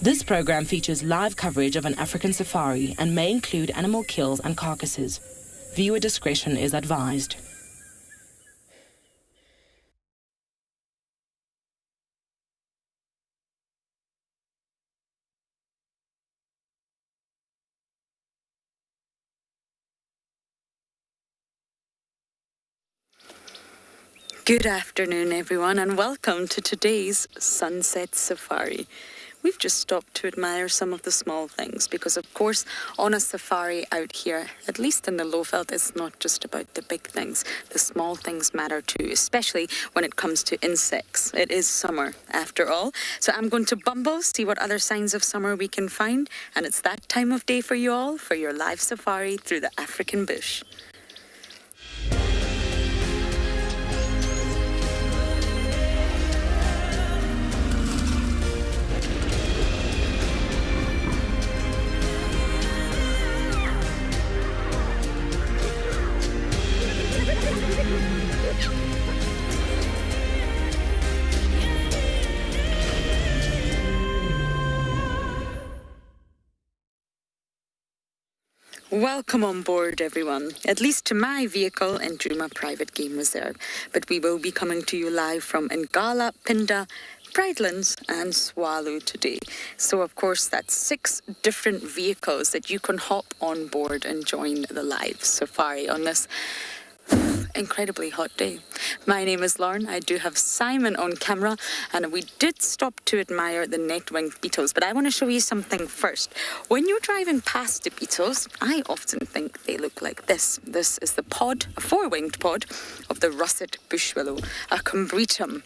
This program features live coverage of an African safari and may include animal kills and carcasses. Viewer discretion is advised. Good afternoon, everyone, and welcome to today's Sunset Safari. We've just stopped to admire some of the small things because, of course, on a safari out here, at least in the Lowveld, it's not just about the big things. The small things matter too, especially when it comes to insects. It is summer, after all. So I'm going to bumble, see what other signs of summer we can find, and it's that time of day for you all for your live safari through the African bush. Welcome on board, everyone, at least to my vehicle in Djuma Private Game Reserve. But we will be coming to you live from Ngala, Pinda, Pridelands and Swallow today. So, of course, that's 6 different vehicles that you can hop on board and join the live safari on this incredibly hot day. My name is Lauren. I do have Simon on camera, and we did stop to admire the net-winged beetles, but I want to show you something first. When you're driving past the beetles, I often think they look like this. This is the pod, a 4-winged pod of the russet bush willow, a combretum.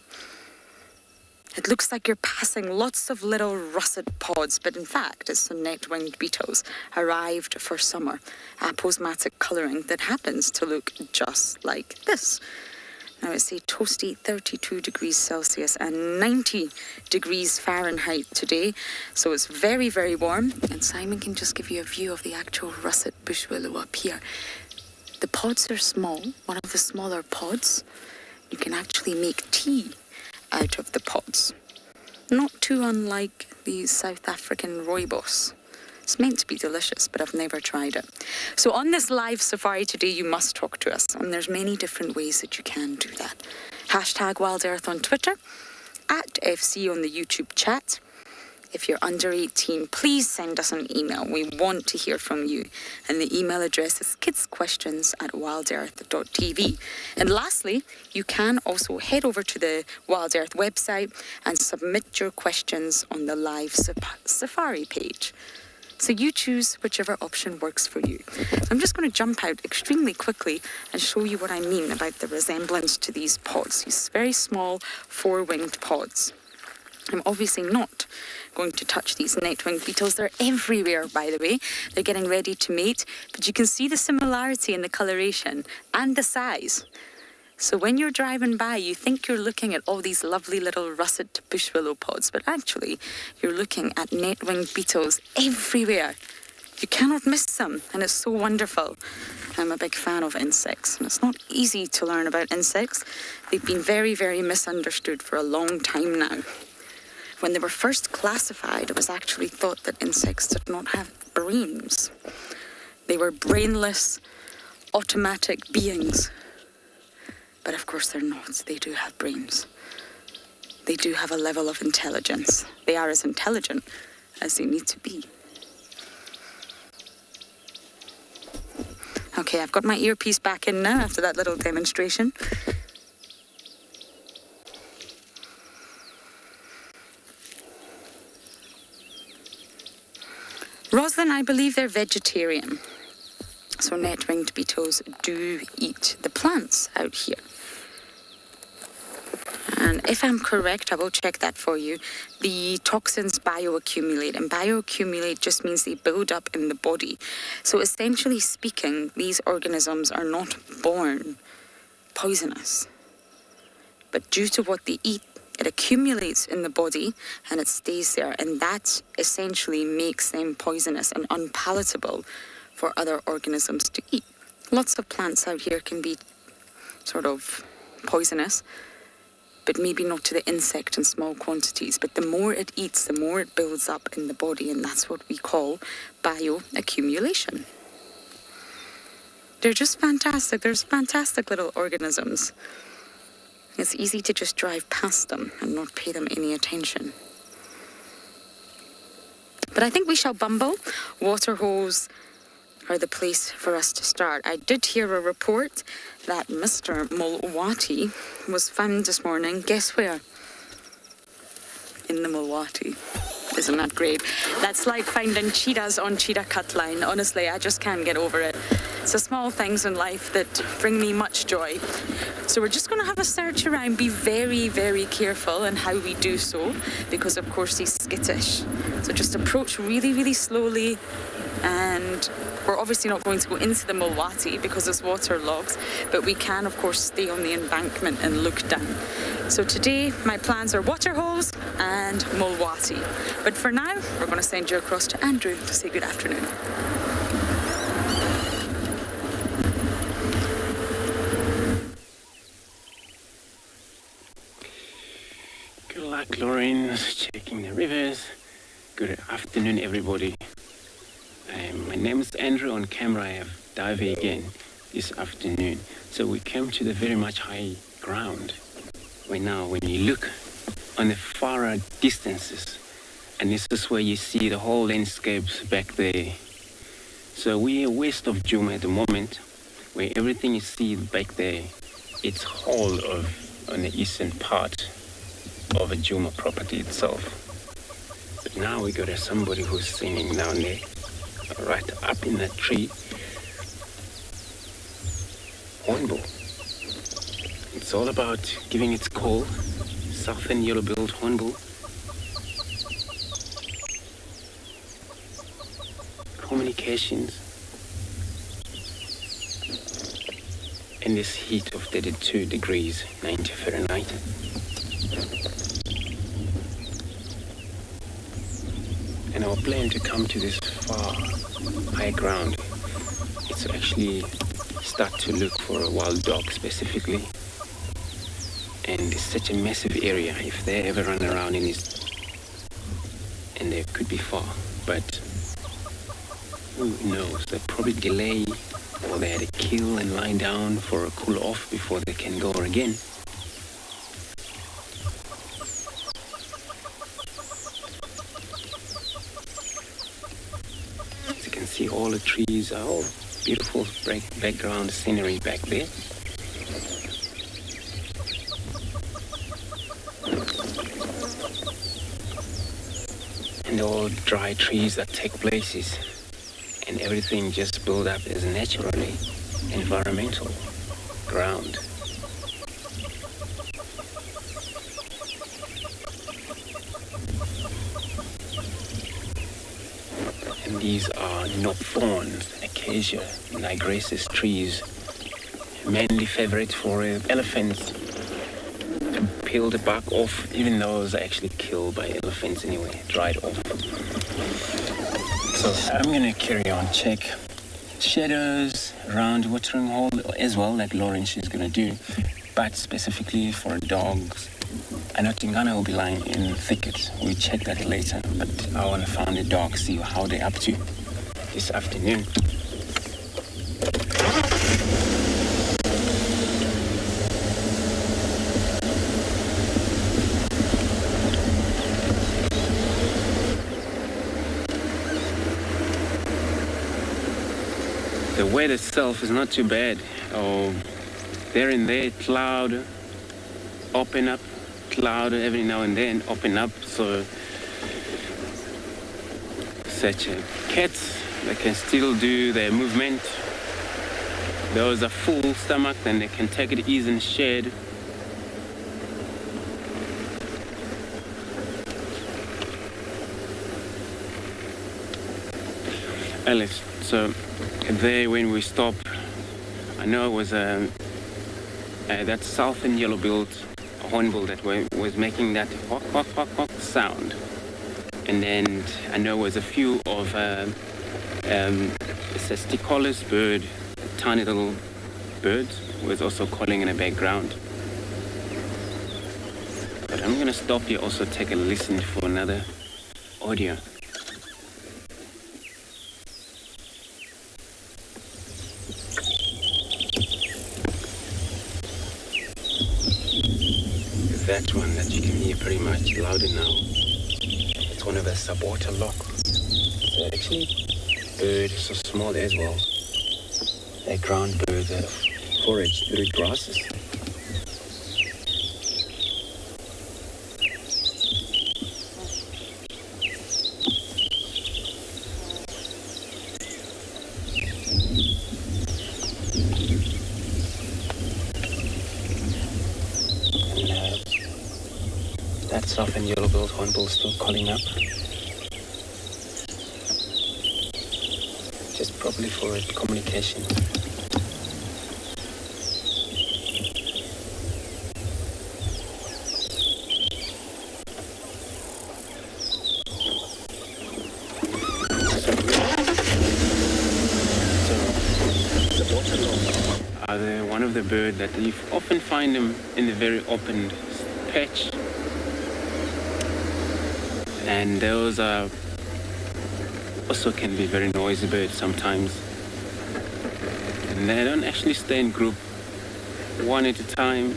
It looks like you're passing lots of little russet pods, but in fact, it's the net-winged beetles arrived for summer. Aposematic colouring that happens to look just like this. Now it's a toasty 32 degrees Celsius and 90 degrees Fahrenheit today, so it's very, very warm. And Simon can just give you a view of the actual russet bush willow up here. The pods are small, one of the smaller pods. You can actually make tea out of the pods. Not too unlike the South African rooibos. It's meant to be delicious, but I've never tried it. So on this live safari today, you must talk to us, and there's many different ways that you can do that. Hashtag Wild Earth on Twitter, @FC on the YouTube chat. If you're under 18, please send us an email. We want to hear from you. And the email address is kidquestions@wildearth.tv. And lastly, you can also head over to the Wild Earth website and submit your questions on the live safari page. So you choose whichever option works for you. I'm just going to jump out extremely quickly and show you what I mean about the resemblance to these pods, these very small 4-winged pods. I'm obviously not going to touch these net-winged beetles. They're everywhere, by the way. They're getting ready to mate, but you can see the similarity in the coloration and the size. So when you're driving by, you think you're looking at all these lovely little russet bush willow pods, but actually you're looking at net-winged beetles everywhere. You cannot miss them, and it's so wonderful. I'm a big fan of insects, and it's not easy to learn about insects. They've been very, very misunderstood for a long time now. When they were first classified, it was actually thought that insects did not have brains. They were brainless, automatic beings. But of course they're not. They do have brains. They do have a level of intelligence. They are as intelligent as they need to be. Okay, I've got my earpiece back in now after that little demonstration. Rosalind, I believe they're vegetarian. So net-winged beetles do eat the plants out here. And if I'm correct, I will check that for you. The toxins bioaccumulate, and bioaccumulate just means they build up in the body. So essentially speaking, these organisms are not born poisonous. But due to what they eat, it accumulates in the body and it stays there, and that essentially makes them poisonous and unpalatable for other organisms to eat. Lots of plants out here can be sort of poisonous, but maybe not to the insect in small quantities. But the more it eats, the more it builds up in the body, and that's what we call bioaccumulation. They're just fantastic. They're fantastic little organisms. It's easy to just drive past them and not pay them any attention. But I think we shall bumble. Waterholes are the place for us to start. I did hear a report that Mr. Mulwati was found this morning. Guess where? In the Mulwati. Isn't that great? That's like finding cheetahs on Cheetah Cut Line. Honestly, I just can't get over it. It's the small things in life that bring me much joy. So we're just going to have a search around. Be very, very careful in how we do so, because of course he's skittish. So just approach really, really slowly, and we're obviously not going to go into the Mulwati because it's waterlogged, but we can of course stay on the embankment and look down. So today my plans are waterholes and Mulwati. But for now, we're going to send you across to Andrew to say good afternoon. Good luck, Lauren. Checking the rivers. Good afternoon, everybody. My name is Andrew. On camera, I have Davey again this afternoon. So we came to the very much high ground. Where now, when you look on the far distances, and this is where you see the whole landscapes back there. So we are west of Djuma at the moment, where everything you see back there, it's whole of on the eastern part of a Djuma property itself. But now we got somebody who's singing down there, right up in that tree. Hornbill. It's all about giving its call. Southern yellow-billed hornbill. Communications. In this heat of 32 degrees, 90 Fahrenheit. And our plan to come to this far high ground is to actually start to look for a wild dog specifically. And it's such a massive area. If they ever run around in this, and they could be far, but who knows? They'll probably delay, or they had to kill and lie down for a cool off before they can go again. As you can see, all the trees are all beautiful background scenery back there. And all dry trees that take places, and everything just built up as naturally environmental ground. And these are knot thorns, acacia, nigressus trees, mainly favorite for elephants to peel the bark off, even though those are actually killed by elephants anyway, dried off. So I'm gonna carry on, check shadows around watering hole as well, like Lauren she's gonna do, but specifically for dogs. I know Tingana will be lying in thickets. We'll check that later, but I wanna find the dogs, see how they're up to this afternoon. The weather itself is not too bad. Oh, there and there, cloud, open up, cloud every now and then, open up. So such cats that can still do their movement. Those are full stomach, then they can take it easy and shed. Alice, so there when we stop, I know it was that southern yellow-billed hornbill that was making that hawk, hawk, hawk, hawk sound. And then I know it was a few of it's a sticolous bird, a tiny little bird, was also calling in the background. But I'm going to stop here, also take a listen for another audio. That one that you can hear pretty much louder now. It's one of the subwater lock. They're actually bird so small as well. They're ground birds that forage through grasses. That soft and yellow-billed hornbill still calling up. Just probably for communication. Are they one of the birds that you often find them in the very open patch? And those are also can be very noisy birds sometimes. And they don't actually stay in group one at a time.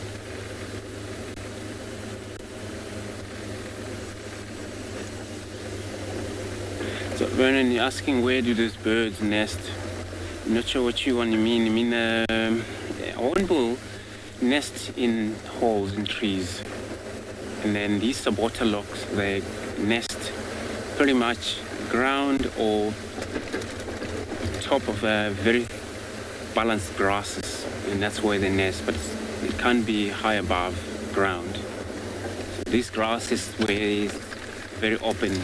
So Vernon, you're asking where do those birds nest? I'm not sure what you mean. I mean, hornbill nest in holes in trees. And then these subwater locks, they nest pretty much ground or top of very balanced grasses, and that's where they nest, but it can't be high above ground. So this grass is where it's very open.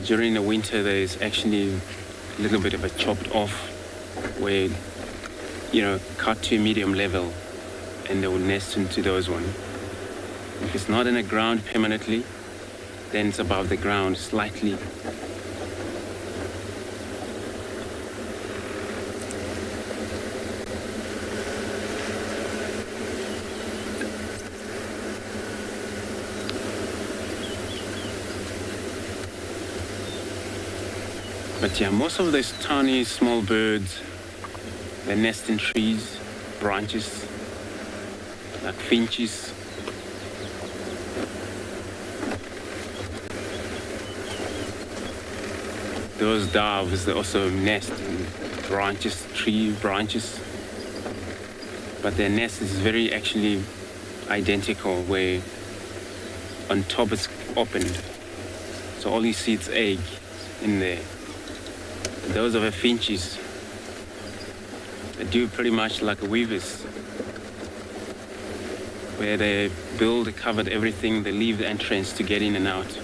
During the winter there's actually a little bit of a chopped off where, you know, cut to a medium level, and they will nest into those ones. If it's not in the ground permanently, then it's above the ground slightly. But yeah, most of these tiny small birds, they nest in trees, branches, like finches. Those doves, they also nest in branches, tree branches. But their nest is very actually identical, where on top it's open. So all you see is egg in there. Those are the finches. They do pretty much like weavers, where they build, covered everything, they leave the entrance to get in and out.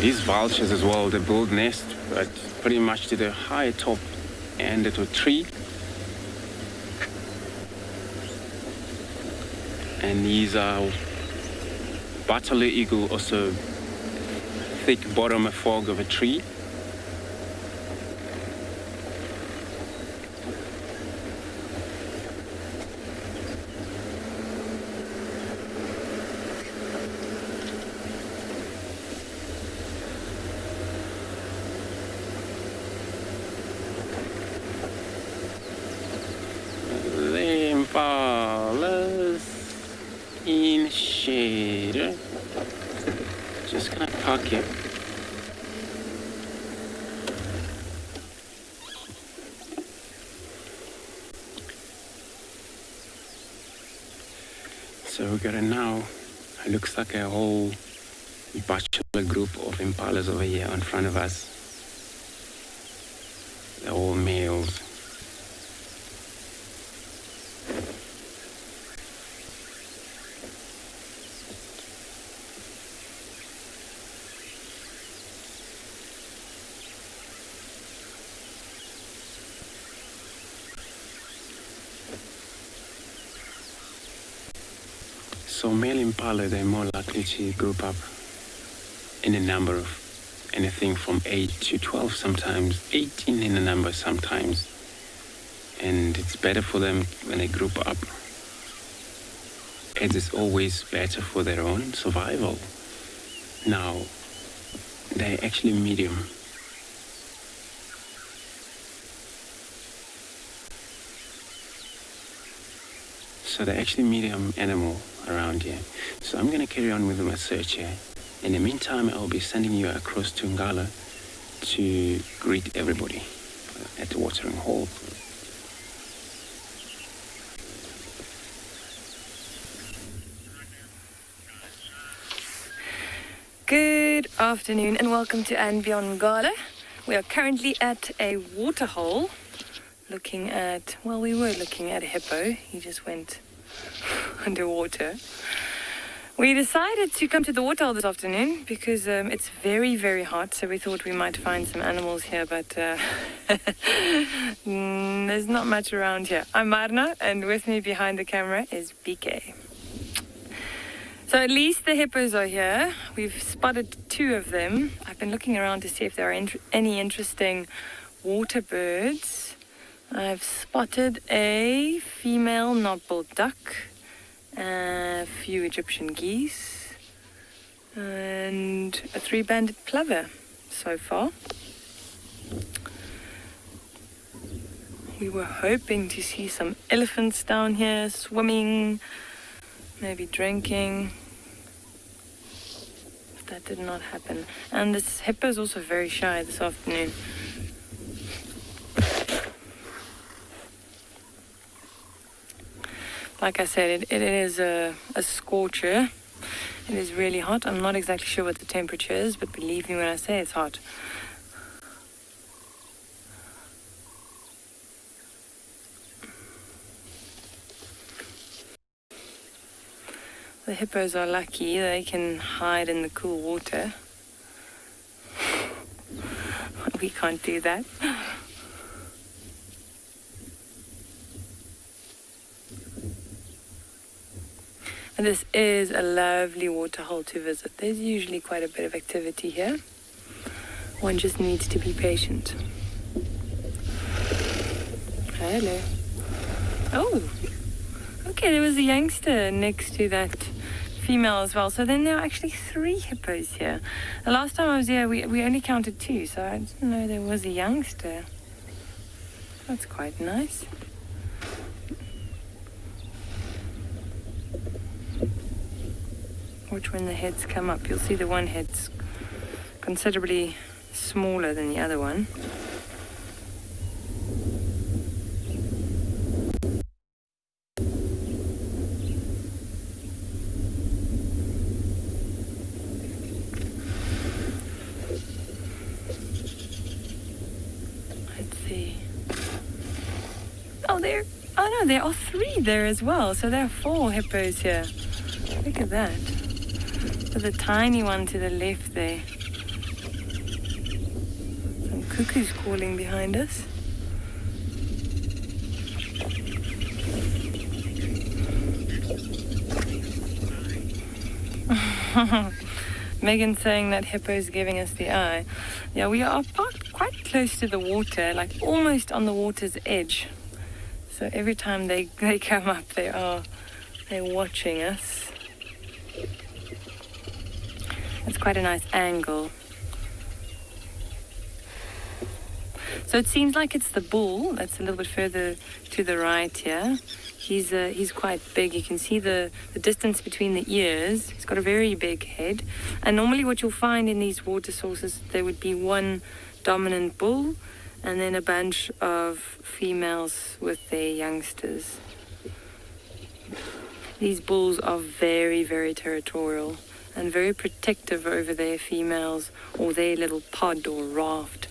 These vultures as well, they build nest, but pretty much to the high top end of a tree. And these are butterfly eagle, also thick bottom fog of a tree. In shade. Just gonna park here. So we got a now, it looks like a whole bachelor group of impalas over here in front of us. They're all males. So male impala, they're more likely to group up in a number of anything from 8 to 12 sometimes, 18 in a number sometimes. And it's better for them when they group up, as it's always better for their own survival. Now, they're actually medium. So they're actually medium animal around here. So I'm going to carry on with my search here. In the meantime, I'll be sending you across to Ngala to greet everybody at the watering hole. Good afternoon and welcome to and Beyond Ngala. We are currently at a waterhole looking at, well, we were looking at a hippo. He just went underwater. We decided to come to the waterhole this afternoon because it's very, very hot, so we thought we might find some animals here, but there's not much around here. I'm Marna, and with me behind the camera is BK. So at least the hippos are here. We've spotted 2 of them. I've been looking around to see if there are any interesting water birds. I've spotted a female knot-billed duck, a few Egyptian geese, and a 3-banded plover so far. We were hoping to see some elephants down here swimming, maybe drinking. But that did not happen. And this hippo is also very shy this afternoon. Like I said, it is a scorcher. It is really hot. I'm not exactly sure what the temperature is, but believe me when I say it's hot. The hippos are lucky. They can hide in the cool water. We can't do that. And this is a lovely waterhole to visit. There's usually quite a bit of activity here. One just needs to be patient. Hello. Oh, okay, there was a youngster next to that female as well. So then there are actually 3 hippos here. The last time I was here, we only counted 2, so I didn't know there was a youngster. That's quite nice. Watch when the heads come up. You'll see the one head's considerably smaller than the other one. Let's see. Oh, there are 3 there as well. So there are 4 hippos here. Look at that. There's a tiny one to the left there. Some cuckoos calling behind us. Megan's saying that hippo's giving us the eye. Yeah, we are parked quite close to the water, like almost on the water's edge. So every time they come up, they're watching us. It's quite a nice angle. So it seems like it's the bull that's a little bit further to the right here. He's quite big. You can see the distance between the ears. He's got a very big head. And normally what you'll find in these water sources, there would be one dominant bull and then a bunch of females with their youngsters. These bulls are very, very territorial and very protective over their females or their little pod or raft.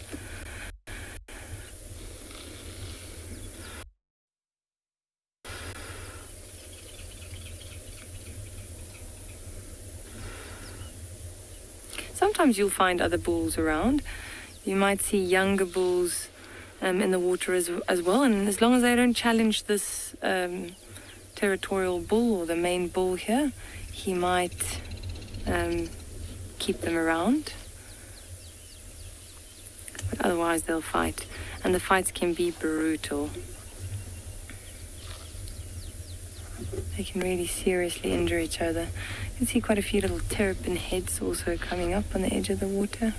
Sometimes you'll find other bulls around. You might see younger bulls in the water as well, and as long as they don't challenge this territorial bull or the main bull here, he might keep them around. But otherwise they'll fight. And the fights can be brutal. They can really seriously injure each other. You can see quite a few little terrapin heads also coming up on the edge of the water.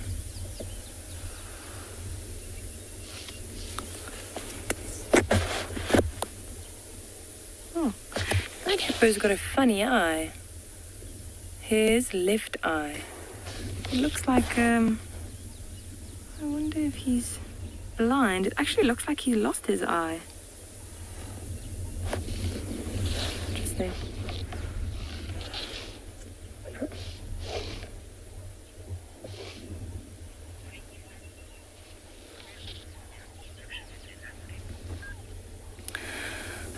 Oh, that hippo's got a funny eye. His left eye. It looks like, I wonder if he's blind. It actually looks like he lost his eye. Interesting.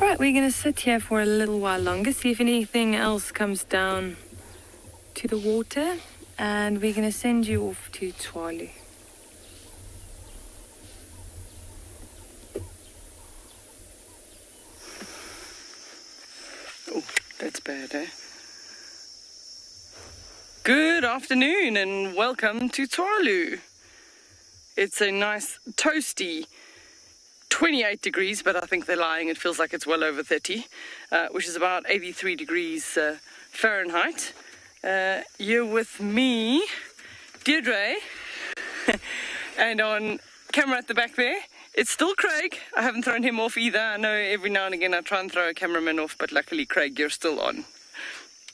All right, we're going to sit here for a little while longer, see if anything else comes down to the water, and we're going to send you off to Tswalu. Oh, that's bad, eh? Good afternoon and welcome to Tswalu. It's a nice toasty 28 degrees, but I think they're lying. It feels like it's well over 30, which is about 83 degrees Fahrenheit. You're with me, Deirdre, and on camera at the back there, it's still Craig. I haven't thrown him off either. I know every now and again I try and throw a cameraman off, but luckily, Craig, you're still on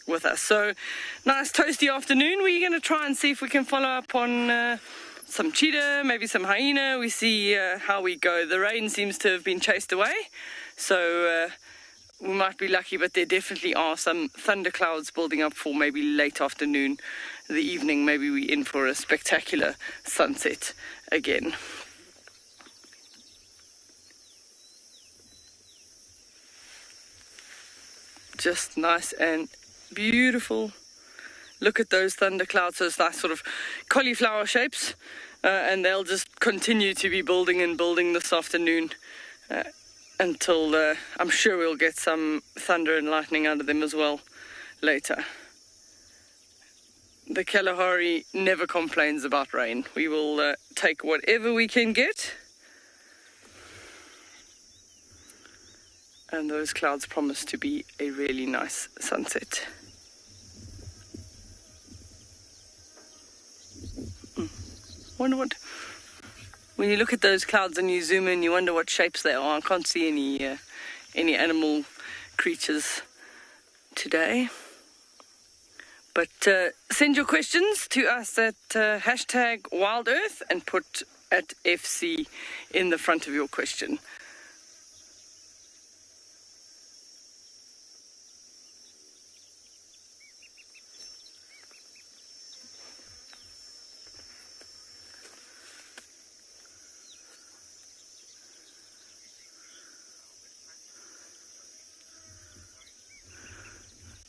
with us. So, nice toasty afternoon. We're going to try and see if we can follow up on some cheetah, maybe some hyena. We see how we go. The rain seems to have been chased away, so we might be lucky, but there definitely are some thunderclouds building up for maybe late afternoon, the evening. Maybe we're in for a spectacular sunset again. Just nice and beautiful. Look at those thunderclouds, those nice sort of cauliflower shapes, and they'll just continue to be building and building this afternoon until I'm sure we'll get some thunder and lightning out of them as well later. The Kalahari never complains about rain. We will take whatever we can get. And those clouds promise to be a really nice sunset. Wonder what, when you look at those clouds and you zoom in, you wonder what shapes they are. I can't see any animal creatures today. But send your questions to us at hashtag WildEarth and put at FC in the front of your question.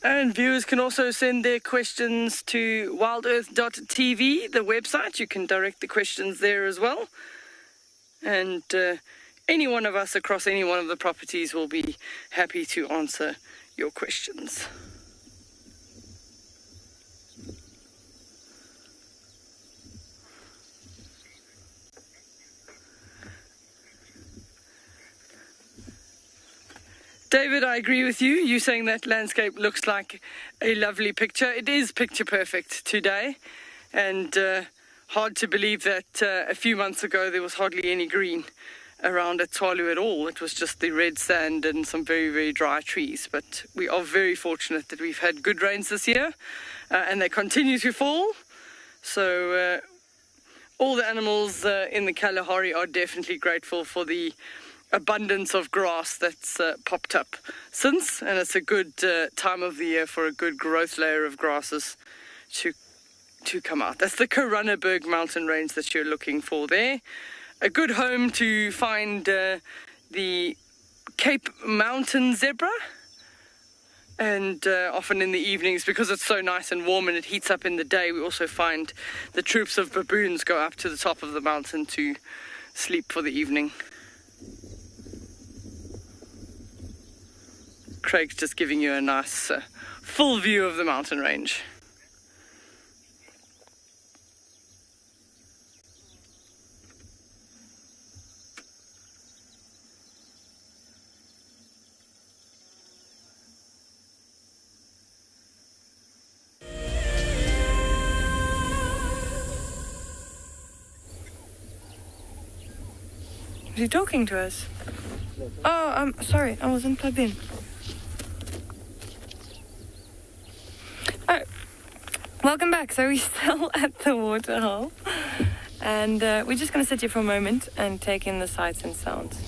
And viewers can also send their questions to wildearth.tv, the website. You can direct the questions there as well. And any one of us across any one of the properties will be happy to answer your questions. David, I agree with you. You saying that landscape looks like a lovely picture. It is picture perfect today, and hard to believe that a few months ago there was hardly any green around at Tswalu at all. It was just the red sand and some very, very dry trees. But we are very fortunate that we've had good rains this year, and they continue to fall. So all the animals in the Kalahari are definitely grateful for the abundance of grass that's popped up since, and it's a good time of the year for a good growth layer of grasses to come out. That's the Corhon mountain range that you're looking for there. A good home to find the Cape Mountain zebra, and often in the evenings, because it's so nice and warm and it heats up in the day, we also find the troops of baboons go up to the top of the mountain to sleep for the evening. Craig's just giving you a nice full view of the mountain range. Is he talking to us? Oh, I'm sorry, I wasn't plugged in. Oh, welcome back. So we're still at the waterhole, and we're just going to sit here for a moment and take in the sights and sounds.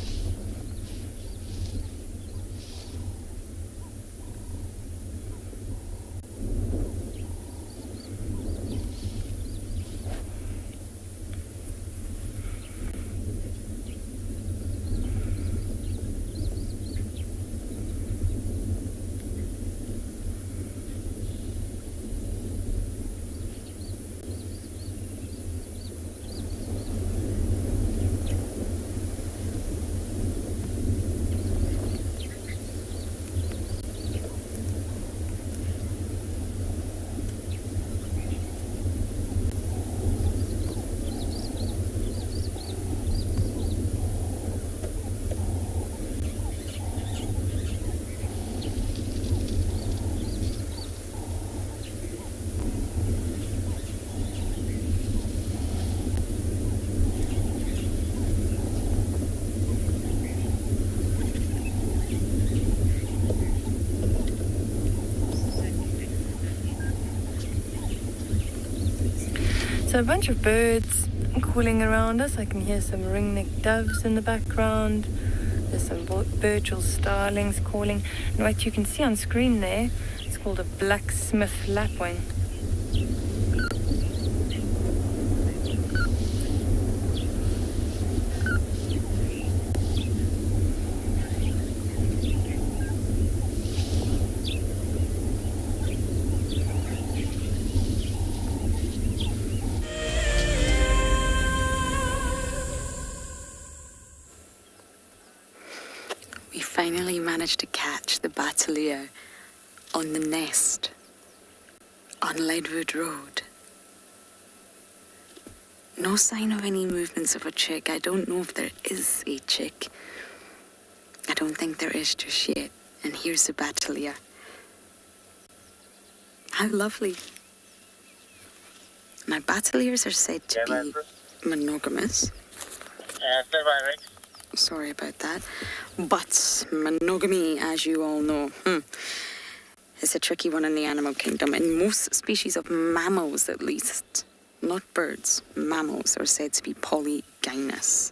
So a bunch of birds calling around us. I can hear some ring-necked doves in the background. There's some Burchell starlings calling. And what you can see on screen there, it's called a blacksmith lapwing. Finally managed to catch the battalier on the nest on Leadwood Road. No sign of any movements of a chick. I don't know if there is a chick. I don't think there is just yet. And here's the battalier. How lovely. Now, battaliers are said to be monogamous. Sorry about that. But monogamy, as you all know, is a tricky one in the animal kingdom. In most species of mammals, at least, not birds, mammals are said to be polygynous.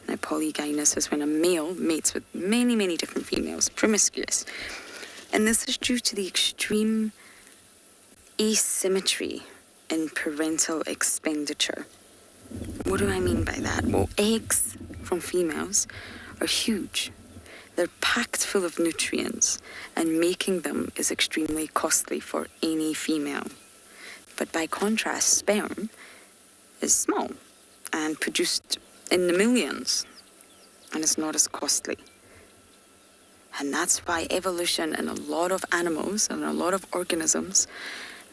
Now, polygynous is when a male mates with many, many different females, promiscuous. And this is due to the extreme asymmetry in parental expenditure. What do I mean by that? Well, eggs from females are huge. They're packed full of nutrients, and making them is extremely costly for any female. But by contrast, sperm is small and produced in the millions, and it's not as costly. And that's why evolution in a lot of animals and a lot of organisms,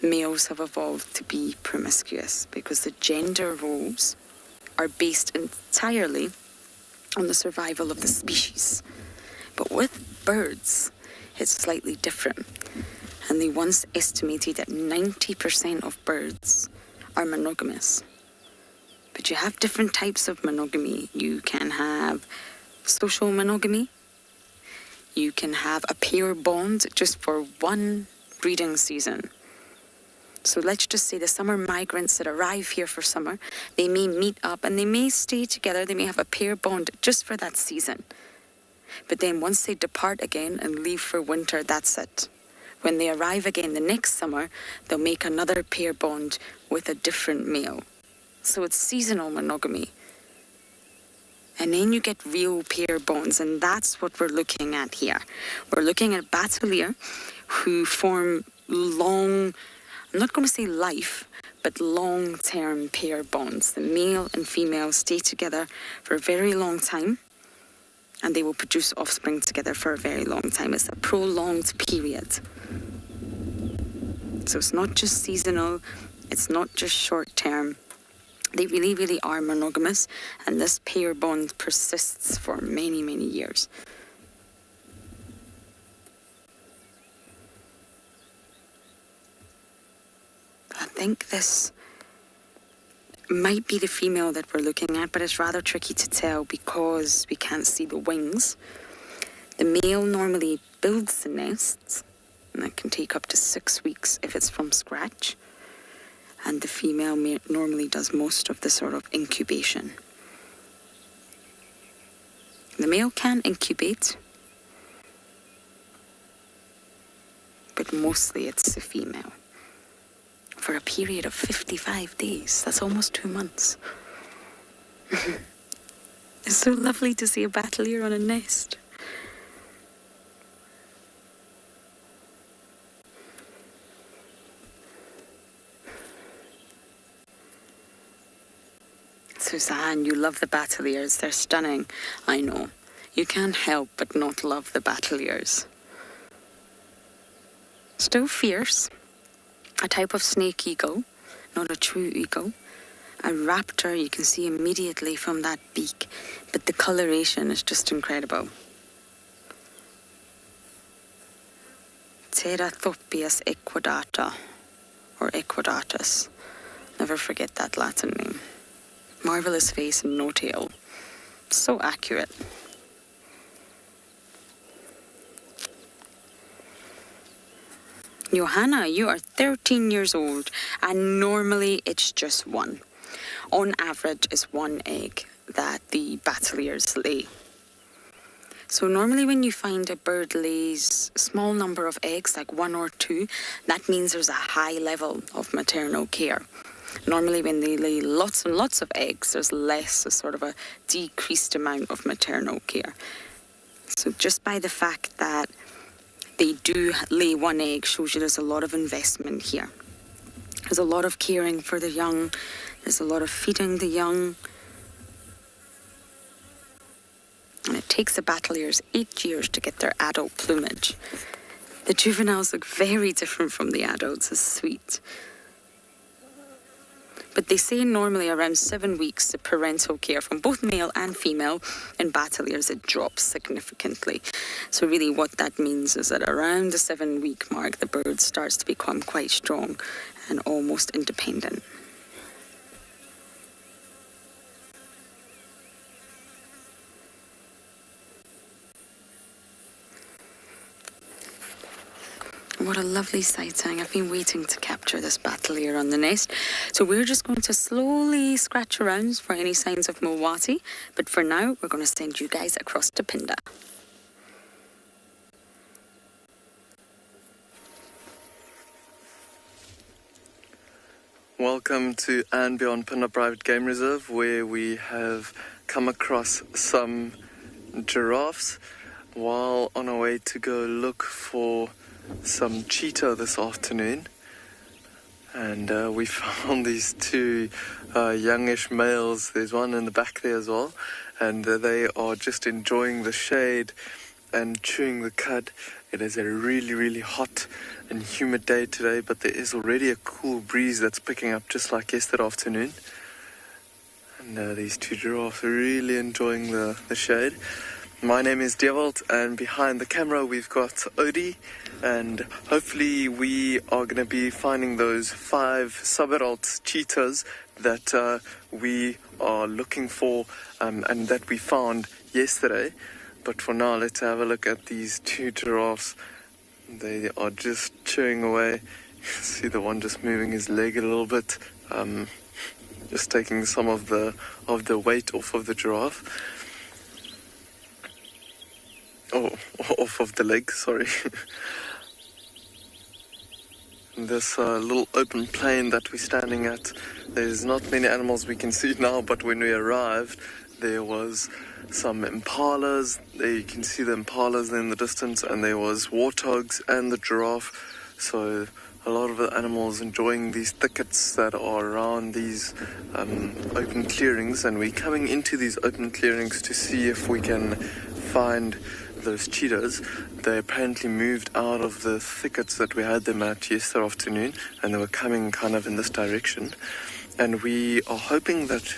males have evolved to be promiscuous, because the gender roles are based entirely on the survival of the species. But with birds, it's slightly different. And they once estimated that 90% of birds are monogamous. But you have different types of monogamy. You can have social monogamy. You can have a pair bond just for one breeding season. So let's just say the summer migrants that arrive here for summer, they may meet up and they may stay together. They may have a pair bond just for that season. But then once they depart again and leave for winter, that's it. When they arrive again the next summer, they'll make another pair bond with a different male. So it's seasonal monogamy. And then you get real pair bonds, and that's what we're looking at here. We're looking at battalier who form long, I'm not going to say life, but long-term pair bonds. The male and female stay together for a very long time, And they will produce offspring together for a very long time. It's a prolonged period. So it's not just seasonal, it's not just short term. They really, really are monogamous, and this pair bond persists for many, many years. I think this might be the female that we're looking at, but it's rather tricky to tell because we can't see the wings. The male normally builds the nests, and that can take up to 6 weeks if it's from scratch. And the female normally does most of the sort of incubation. The male can incubate, but mostly it's the female. For a period of 55 days, that's almost 2 months. It's so lovely to see a battalier on a nest. Suzanne, you love the battaliers. They're stunning. I know. You can't help but not love the battaliers. Still fierce. A type of snake eagle, not a true eagle. A raptor, you can see immediately from that beak, but the coloration is just incredible. Cerathopius equidata, or equidatus. Never forget that Latin name. Marvelous face and no tail. So accurate. Johanna, you are 13 years old, and normally it's just one. On average, is one egg that the battaliers lay. So normally when you find a bird lays a small number of eggs, like 1 or 2, that means there's a high level of maternal care. Normally when they lay lots and lots of eggs, there's less, a sort of a decreased amount of maternal care. So just by the fact that they do lay one egg shows you there's a lot of investment here. There's a lot of caring for the young. There's a lot of feeding the young. And it takes the battaliers 8 years to get their adult plumage. The juveniles look very different from the adults. It's sweet. But they say normally around 7 weeks, the parental care from both male and female in battaliers, it drops significantly. So really what that means is that around the 7-week mark, the bird starts to become quite strong and almost independent. What a lovely sighting. I've been waiting to capture this battalier on the nest. So we're just going to slowly scratch around for any signs of Mowati. But for now, we're going to send you guys across to Pinda. Welcome to and Beyond Pinda Private Game Reserve, where we have come across some giraffes while on our way to go look for some cheetah this afternoon. And we found these 2 youngish males. There's one in the back there as well, and they are just enjoying the shade and chewing the cud. It is a really, really hot and humid day today, but there is already a cool breeze that's picking up just like yesterday afternoon. And these 2 giraffes are really enjoying the shade. My name is Dewald, and behind the camera we've got Odie, and hopefully we are going to be finding those 5 sub-adult cheetahs that we are looking for and that we found yesterday. But for now, let's have a look at these 2 giraffes. They are just chewing away. You can see the one just moving his leg a little bit, just taking some of the weight off of the giraffe. Oh, off of the leg, sorry. This little open plain that we're standing at, there's not many animals we can see now, but when we arrived, there was some impalas. There you can see the impalas in the distance, and there was warthogs and the giraffe. So a lot of the animals enjoying these thickets that are around these open clearings, and we're coming into these open clearings to see if we can find those cheetahs. They apparently moved out of the thickets that we had them at yesterday afternoon, and they were coming kind of in this direction. And we are hoping that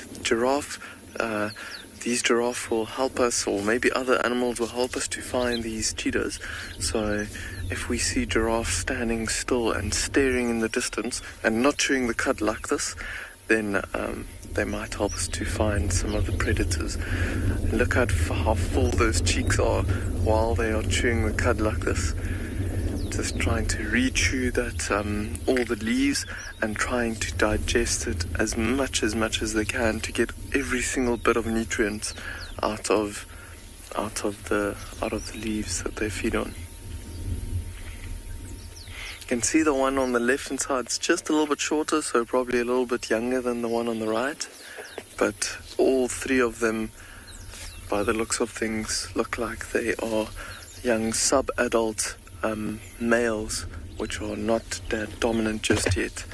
these giraffe will help us, or maybe other animals will help us to find these cheetahs. So if we see giraffes standing still and staring in the distance and not chewing the cud like this, then they might help us to find some of the predators. Look at how full those cheeks are while they are chewing the cud like this. Just trying to re-chew that all the leaves and trying to digest it as much as they can to get every single bit of nutrients out of the leaves that they feed on. You can see the one on the left hand side is just a little bit shorter, so probably a little bit younger than the one on the right. But all three of them, by the looks of things, look like they are young sub-adult males, which are not that dominant just yet.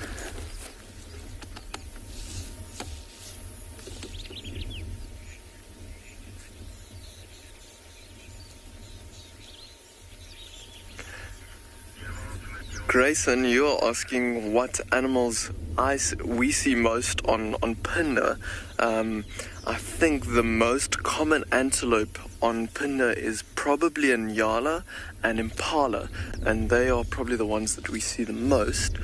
Grayson, you're asking what animals we see most on Phinda. I think the most common antelope on Phinda is probably a nyala and impala, and they are probably the ones that we see the most.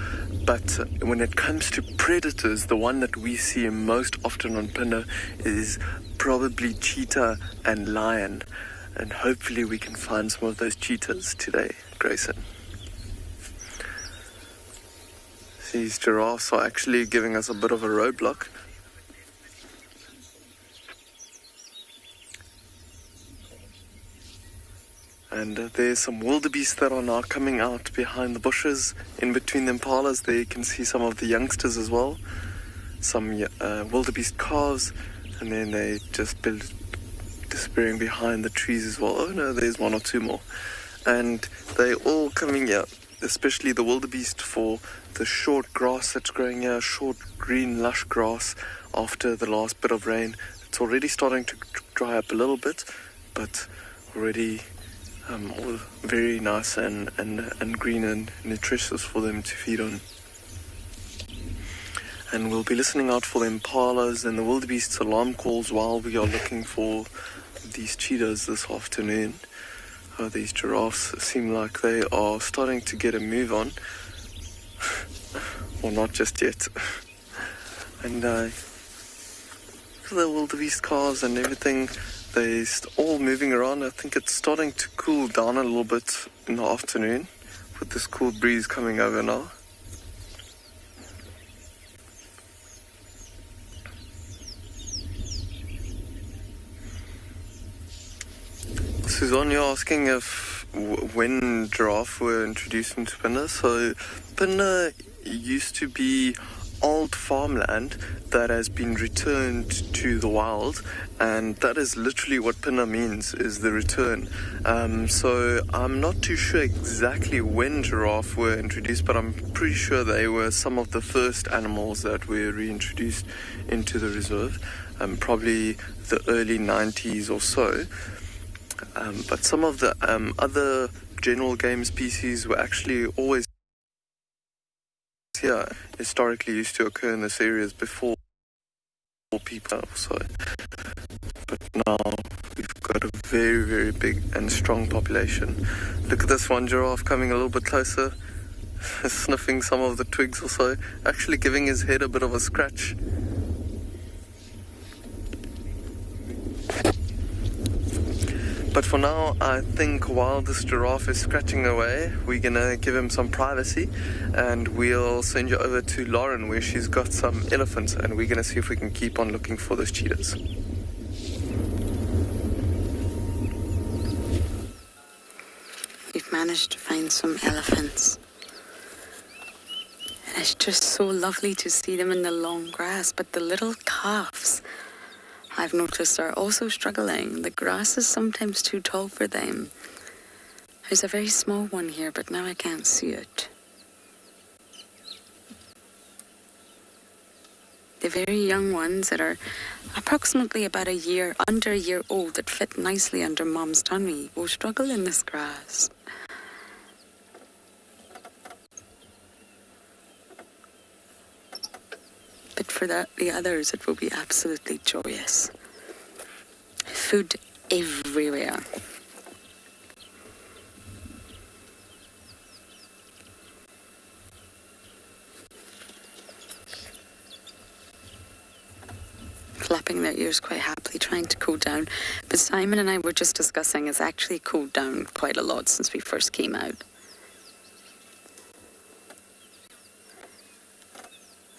But when it comes to predators, the one that we see most often on Phinda is probably cheetah and lion, and hopefully we can find some of those cheetahs today, Grayson. These giraffes are actually giving us a bit of a roadblock. And there's some wildebeest that are now coming out behind the bushes. In between the impalas, there you can see some of the youngsters as well. Some wildebeest calves, and then they just disappearing behind the trees as well. Oh no, there's one or two more. And they're all coming here, especially the wildebeest, for the short grass that's growing here, short green lush grass after the last bit of rain. It's already starting to dry up a little bit, but already all very nice and green and nutritious for them to feed on. And we'll be listening out for the impalas and the wildebeest's alarm calls while we are looking for these cheetahs this afternoon. These giraffes seem like they are starting to get a move on. Or not just yet. And the wildebeest calves and everything, they're all moving around. I think it's starting to cool down a little bit in the afternoon with this cool breeze coming over now. Suzanne, you're asking when giraffe were introduced into Phinda. So Phinda used to be old farmland that has been returned to the wild, and that is literally what Phinda means, is the return. So I'm not too sure exactly when giraffe were introduced, but I'm pretty sure they were some of the first animals that were reintroduced into the reserve, probably the early 90s or so. But some of the other general game species were actually always here, historically used to occur in this areas before people. So, but now we've got a very, very big and strong population. Look at this one giraffe coming a little bit closer, sniffing some of the twigs or so, actually giving his head a bit of a scratch. But for now, I think while this giraffe is scratching away, we're going to give him some privacy, and we'll send you over to Lauren where she's got some elephants, and we're going to see if we can keep on looking for those cheetahs. We've managed to find some elephants. And it's just so lovely to see them in the long grass, but the little calves, I've noticed, are also struggling. The grass is sometimes too tall for them. There's a very small one here, but now I can't see it. The very young ones that are approximately about under a year old, that fit nicely under Mom's tummy, will struggle in this grass. But for the others, it will be absolutely joyous. Food everywhere. Flapping their ears quite happily, trying to cool down. But Simon and I were just discussing it's actually cooled down quite a lot since we first came out.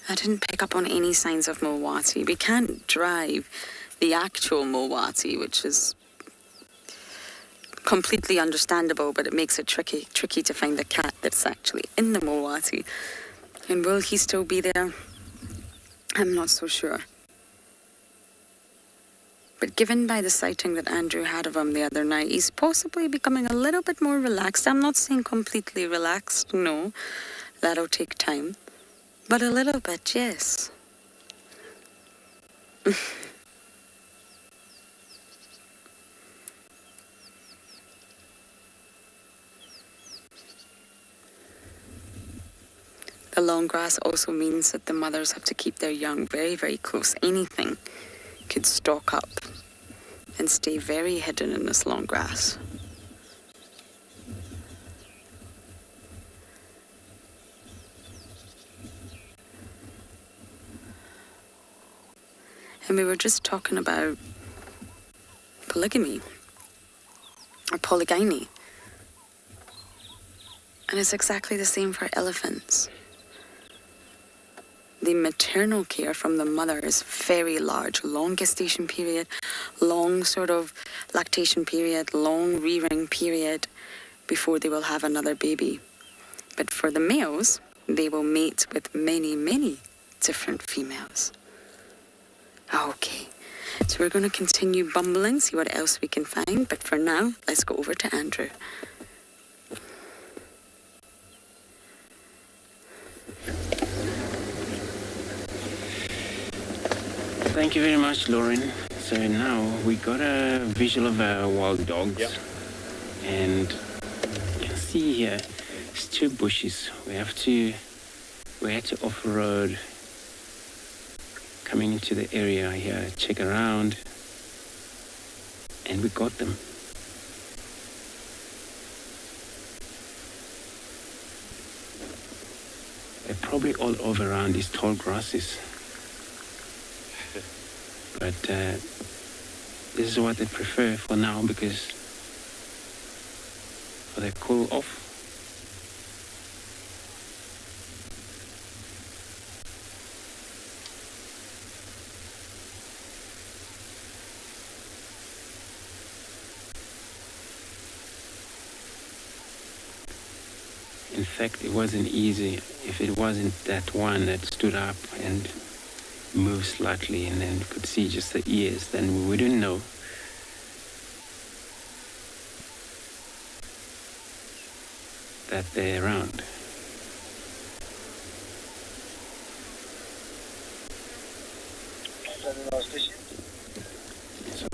I didn't pick up on any signs of Mulwati. We can't drive the actual Mulwati, which is completely understandable, but it makes it tricky to find the cat that's actually in the Mulwati. And will he still be there? I'm not so sure. But given by the sighting that Andrew had of him the other night, he's possibly becoming a little bit more relaxed. I'm not saying completely relaxed, no. That'll take time. But a little bit, yes. The long grass also means that the mothers have to keep their young very, very close. Anything could stalk up and stay very hidden in this long grass. And we were just talking about polygamy or polygyny. And it's exactly the same for elephants. The maternal care from the mother is very large. Long gestation period, long sort of lactation period, long rearing period before they will have another baby. But for the males, they will mate with many, many different females. Okay, so we're going to continue bumbling, see what else we can find. But for now, let's go over to Andrew. Thank you very much, Lauren. So now we got a visual of our wild dogs. Yep. And you can see here, it's 2 bushes. We had to off-road coming into the area here, check around, and we got them. They're probably all over around these tall grasses. But this is what they prefer for now, because for the cool off. In fact, it wasn't easy. If it wasn't that one that stood up and moved slightly and then could see just the ears, then we wouldn't know. That they're around. So,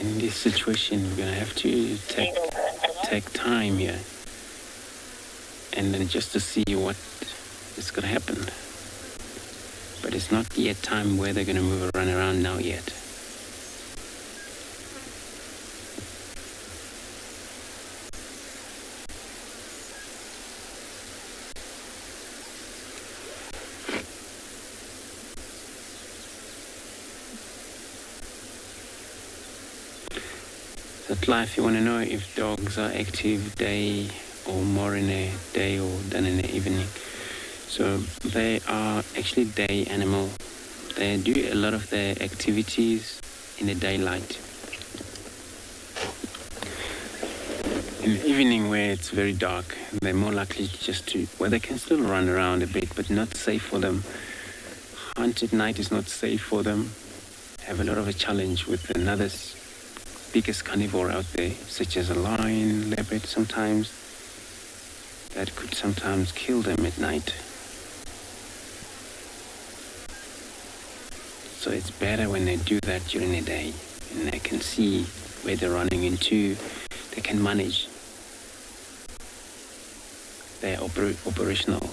in this situation, we're gonna have to take time here, and then just to see what is gonna happen. But it's not yet time where they're gonna run around now yet. That life, you want to know if dogs are active day or more in a day or than in the evening. So they are actually day animal. They do a lot of their activities in the daylight. In the evening where it's very dark, they're more likely they can still run around a bit, but not safe for them. Hunt at night is not safe for them. Have a lot of a challenge with another biggest carnivore out there, such as a lion, leopard sometimes, that could sometimes kill them at night. So it's better when they do that during the day, and they can see where they're running into. They can manage. They're operational.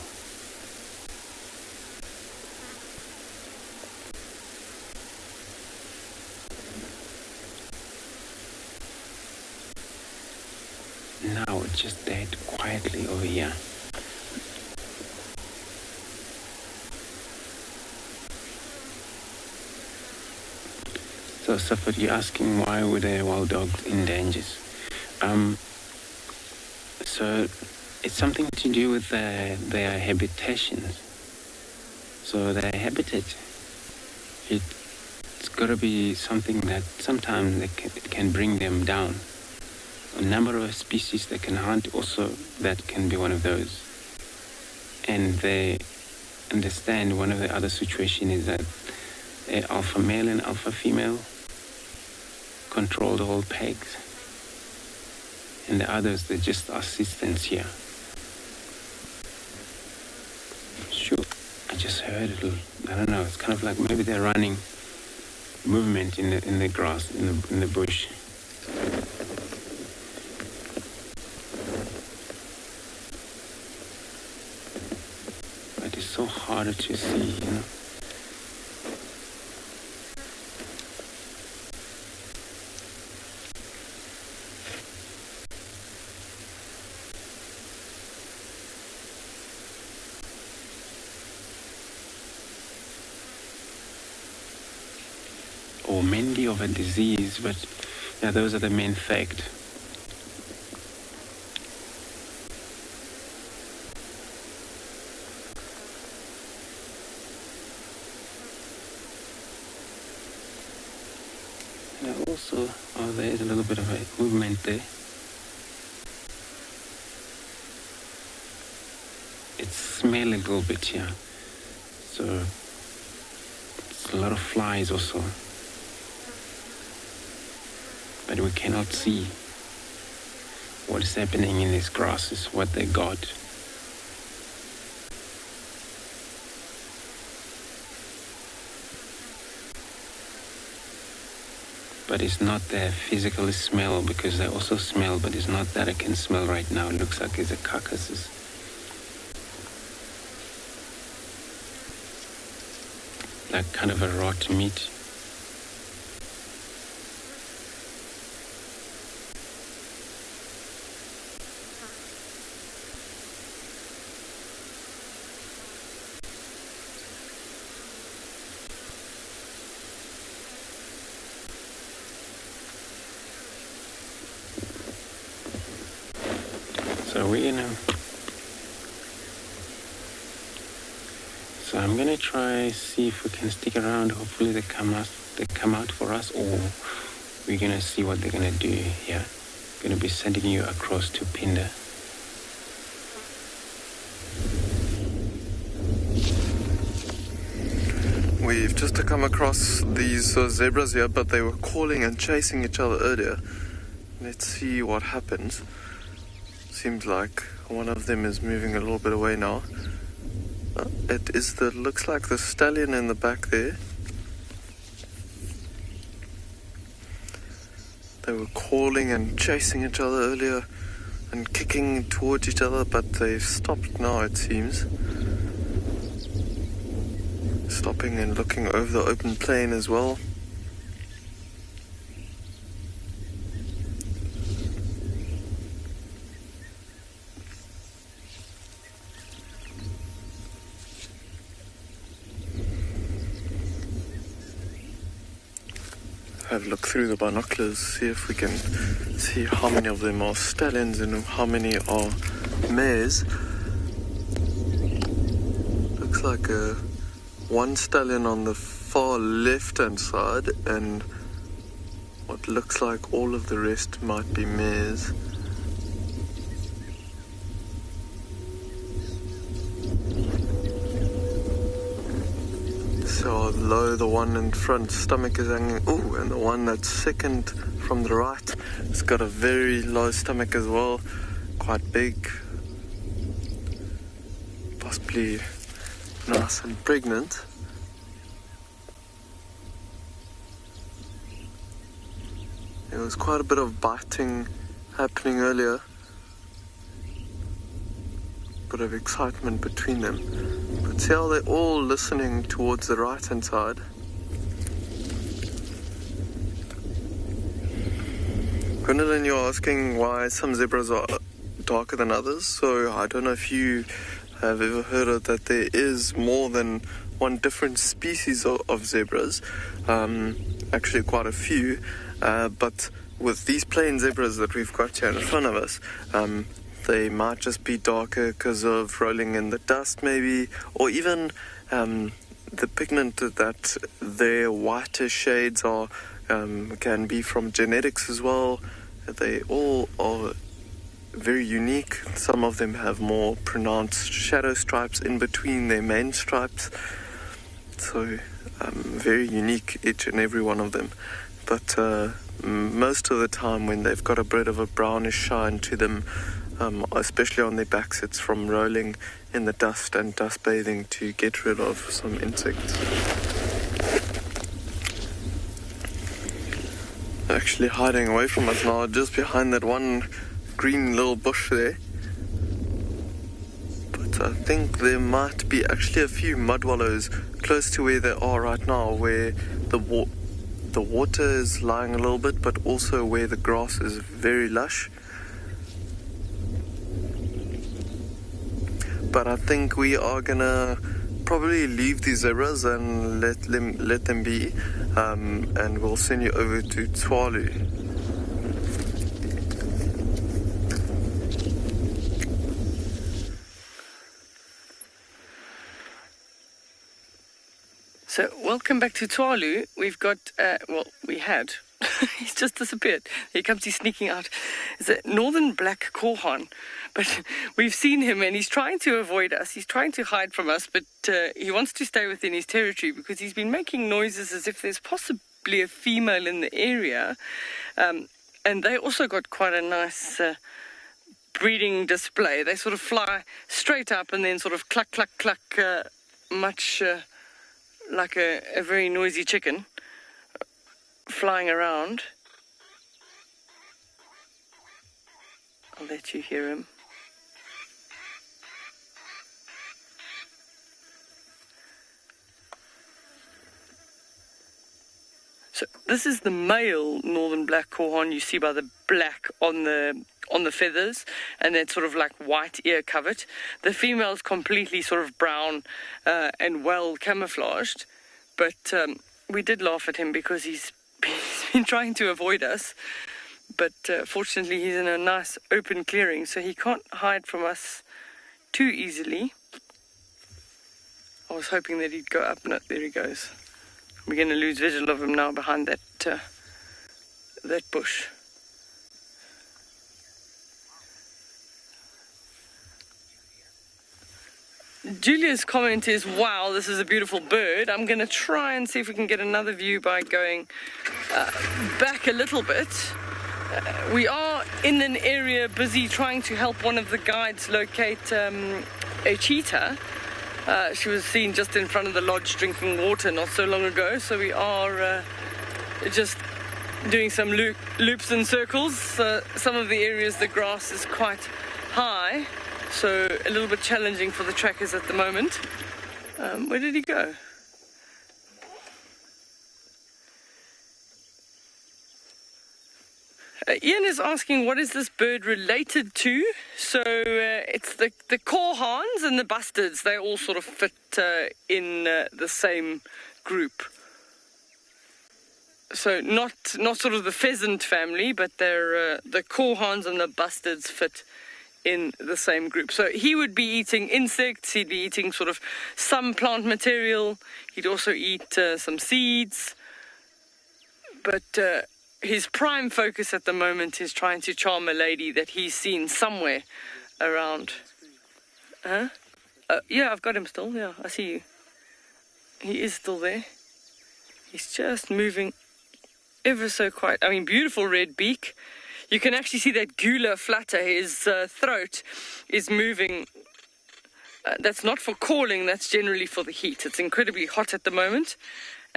Now it's just dead quietly over here. So, Safar, you're asking why were the wild dogs in dangers? So it's something to do with their habitations. So their habitat, it's got to be something that sometimes it can bring them down. A number of species that can hunt also, that can be one of those. And they understand one of the other situations is that alpha male and alpha female control the whole pegs. And the others, they're just assistants here. Sure, I just heard it. I don't know. It's kind of like maybe they're running movement in the grass, in the bush. But it's so harder to see, you know. Or mainly of a disease, but yeah, those are the main fact. And also, there is a little bit of a movement there. It smells a little bit here, so it's a lot of flies also. But we cannot see what is happening in this grass, is what they got. But it's not the physical smell, because they also smell, but it's not that I can smell right now. It looks like it's a carcasses. Like kind of a rot meat. So I'm gonna try see if we can stick around. Hopefully they come out for us, or we're gonna see what they're gonna do here. Gonna be sending you across to Pinda. We've just come across these zebras here, but they were calling and chasing each other earlier. Let's see what happens. Seems like one of them is moving a little bit away now. It is looks like the stallion in the back there. They were calling and chasing each other earlier and kicking towards each other, but they've stopped now, it seems. Stopping and looking over the open plain as well. Have a look through the binoculars, see if we can see how many of them are stallions and how many are mares. Looks like one stallion on the far left hand side, and what looks like all of the rest might be mares. So low, the one in front stomach is hanging. Oh, and the one that's second from the right has got a very low stomach as well, quite big, possibly nice and pregnant. There was quite a bit of biting happening earlier. Bit of excitement between them. But see how they're all listening towards the right hand side. Gwendolyn, you're asking why some zebras are darker than others. So I don't know if you have ever heard of that there is more than one different species of zebras. Actually quite a few. But with these plain zebras that we've got here in front of us, they might just be darker because of rolling in the dust maybe, or even the pigment that their whiter shades are can be from genetics as well. They all are very unique. Some of them have more pronounced shadow stripes in between their main stripes. So very unique, each and every one of them. But most of the time when they've got a bit of a brownish shine to them, especially on their backs, it's from rolling in the dust and dust bathing to get rid of some insects. They're actually hiding away from us now, just behind that one green little bush there. But I think there might be actually a few mud wallows close to where they are right now, where the water is lying a little bit, but also where the grass is very lush. But I think we are gonna probably leave these zebras and let them be, and we'll send you over to Tswalu. So, welcome back to Tswalu. We've got, we had. He's just disappeared. Here comes he sneaking out. It's a northern black Corhon. But we've seen him and he's trying to avoid us. He's trying to hide from us, but he wants to stay within his territory because he's been making noises as if there's possibly a female in the area. And they also got quite a nice breeding display. They sort of fly straight up and then sort of cluck, cluck, cluck, much like a very noisy chicken flying around. I'll let you hear him. So this is the male northern black Corhon. You see by the black on the feathers, and then sort of like white ear covered. The female's completely sort of brown and well camouflaged, but we did laugh at him because he's been trying to avoid us. But fortunately he's in a nice open clearing, so he can't hide from us too easily. I was hoping that he'd go up. No, there he goes. We're going to lose visual of him now behind that bush. Julia's comment is, wow, this is a beautiful bird. I'm going to try and see if we can get another view by going back a little bit. We are in an area busy trying to help one of the guides locate a cheetah. She was seen just in front of the lodge drinking water not so long ago, so we are just doing some loops and circles. Some of the areas the grass is quite high, so a little bit challenging for the trackers at the moment. Where did he go? Ian is asking, what is this bird related to? So it's the Corhons and the bustards. They all sort of fit in the same group. So not sort of the pheasant family, but they're the Corhons and the bustards fit in the same group. So he would be eating insects. He'd be eating sort of some plant material. He'd also eat some seeds. But his prime focus at the moment is trying to charm a lady that he's seen somewhere around. Huh? Yeah, I've got him still. Yeah, I see you. He is still there. He's just moving ever so quiet. I mean, beautiful red beak. You can actually see that gula flutter. His throat is moving. That's not for calling, that's generally for the heat. It's incredibly hot at the moment.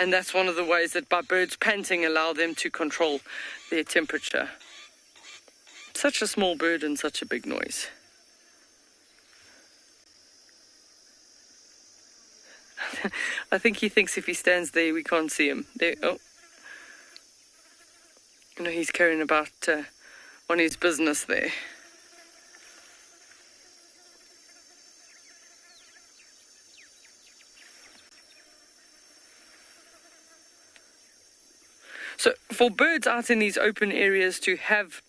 And that's one of the ways that by birds panting allow them to control their temperature. Such a small bird and such a big noise. I think he thinks if he stands there, we can't see him. There, oh. You know, he's carrying about on his business there. So for birds out in these open areas to have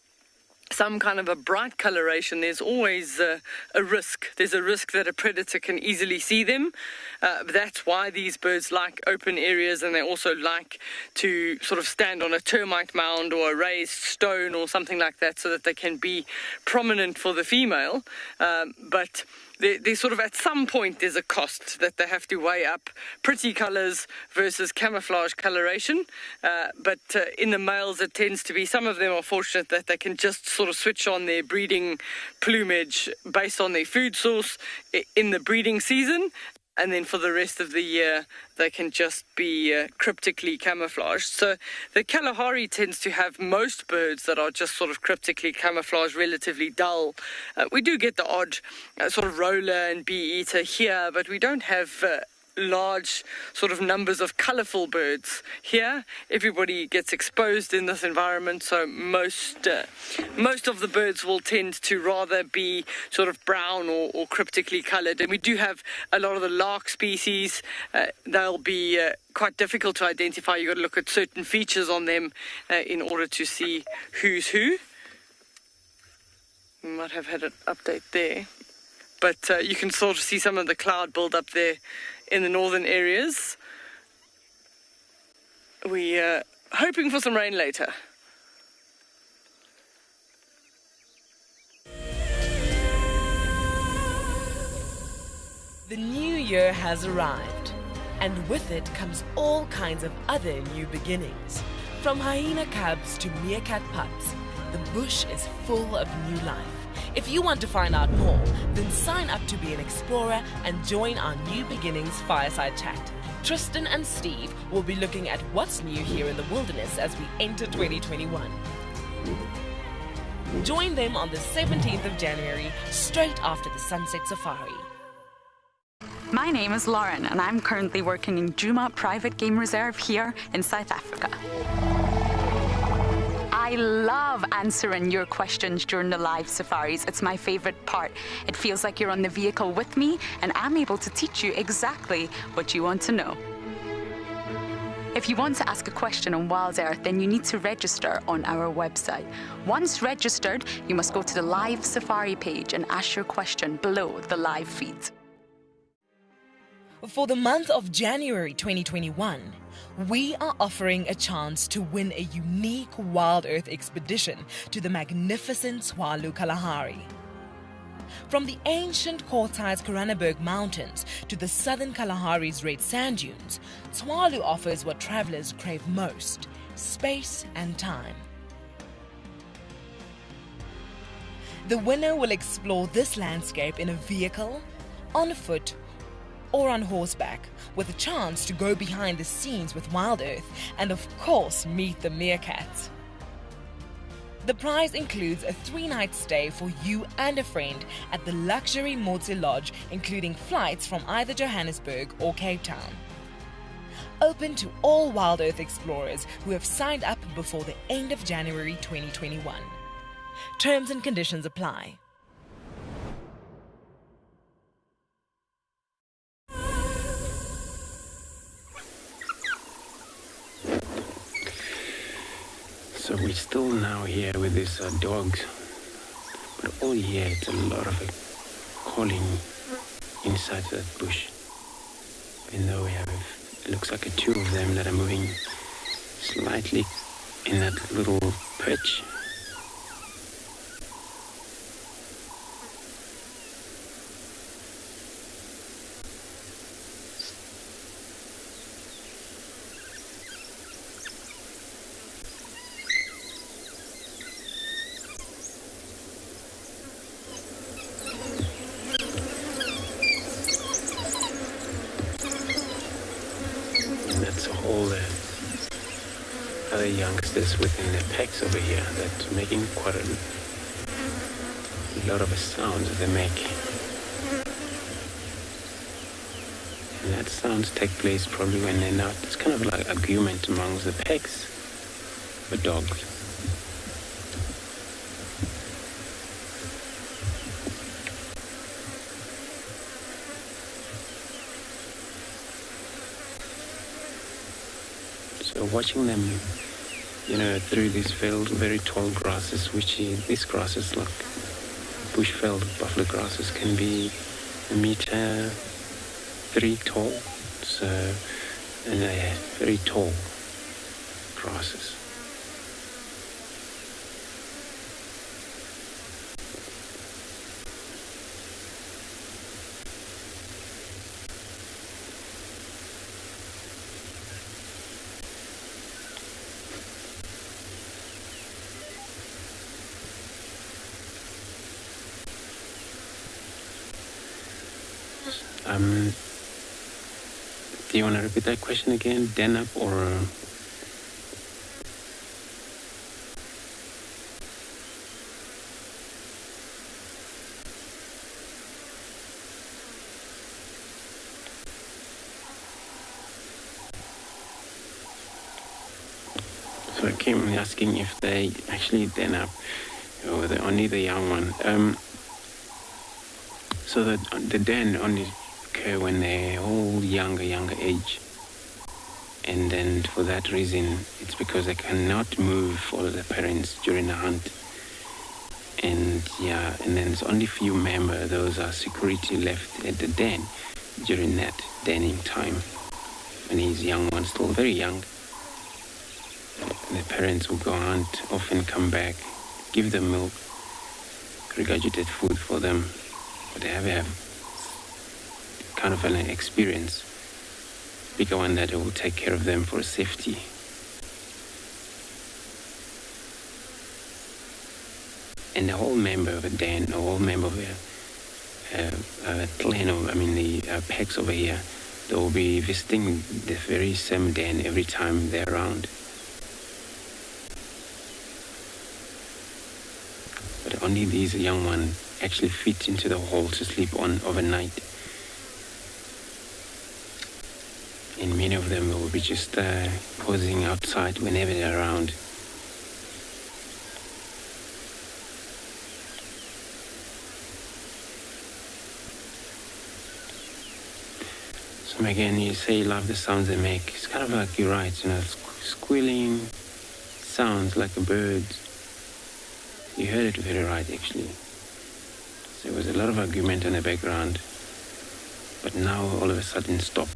some kind of a bright coloration, there's always a risk. There's a risk that a predator can easily see them. That's why these birds like open areas, and they also like to sort of stand on a termite mound or a raised stone or something like that so that they can be prominent for the female. But there's sort of at some point there's a cost that they have to weigh up pretty colors versus camouflage coloration. But in the males it tends to be, some of them are fortunate that they can just sort of switch on their breeding plumage based on their food source in the breeding season. And then for the rest of the year, they can just be cryptically camouflaged. So the Kalahari tends to have most birds that are just sort of cryptically camouflaged, relatively dull. We do get the odd sort of roller and bee-eater here, but we don't have large sort of numbers of colorful birds here. Everybody gets exposed in this environment, so most of the birds will tend to rather be sort of brown or cryptically colored. And we do have a lot of the lark species. They'll be quite difficult to identify. You've got to look at certain features on them in order to see who's who. We might have had an update there, but you can sort of see some of the cloud build up there in the northern areas. We're hoping for some rain later. The new year has arrived, and with it comes all kinds of other new beginnings. From hyena cubs to meerkat pups, the bush is full of new life. If you want to find out more, then sign up to be an explorer and join our New Beginnings Fireside Chat. Tristan and Steve will be looking at what's new here in the wilderness as we enter 2021. Join them on the 17th of January, straight after the Sunset Safari. My name is Lauren, and I'm currently working in Djuma Private Game Reserve here in South Africa. I love answering your questions during the live safaris. It's my favorite part. It feels like you're on the vehicle with me, and I'm able to teach you exactly what you want to know. If you want to ask a question on Wild Earth, then you need to register on our website. Once registered, you must go to the live safari page and ask your question below the live feed. For the month of January 2021, we are offering a chance to win a unique Wild Earth expedition to the magnificent Tswalu Kalahari. From the ancient Kortai's Koranenberg Mountains to the southern Kalahari's red sand dunes, Tswalu offers what travelers crave most: space and time. The winner will explore this landscape in a vehicle, on foot, or on horseback, with a chance to go behind the scenes with Wild Earth and of course meet the meerkats. The prize includes a 3-night stay for you and a friend at the luxury Motse Lodge, including flights from either Johannesburg or Cape Town. Open to all Wild Earth explorers who have signed up before the end of January 2021. Terms and conditions apply. So we're still now here with these dogs, but all year it's a lot of calling inside that bush. Even though we have, it looks like 2 of them that are moving slightly in that little perch. youngsters within the packs over here that are making quite a lot of a sound that they make. And that sounds take place probably when they're not. It's kind of like argument amongst the packs of dogs. So watching them, through these fields, very tall grasses, these grasses like bushveld buffalo grasses can be 1.3 meters tall. So, and they're very tall grasses. Do you want to repeat that question again? Den up or? So I came asking if they actually den up or they're only the young one. So the den only occur when they're all younger age. And then for that reason, it's because they cannot move for the parents during the hunt. And and then there's only few members, those are security left at the den during that denning time. When he's young one, still very young. And the parents will go hunt, often come back, give them milk, regurgitate food for them. But they have kind of an experience, bigger one that will take care of them for safety. And the whole member of a den, the whole member of a clan, the packs over here, they will be visiting the very same den every time they're around. But only these young ones actually fit into the hole to sleep on overnight. And many of them will be just posing outside whenever they're around. So again, you say you love the sounds they make. It's kind of like you're right, squealing sounds like a bird. You heard it very right, actually. So there was a lot of argument in the background, but now all of a sudden stop.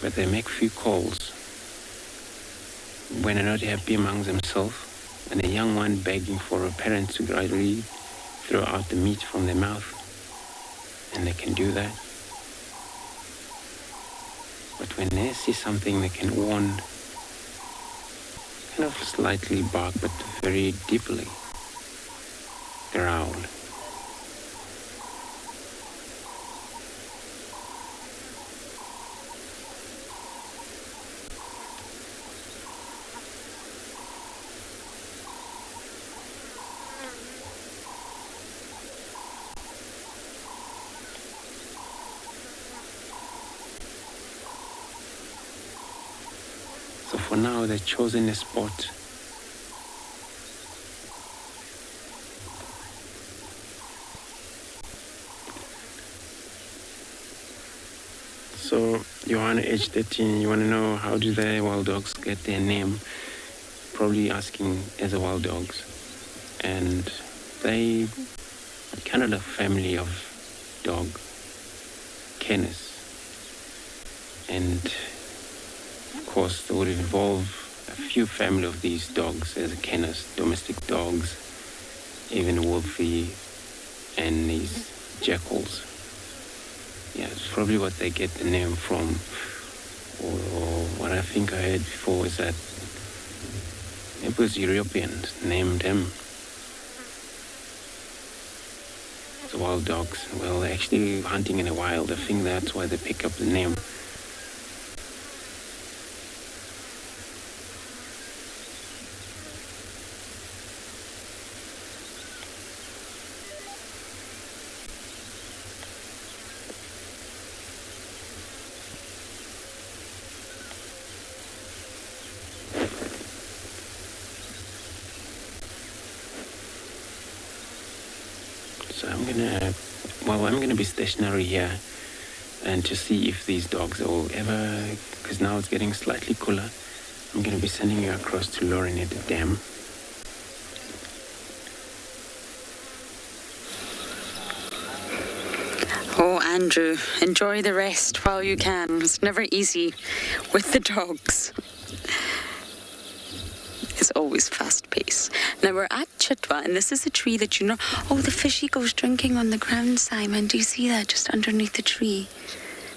But they make few calls when they're not happy among themselves, and a young one begging for a parent to gradually throw out the meat from their mouth, and they can do that. But when they see something, they can warn, kind of slightly bark, but very deeply growl. So for now, they've chosen a spot. So you're on age 13, you want to know how do the wild dogs get their name? Probably asking as a wild dogs. And they kind of a family of dog, kennels. And of course, they would involve a few family of these dogs as kennels, domestic dogs, even Wolfie and these jackals. Yeah, it's probably what they get the name from. Or what I think I heard before is that it was Europeans named them. the wild dogs. Well, they're actually hunting in the wild. I think that's why they pick up the name. So I'm gonna be stationary here and to see if these dogs will ever, because now it's getting slightly cooler, I'm gonna be sending you across to Lauren at the dam. Oh, Andrew, enjoy the rest while you can. It's never easy with the dogs. It's always fast paced. Now we're at Chitwa, and this is a tree that you know. Oh, the fishy goes drinking on the ground, Simon. Do you see that just underneath the tree?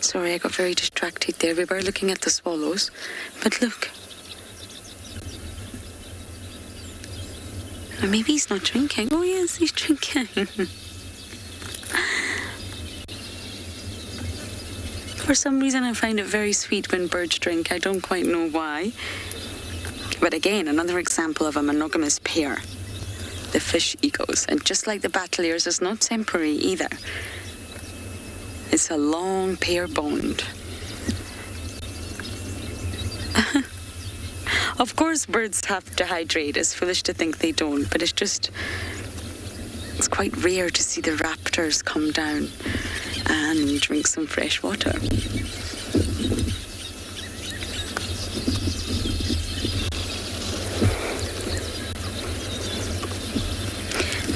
Sorry, I got very distracted there. We were looking at the swallows. But look. Or maybe he's not drinking. Oh, yes, he's drinking. For some reason, I find it very sweet when birds drink. I don't quite know why. But again, another example of a monogamous pair, the fish egos. And just like the battaliers, it's not temporary either. It's a long pair bond. Of course, birds have to hydrate. It's foolish to think they don't, but it's quite rare to see the raptors come down and drink some fresh water.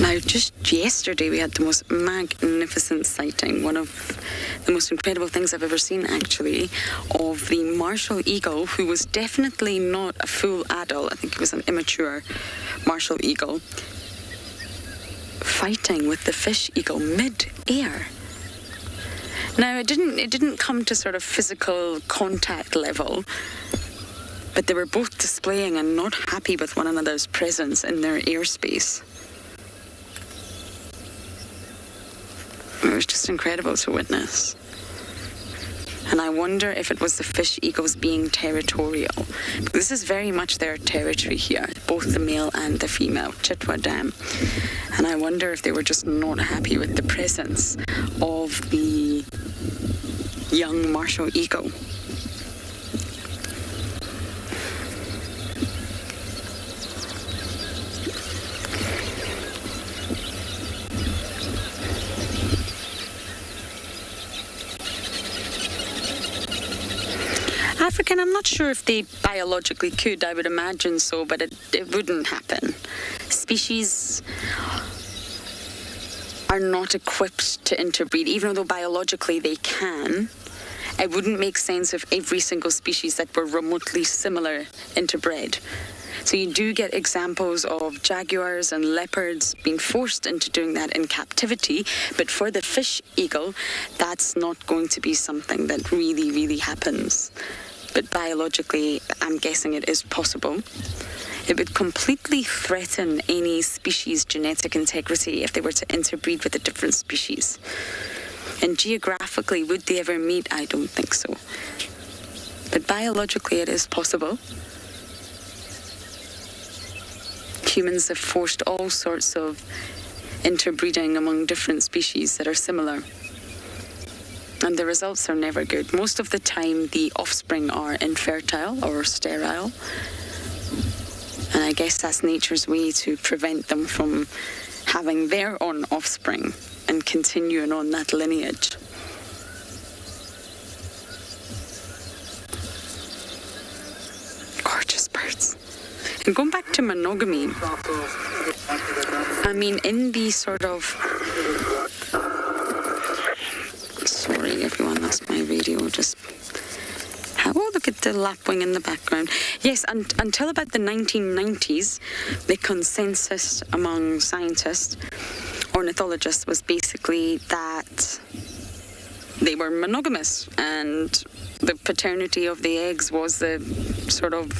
Now, just yesterday we had the most magnificent sighting, one of the most incredible things I've ever seen, actually, of the martial eagle, who was definitely not a full adult. I think he was an immature martial eagle, fighting with the fish eagle mid-air. Now, it didn't come to sort of physical contact level, but they were both displaying and not happy with one another's presence in their airspace. It was just incredible to witness. And I wonder if it was the fish eagles being territorial. This is very much their territory here, both the male and the female, Chitwa Dam. And I wonder if they were just not happy with the presence of the young martial eagle. African, I'm not sure if they biologically could. I would imagine so, but it wouldn't happen. Species are not equipped to interbreed, even though biologically they can. It wouldn't make sense if every single species that were remotely similar interbred. So you do get examples of jaguars and leopards being forced into doing that in captivity, but for the fish eagle, that's not going to be something that really, really happens. But biologically, I'm guessing it is possible. It would completely threaten any species' genetic integrity if they were to interbreed with a different species. And geographically, would they ever meet? I don't think so. But biologically, it is possible. Humans have forced all sorts of interbreeding among different species that are similar. And the results are never good. Most of the time, the offspring are infertile or sterile. And I guess that's nature's way to prevent them from having their own offspring and continuing on that lineage. Gorgeous birds. And going back to monogamy, I mean, in the sort of... Sorry, everyone, that's my radio. Just... Oh, look at the lapwing in the background. Yes, until about the 1990s, the consensus among scientists, ornithologists, was basically that they were monogamous, and the paternity of the eggs was the sort of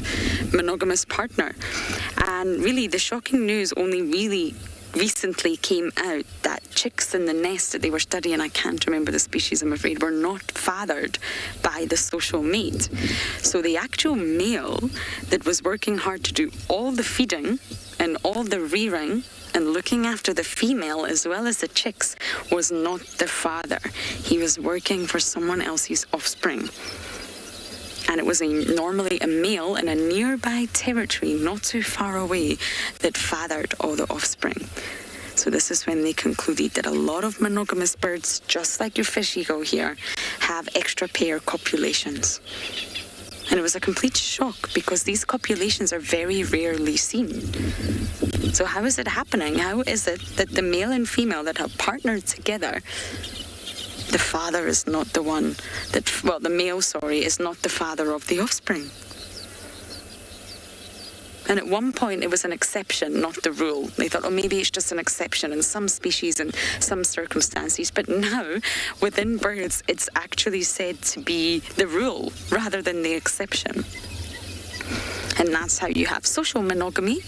monogamous partner. And really, the shocking news only really recently came out that chicks in the nest that they were studying, I can't remember the species, I'm afraid, were not fathered by the social mate. So the actual male that was working hard to do all the feeding and all the rearing and looking after the female as well as the chicks was not the father. He was working for someone else's offspring. And it was normally a male in a nearby territory, not too far away, that fathered all the offspring. So this is when they concluded that a lot of monogamous birds, just like your fish eagle here, have extra pair copulations. And it was a complete shock because these copulations are very rarely seen. So how is it happening? How is it that the male and female that have partnered together, the father is not the one that, well, the male, is not the father of the offspring? And at one point, it was an exception, not the rule. They thought, oh, maybe it's just an exception in some species and some circumstances. But now, within birds, it's actually said to be the rule rather than the exception. And that's how you have social monogamy.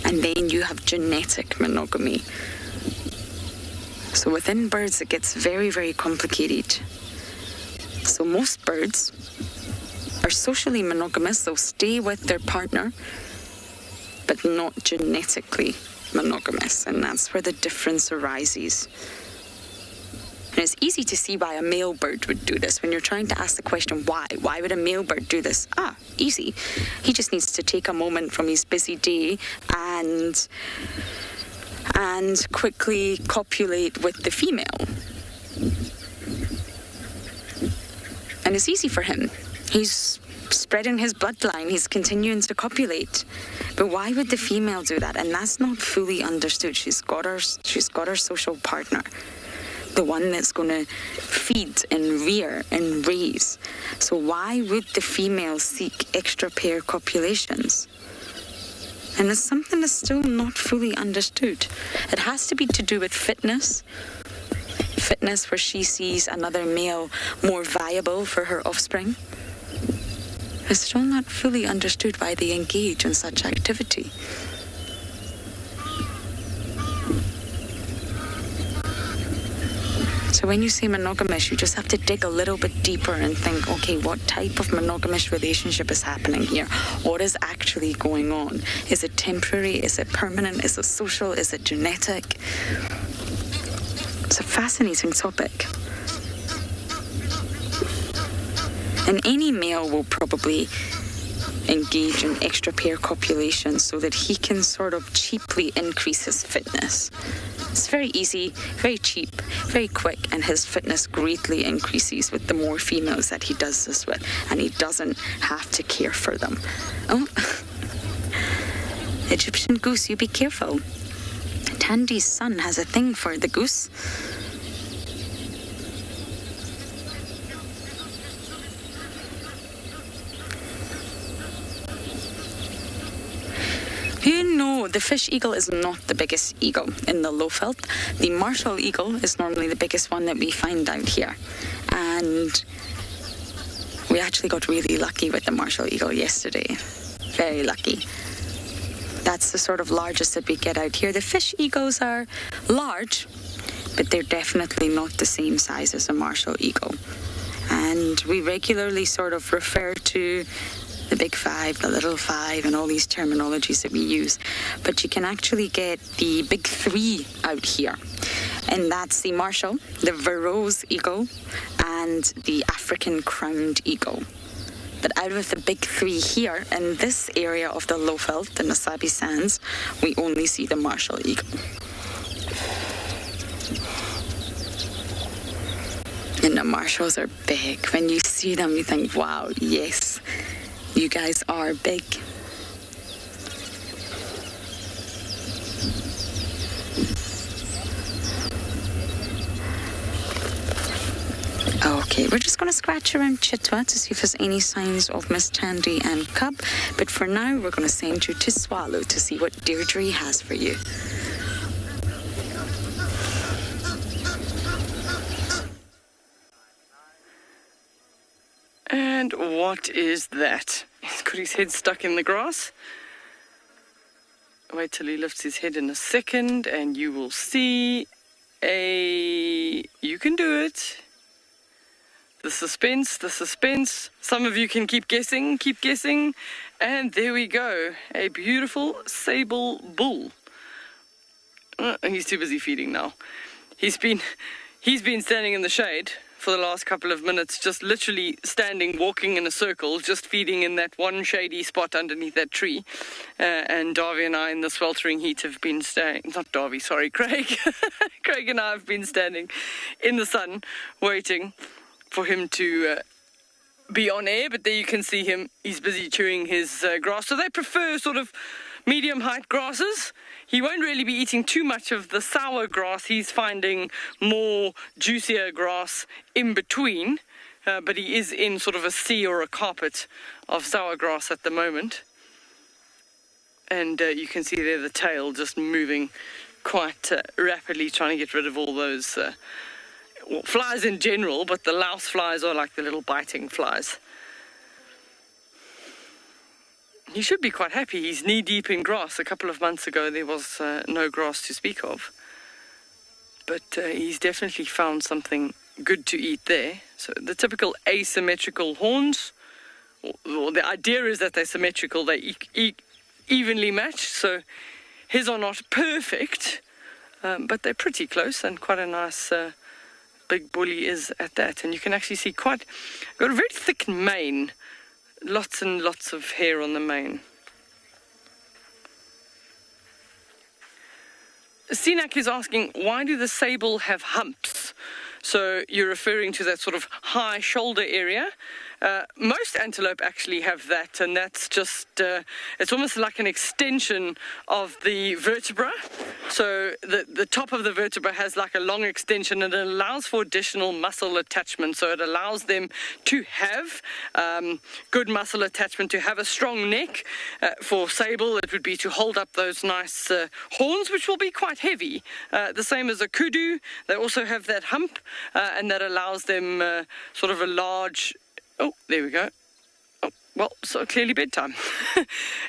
And then you have genetic monogamy. So within birds, it gets very, very complicated. So most birds are socially monogamous. They'll stay with their partner, but not genetically monogamous. And that's where the difference arises. And it's easy to see why a male bird would do this. When you're trying to ask the question, why? Why would a male bird do this? Easy. He just needs to take a moment from his busy day and quickly copulate with the female. And it's easy for him. He's spreading his bloodline. He's continuing to copulate. But why would the female do that? And that's not fully understood. She's got her social partner, the one that's going to feed and rear and raise. So why would the female seek extra pair copulations? And it's something that's still not fully understood. It has to be to do with fitness where she sees another male more viable for her offspring. It's still not fully understood why they engage in such activity. So when you say monogamous, you just have to dig a little bit deeper and think, okay, what type of monogamous relationship is happening here? What is actually going on? Is it temporary? Is it permanent? Is it social? Is it genetic? It's a fascinating topic. And any male will probably engage in extra pair copulation so that he can sort of cheaply increase his fitness. It's very easy, very cheap, very quick, and his fitness greatly increases with the more females that he does this with, and he doesn't have to care for them. Oh, Egyptian goose, you be careful. Tandy's son has a thing for the goose. The fish eagle is not the biggest eagle in the Lowveld. The martial eagle is normally the biggest one that we find out here. And we actually got really lucky with the martial eagle yesterday. Very lucky. That's the sort of largest that we get out here. The fish eagles are large, but they're definitely not the same size as a martial eagle. And we regularly sort of refer to the big five, the little five, and all these terminologies that we use. But you can actually get the big three out here. And that's the martial, the Verreaux's eagle, and the African crowned eagle. But out of the big three here, in this area of the Lowveld, the Nasabi Sands, we only see the martial eagle. And the martials are big. When you see them, you think, wow, yes, you guys are big. Okay, we're just going to scratch around Chitwa to see if there's any signs of Miss Tandy and Cub. But for now, we're going to send you to Swallow to see what Deirdre has for you. And what is that? He's got his head stuck in the grass. Wait till he lifts his head in a second and you will see you can do it. The suspense. Some of you can keep guessing. And there we go. A beautiful sable bull. He's too busy feeding now. He's been standing in the shade for the last couple of minutes, just literally standing, walking in a circle, just feeding in that one shady spot underneath that tree. And Darby and I in the sweltering heat have been staying, not Darby, sorry, Craig. Craig and I have been standing in the sun, waiting for him to be on air, but there you can see him. He's busy chewing his grass. So they prefer sort of medium height grasses. He won't really be eating too much of the sour grass. He's finding more juicier grass in between, but he is in sort of a sea or a carpet of sour grass at the moment. And you can see there the tail just moving quite rapidly, trying to get rid of all those flies in general, but the louse flies are like the little biting flies. He should be quite happy. He's knee-deep in grass. A couple of months ago, there was no grass to speak of. But he's definitely found something good to eat there. So the typical asymmetrical horns, or the idea is that they're symmetrical, they evenly match. So his are not perfect, but they're pretty close, and quite a nice big bully is at that. And you can actually see got a very thick mane. Lots and lots of hair on the mane. Sinak is asking, why do the sable have humps? So you're referring to that sort of high shoulder area. Most antelope actually have that, and that's just, it's almost like an extension of the vertebra. So the top of the vertebra has like a long extension, and it allows for additional muscle attachment. So it allows them to have good muscle attachment, to have a strong neck. For sable, it would be to hold up those nice horns, which will be quite heavy. The same as a kudu, they also have that hump, and that allows them sort of a large... Oh, there we go. Oh, well, so clearly bedtime.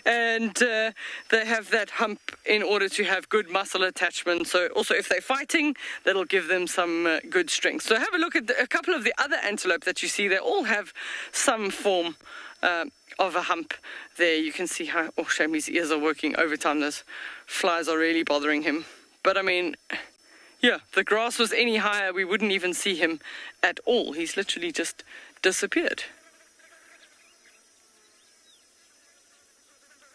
And they have that hump in order to have good muscle attachment. So also if they're fighting, that'll give them some good strength. So have a look at a couple of the other antelope that you see. They all have some form of a hump there. You can see how, oh, shame his ears are working overtime. Those flies are really bothering him. But I mean... yeah, if the grass was any higher, we wouldn't even see him at all. He's literally just disappeared.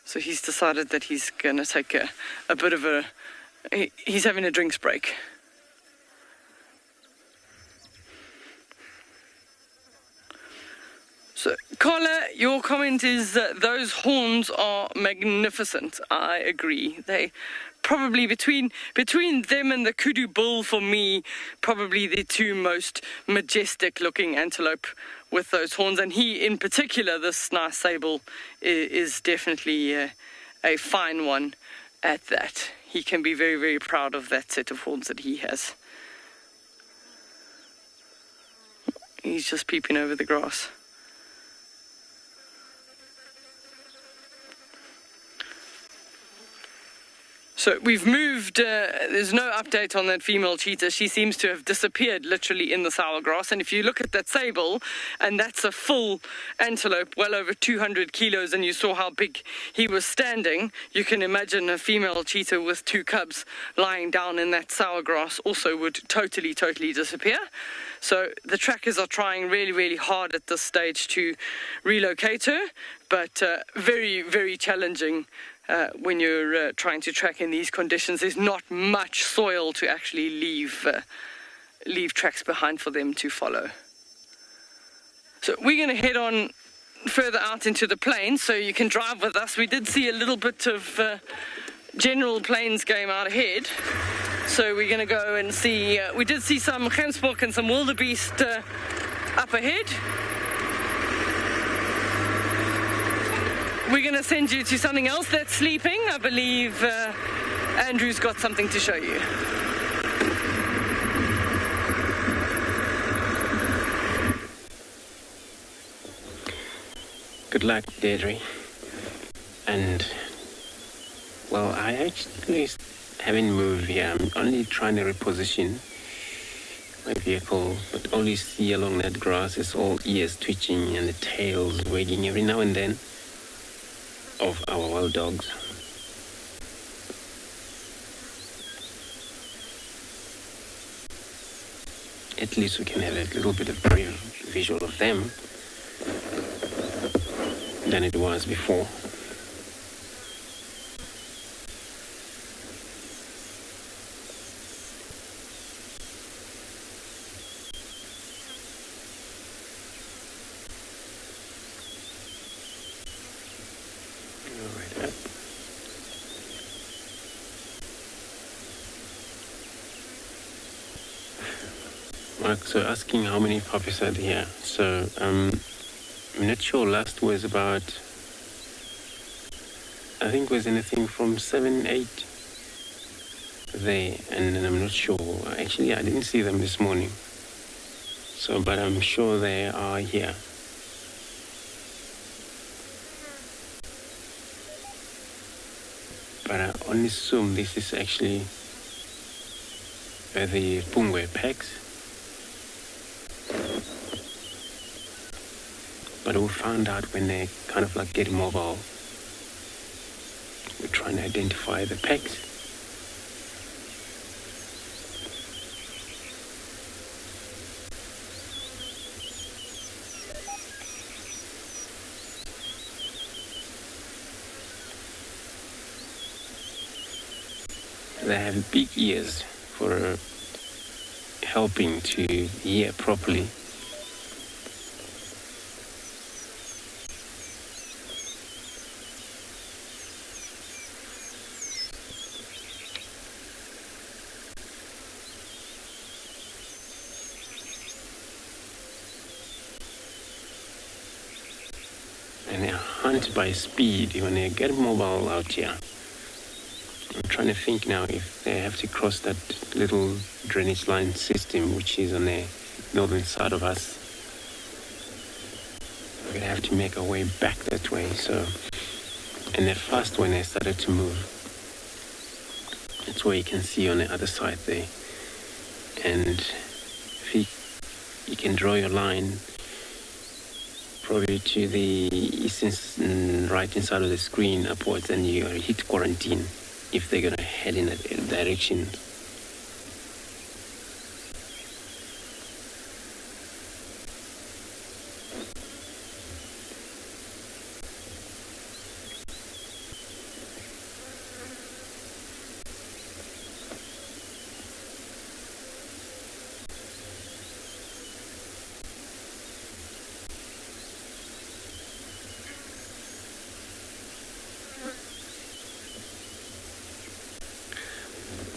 So he's decided that he's going to take a bit of a... he's having a drinks break. So, Carla, your comment is that those horns are magnificent. I agree. They... probably between them and the kudu bull, for me, probably the two most majestic looking antelope with those horns. And he in particular, this nice sable, is definitely a fine one at that. He can be very, very proud of that set of horns that he has. He's just peeping over the grass. So we've moved, there's no update on that female cheetah. She seems to have disappeared literally in the sour grass. And if you look at that sable, and that's a full antelope, well over 200 kilos, and you saw how big he was standing, you can imagine a female cheetah with two cubs lying down in that sour grass also would totally disappear. So the trackers are trying really, really hard at this stage to relocate her, but very, very challenging. When you're trying to track in these conditions, there's not much soil to actually leave tracks behind for them to follow. So we're going to head on further out into the plains, so you can drive with us. We did see a little bit of general plains game out ahead, so we're going to go and see. We did see some gemsbok and some wildebeest up ahead. We're going to send you to something else that's sleeping. I believe Andrew's got something to show you. Good luck, Deirdre. And Well, I actually haven't moved here. I'm only trying to reposition my vehicle, but all you see along that grass is all ears twitching and the tails wagging every now and then of our wild dogs. At least we can have a little bit of better visual of them than it was before. Right up. Mark, so asking how many puppies are there. So I'm not sure. Last was about, I think was anything from 7, 8 there, and I'm not sure. Actually, I didn't see them this morning. So, but I'm sure they are here. But I only assume this is actually the Pungwe packs. But we found out when they kind of like get mobile, we're trying to identify the packs. They have big ears for helping to hear properly. And they hunt by speed when they get mobile out here. I'm trying to think now if they have to cross that little drainage line system which is on the northern side of us. We're going to have to make our way back that way. So, and they're fast when they started to move. That's what you can see on the other side there. And if you can draw your line probably to the eastern right-hand side of the screen upwards, and you hit quarantine if they're going to head in that direction.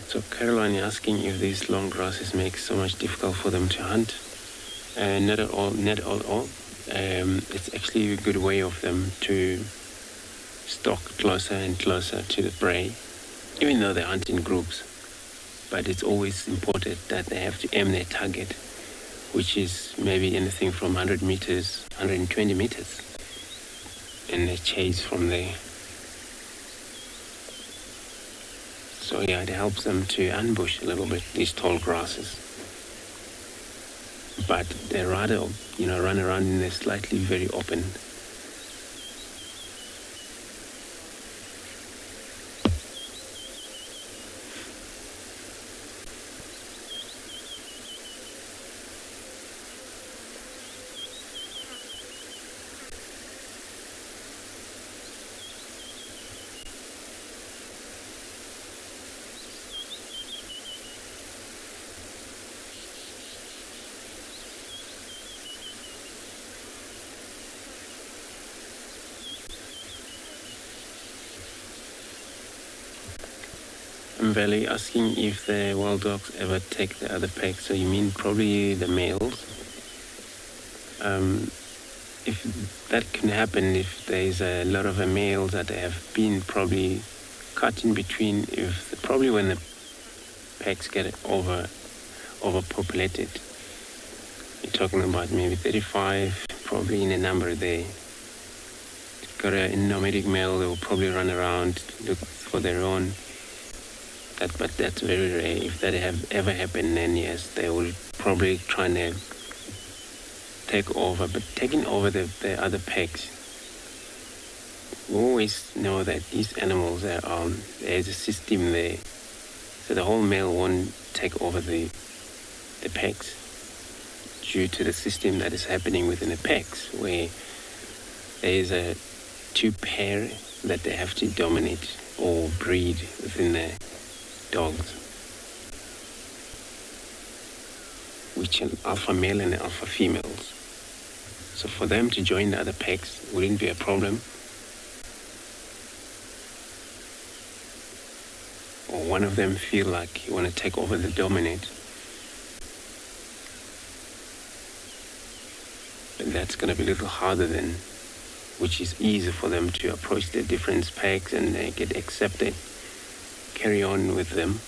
So Caroline asking if these long grasses make so much difficult for them to hunt. Not at all, not at all. It's actually a good way of them to stalk closer and closer to the prey, even though they hunt in groups. But it's always important that they have to aim their target, which is maybe anything from 100 meters, 120 meters, and they chase from there. So yeah, it helps them to ambush a little bit, these tall grasses. But they rather, run around in a slightly very open. I'm Valley asking if the wild dogs ever take the other pack. So you mean probably the males? If that can happen, if there's a lot of males that have been probably cut in between, probably when the packs get overpopulated. You're talking about maybe 35, probably in a number there. got a nomadic male, they'll probably run around, look for their own. But that's very rare. If that ever happened, then yes, they will probably try and take over. But taking over the other packs, we always know that these animals, there's a system there. So the whole male won't take over the packs due to the system that is happening within the packs, where there is a two pair that they have to dominate or breed within the dogs, which are alpha male and alpha females. So for them to join the other packs wouldn't be a problem. Or one of them feel like you want to take over the dominate. But that's going to be a little harder then, which is easy for them to approach the different packs and they get accepted, carry on with them.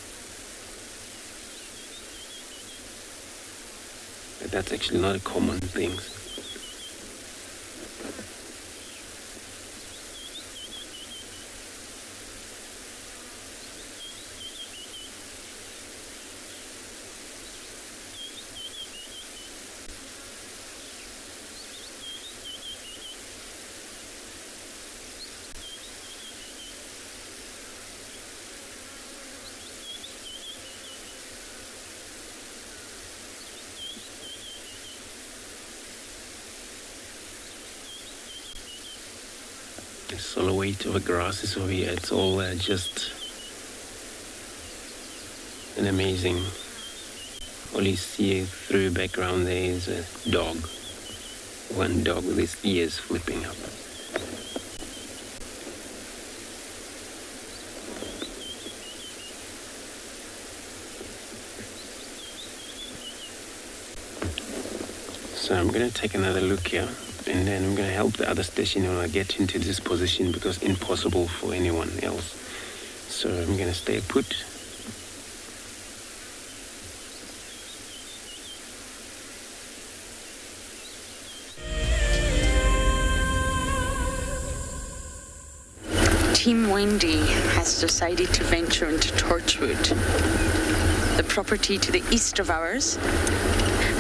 But that's actually not a common thing. The silhouette of the grasses over here, it's all just an amazing. All you see through the background there is a dog. One dog with his ears flipping up. So I'm going to take another look here. And then I'm going to help the other stationer get into this position because it's impossible for anyone else. So I'm going to stay put. Team Wendy has decided to venture into Torchwood, the property to the east of ours.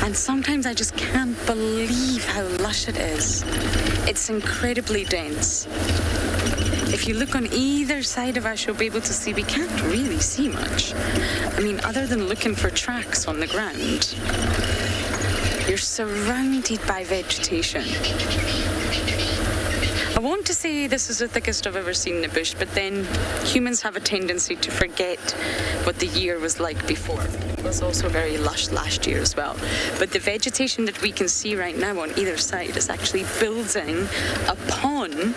And sometimes I just can't believe how lush it is. It's incredibly dense. If you look on either side of us, you'll be able to see we can't really see much. I mean, other than looking for tracks on the ground, you're surrounded by vegetation. I want to say this is the thickest I've ever seen in the bush, but then humans have a tendency to forget what the year was like before. It was also very lush last year as well. But the vegetation that we can see right now on either side is actually building upon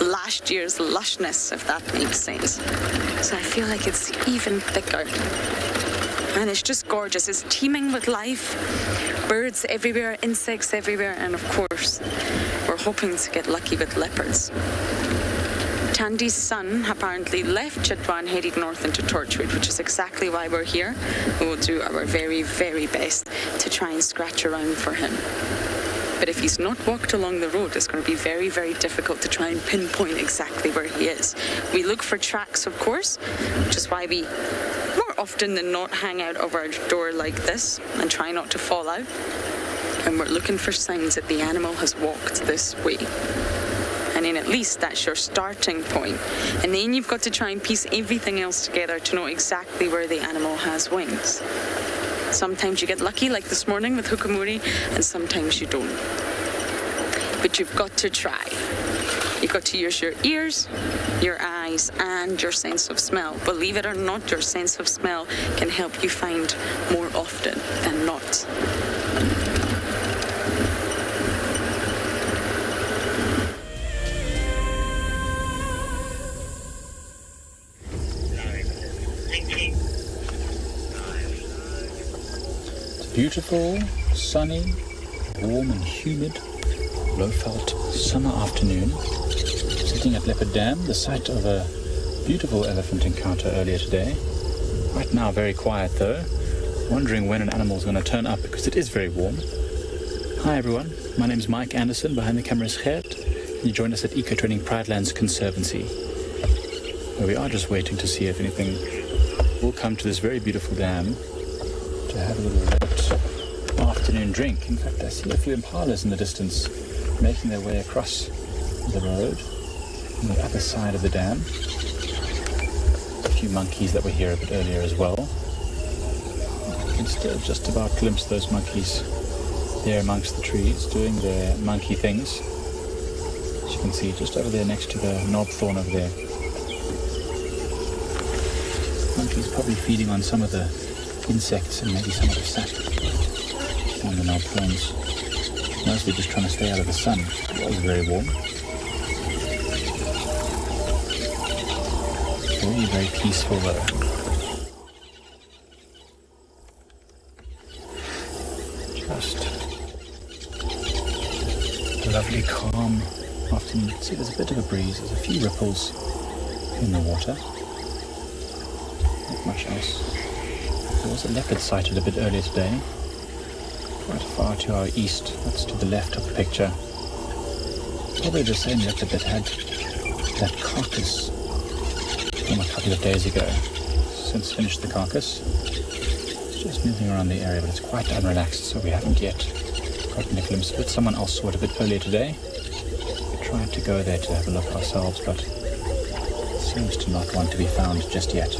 last year's lushness, if that makes sense. So I feel like it's even thicker. And it's just gorgeous. It's teeming with life. Birds everywhere, insects everywhere, and of course, we're hoping to get lucky with leopards. Tandy's son apparently left Chitwa and headed north into Torchwood, which is exactly why we're here. We will do our very, very best to try and scratch around for him. But if he's not walked along the road, it's going to be very, very difficult to try and pinpoint exactly where he is. We look for tracks, of course, which is why we more often than not hang out over our door like this and try not to fall out. And we're looking for signs that the animal has walked this way. And then at least that's your starting point. And then you've got to try and piece everything else together to know exactly where the animal has wings. Sometimes you get lucky, like this morning with Hukamuri, and sometimes you don't. But you've got to try. You've got to use your ears, your eyes, and your sense of smell. Believe it or not, your sense of smell can help you find more often than not. Beautiful, sunny, warm and humid, low-felt summer afternoon, sitting at Leopard Dam, the site of a beautiful elephant encounter earlier today. Right now very quiet though, wondering when an animal is going to turn up because it is very warm. Hi everyone, my name is Mike Anderson, behind the camera is Gert, You join us at Eco Training Pridelands Conservancy, where we are just waiting to see if anything will come to this very beautiful dam to have a little late afternoon drink. In fact, I see a few impalas in the distance making their way across the road on the other side of the dam. A few monkeys that were here a bit earlier as well. You can still just about glimpse those monkeys there amongst the trees doing their monkey things. As you can see, just over there next to the knob thorn over there. Monkeys probably feeding on some of the insects and maybe some of the sap on the knob thorns. Mostly just trying to stay out of the sun. It was very warm. Very, very peaceful though. Just a lovely calm afternoon. You can see there's a bit of a breeze. There's a few ripples in the water. Not much else. There was a leopard sighted a bit earlier today. Quite far to our east. That's to the left of the picture. Probably the same leopard that had that carcass from a couple of days ago. Since finished the carcass. It's just moving around the area, but it's quite unrelaxed, so we haven't yet gotten a glimpse of it. Someone else saw it a bit earlier today. We tried to go there to have a look ourselves, but it seems to not want to be found just yet.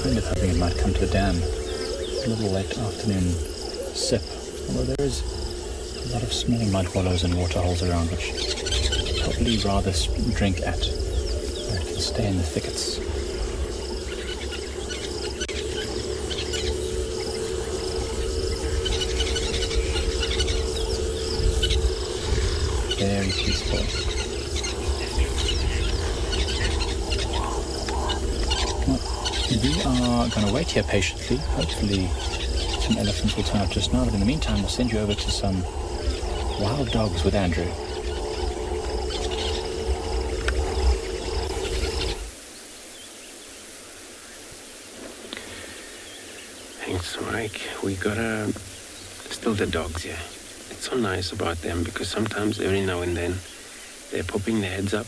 Kind of hoping it might come to the dam. A little late afternoon sip, although there is a lot of small mud wallows and water holes around, which probably rather drink at, where it can stay in the thickets. Very peaceful. We are going to wait here patiently. Hopefully some elephants will turn up just now, but in the meantime we'll send you over to some wild dogs with Andrew. Thanks, Mike. We gotta still the dogs here. It's so nice about them because sometimes every now and then they're popping their heads up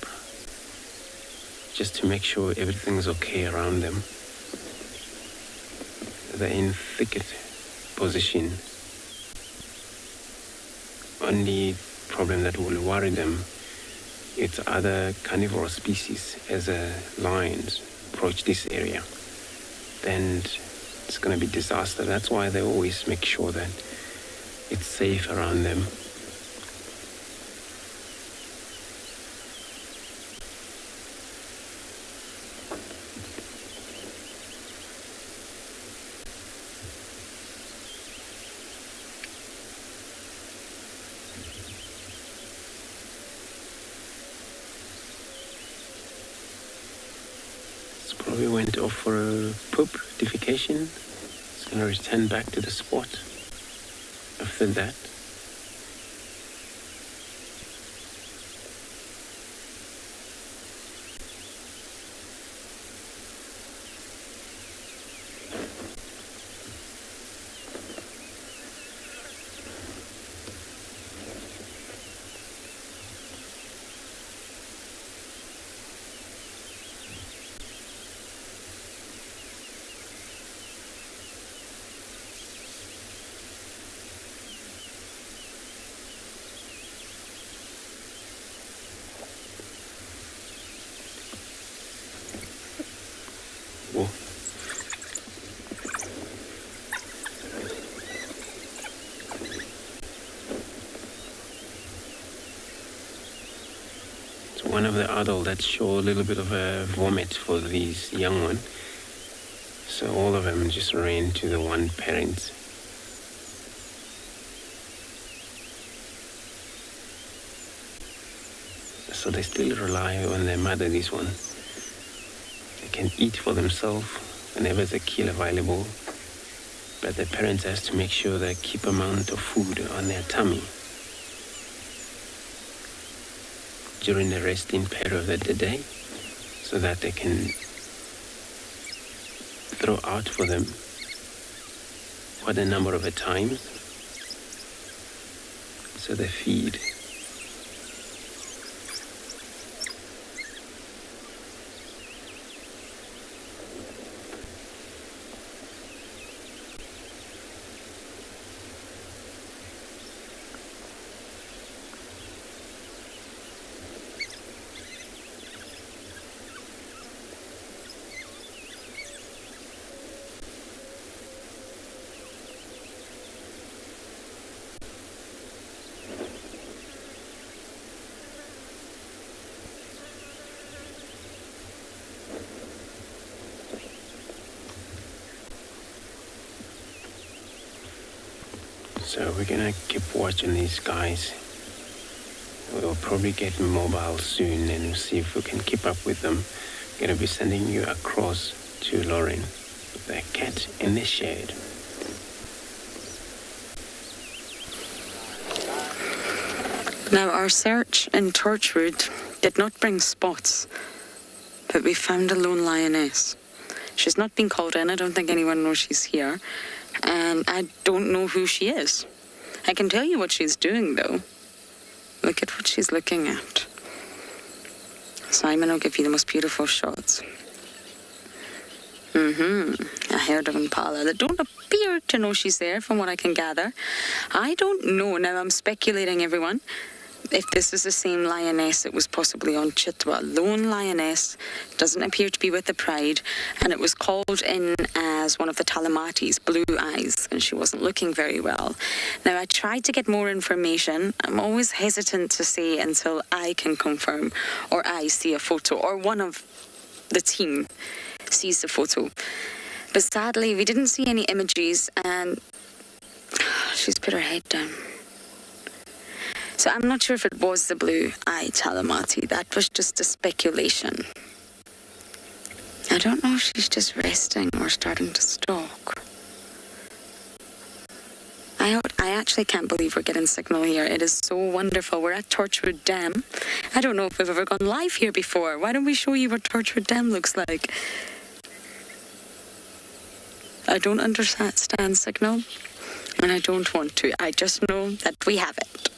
just to make sure everything's okay around them. They're in thicket position. Only problem that will worry them, it's other carnivorous species as lions approach this area. Then it's going to be disaster. That's why they always make sure that it's safe around them. Probably went off for a poop, defecation. It's going to return back to the spot after that. One of the adults that show a little bit of a vomit for these young ones. So all of them just ran to the one parent. So they still rely on their mother, this one. They can eat for themselves whenever there's a kill available. But the parents has to make sure they keep amount of food on their tummy during the resting period of the day, so that they can throw out for them quite a number of times so they feed. So we're gonna keep watching these guys. We'll probably get mobile soon and we'll see if we can keep up with them. I'm gonna be sending you across to Lauren with the cat in the shed. Now, our search in Torchwood did not bring spots, but we found a lone lioness. She's not been called in. I don't think anyone knows she's here. And I don't know who she is. I can tell you what she's doing, though. Look at what she's looking at. Simon will give you the most beautiful shots. A herd of impala that don't appear to know she's there, from what I can gather. I don't know. Now, I'm speculating, everyone, if this is the same lioness that was possibly on Chitwa. Lone lioness, doesn't appear to be with the pride, and it was called in as one of the Talamatis, blue eyes, and she wasn't looking very well. Now, I tried to get more information. I'm always hesitant to say until I can confirm, or I see a photo, or one of the team sees the photo. But sadly, we didn't see any images, and she's put her head down. So I'm not sure if it was the blue-eyed Talamati. That was just a speculation. I don't know if she's just resting or starting to stalk. I actually can't believe we're getting signal here. It is so wonderful. We're at Torchwood Dam. I don't know if we've ever gone live here before. Why don't we show you what Torchwood Dam looks like? I don't understand signal, and I don't want to. I just know that we have it.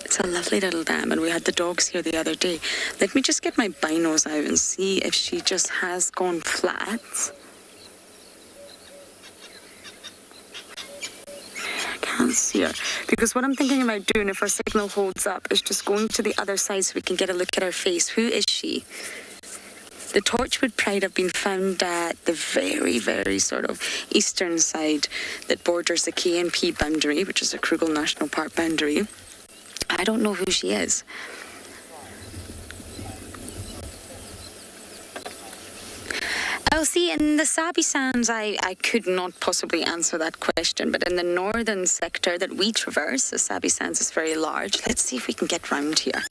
It's a lovely little dam, and we had the dogs here the other day. Let me just get my binos out and see if she just has gone flat. I can't see her. Because what I'm thinking about doing, if our signal holds up, is just going to the other side so we can get a look at her face. Who is she? The Torchwood Pride have been found at the very, very sort of eastern side that borders the KNP boundary, which is the Kruger National Park boundary. I don't know who she is. Oh, see, in the Sabi Sands, I could not possibly answer that question, but in the northern sector that we traverse, the Sabi Sands is very large. Let's see if we can get round here.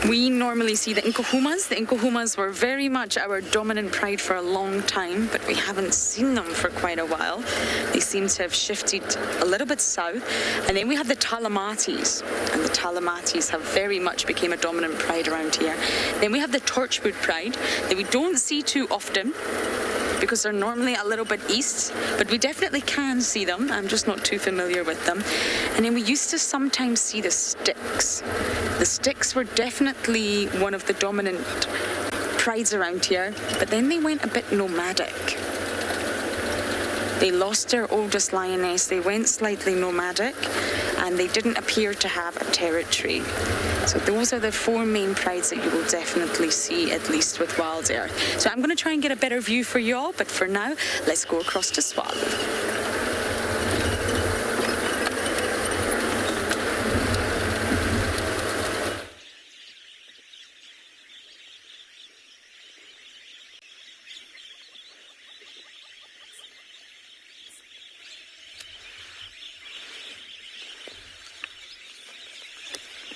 We normally see the Inkahumas. The Inkahumas were very much our dominant pride for a long time, but we haven't seen them for quite a while. They seem to have shifted a little bit south. And then we have the Talamatis, and the Talamatis have very much became a dominant pride around here. Then we have the Torchwood Pride that we don't see too often, because they're normally a little bit east, but we definitely can see them. I'm just not too familiar with them. And then we used to sometimes see the Sticks. The Sticks were definitely one of the dominant prides around here, but then they went a bit nomadic. They lost their oldest lioness, they went slightly nomadic, and they didn't appear to have a territory. So those are the four main prides that you will definitely see, at least with Wild Earth. So I'm going to try and get a better view for you all, but for now, let's go across to Swallow.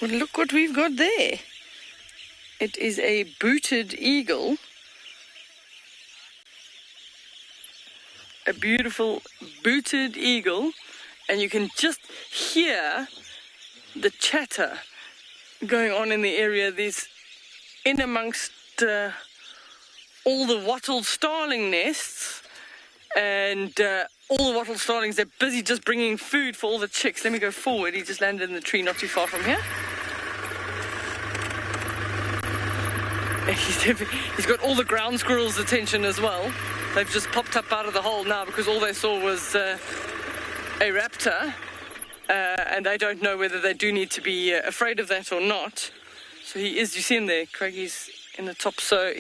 Well, look what we've got there. It is a booted eagle. A beautiful booted eagle. And you can just hear the chatter going on in the area. These in amongst all the wattled starling nests. And all the wattle starlings, they're busy just bringing food for all the chicks. Let me go forward. He just landed in the tree not too far from here. He's got all the ground squirrels' attention as well. They've just popped up out of the hole now because all they saw was a raptor. And they don't know whether they do need to be afraid of that or not. So he is, you see him there, Craig, he's in the top. So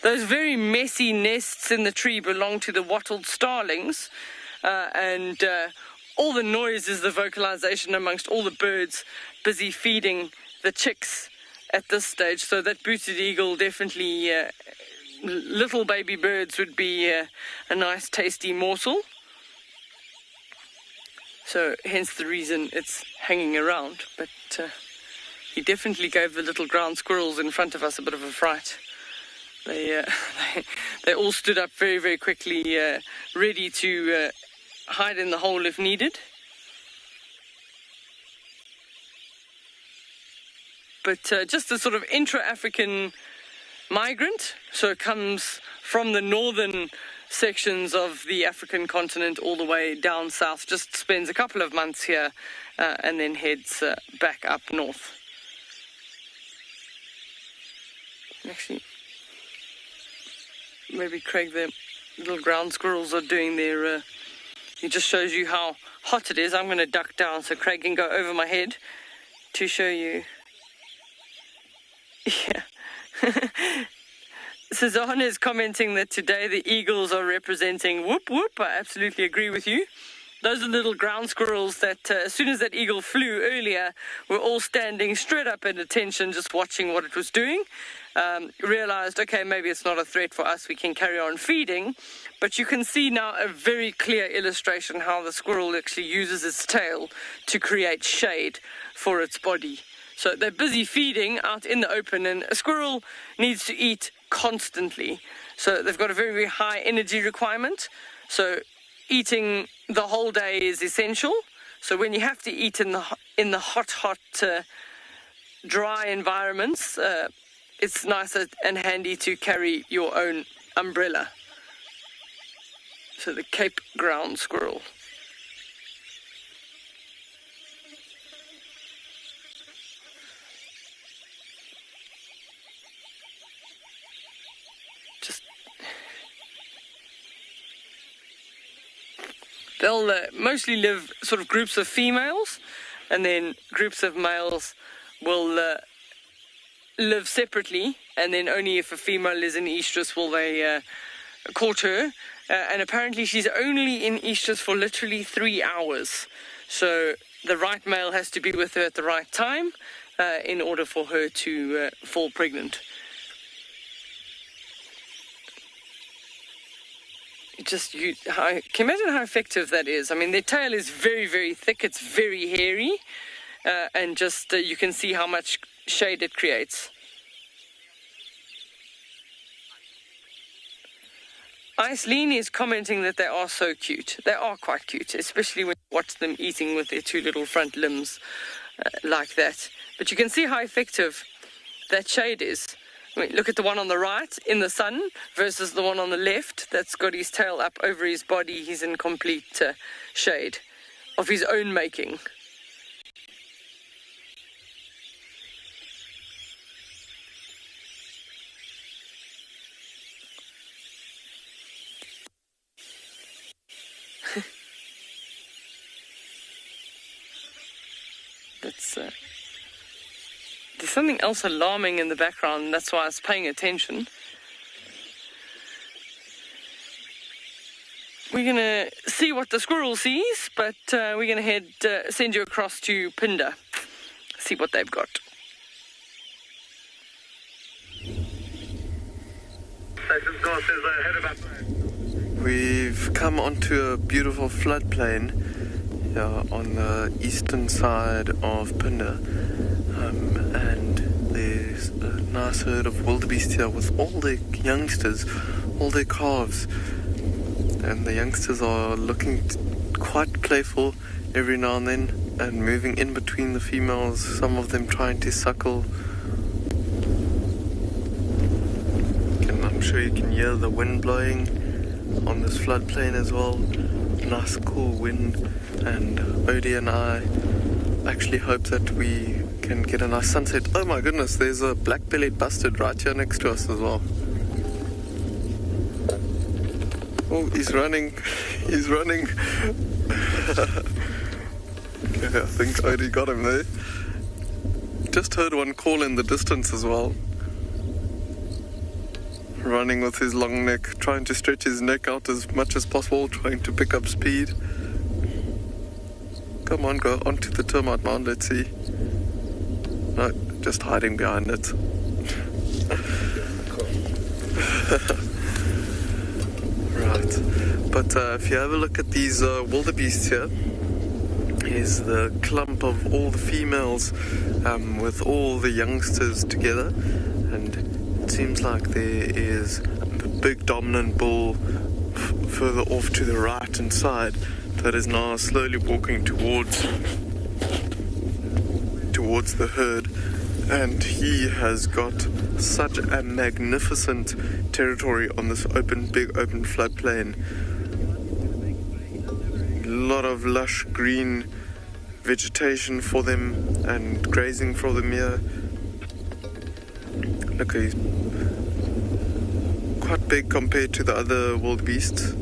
those very messy nests in the tree belong to the wattled starlings. And all the noise is the vocalization amongst all the birds busy feeding the chicks at this stage. So that booted eagle definitely, little baby birds would be a nice tasty morsel. So hence the reason it's hanging around. But he definitely gave the little ground squirrels in front of us a bit of a fright. They all stood up very, very quickly, ready to hide in the hole if needed. But just a sort of intra-African migrant, so it comes from the northern sections of the African continent all the way down south, just spends a couple of months here and then heads back up north. Actually, maybe Craig, the little ground squirrels are doing their, it just shows you how hot it is. I'm going to duck down so Craig can go over my head to show you. Yeah. Suzanne is commenting that today the eagles are representing whoop whoop. I absolutely agree with you. Those are little ground squirrels that as soon as that eagle flew earlier, were all standing straight up at attention, just watching what it was doing. Realized, okay, maybe it's not a threat for us, we can carry on feeding. But you can see now a very clear illustration how the squirrel actually uses its tail to create shade for its body. So they're busy feeding out in the open, and a squirrel needs to eat constantly. So they've got a very, very high energy requirement. So eating the whole day is essential. So when you have to eat in the hot, dry environments, it's nice and handy to carry your own umbrella. So the Cape ground squirrel. They'll mostly live sort of groups of females, and then groups of males will live separately, and then only if a female is in estrus will they court her. And apparently she's only in estrus for literally 3 hours. So the right male has to be with her at the right time in order for her to fall pregnant. You can imagine how effective that is. I mean, their tail is very, very thick. It's very hairy, and just you can see how much shade it creates. Iceline is commenting that they are so cute. They are quite cute, especially when you watch them eating with their two little front limbs like that. But you can see how effective that shade is. I mean, look at the one on the right in the sun versus the one on the left that's got his tail up over his body. He's in complete shade of his own making. There's something else alarming in the background, that's why I was paying attention. We're going to see what the squirrel sees, but we're going to send you across to Pinda, see what they've got. We've come onto a beautiful floodplain on the eastern side of Pinda, and there's a nice herd of wildebeest here with all their youngsters, all their calves, and the youngsters are looking quite playful every now and then and moving in between the females, some of them trying to suckle. And I'm sure you can hear the wind blowing on this floodplain as well. nice cool wind, and Odie and I actually hope that we can get a nice sunset. Oh my goodness, there's a black-bellied bustard right here next to us as well. Oh, he's running. He's running. Okay, I think Odie got him there. Just heard one call in the distance as well. Running with his long neck, trying to stretch his neck out as much as possible, trying to pick up speed. Come on, go onto the termite mound, let's see. No, just hiding behind it. Right, but if you have a look at these wildebeests here, here's the clump of all the females with all the youngsters together, and it seems like there is a big dominant bull further off to the right hand side that is now slowly walking towards the herd, and he has got such a magnificent territory on this big open floodplain. A lot of lush green vegetation for them and grazing for them here. Look, he's quite big compared to the other wildebeests.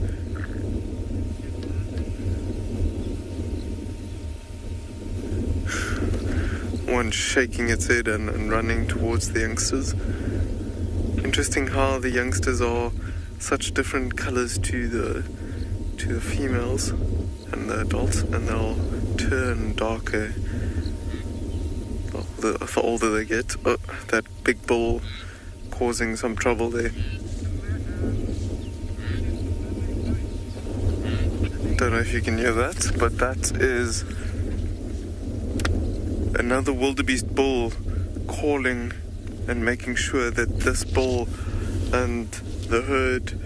One shaking its head and running towards the youngsters. Interesting how the youngsters are such different colors to the females and the adults, and they'll turn darker the older they get. Oh, that big bull causing some trouble there. Don't know if you can hear that, but that is another wildebeest bull calling and making sure that this bull and the herd,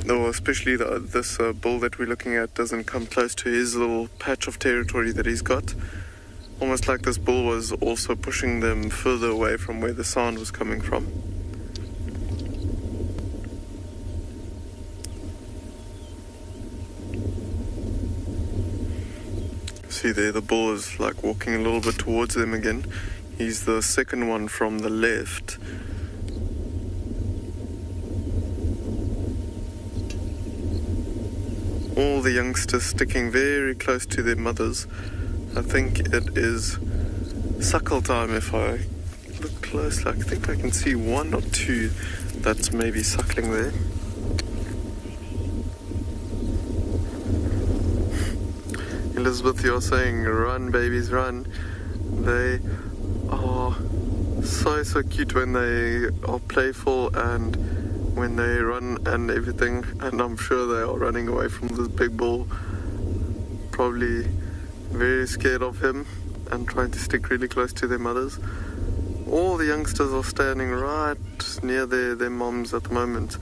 or especially this bull that we're looking at, doesn't come close to his little patch of territory that he's got. Almost like this bull was also pushing them further away from where the sound was coming from. See there, the bull is like walking a little bit towards them again. He's the second one from the left. All the youngsters sticking very close to their mothers. I think it is suckle time. If I look close, I think I can see one or two that's maybe suckling there. Elizabeth, you're saying run babies run. They are so cute when they are playful and when they run and everything, and I'm sure they are running away from this big bull, probably very scared of him and trying to stick really close to their mothers. All the youngsters are standing right near their moms at the moment.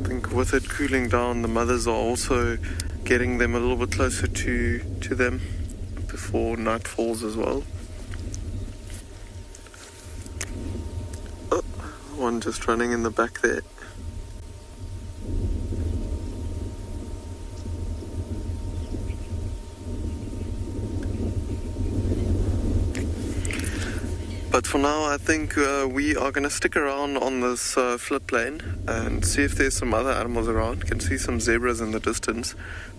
I think with it cooling down, the mothers are also getting them a little bit closer to them before night falls as well. Oh, one just running in the back there. But for now, I think we are going to stick around on this floodplain and see if there's some other animals around. You can see some zebras in the distance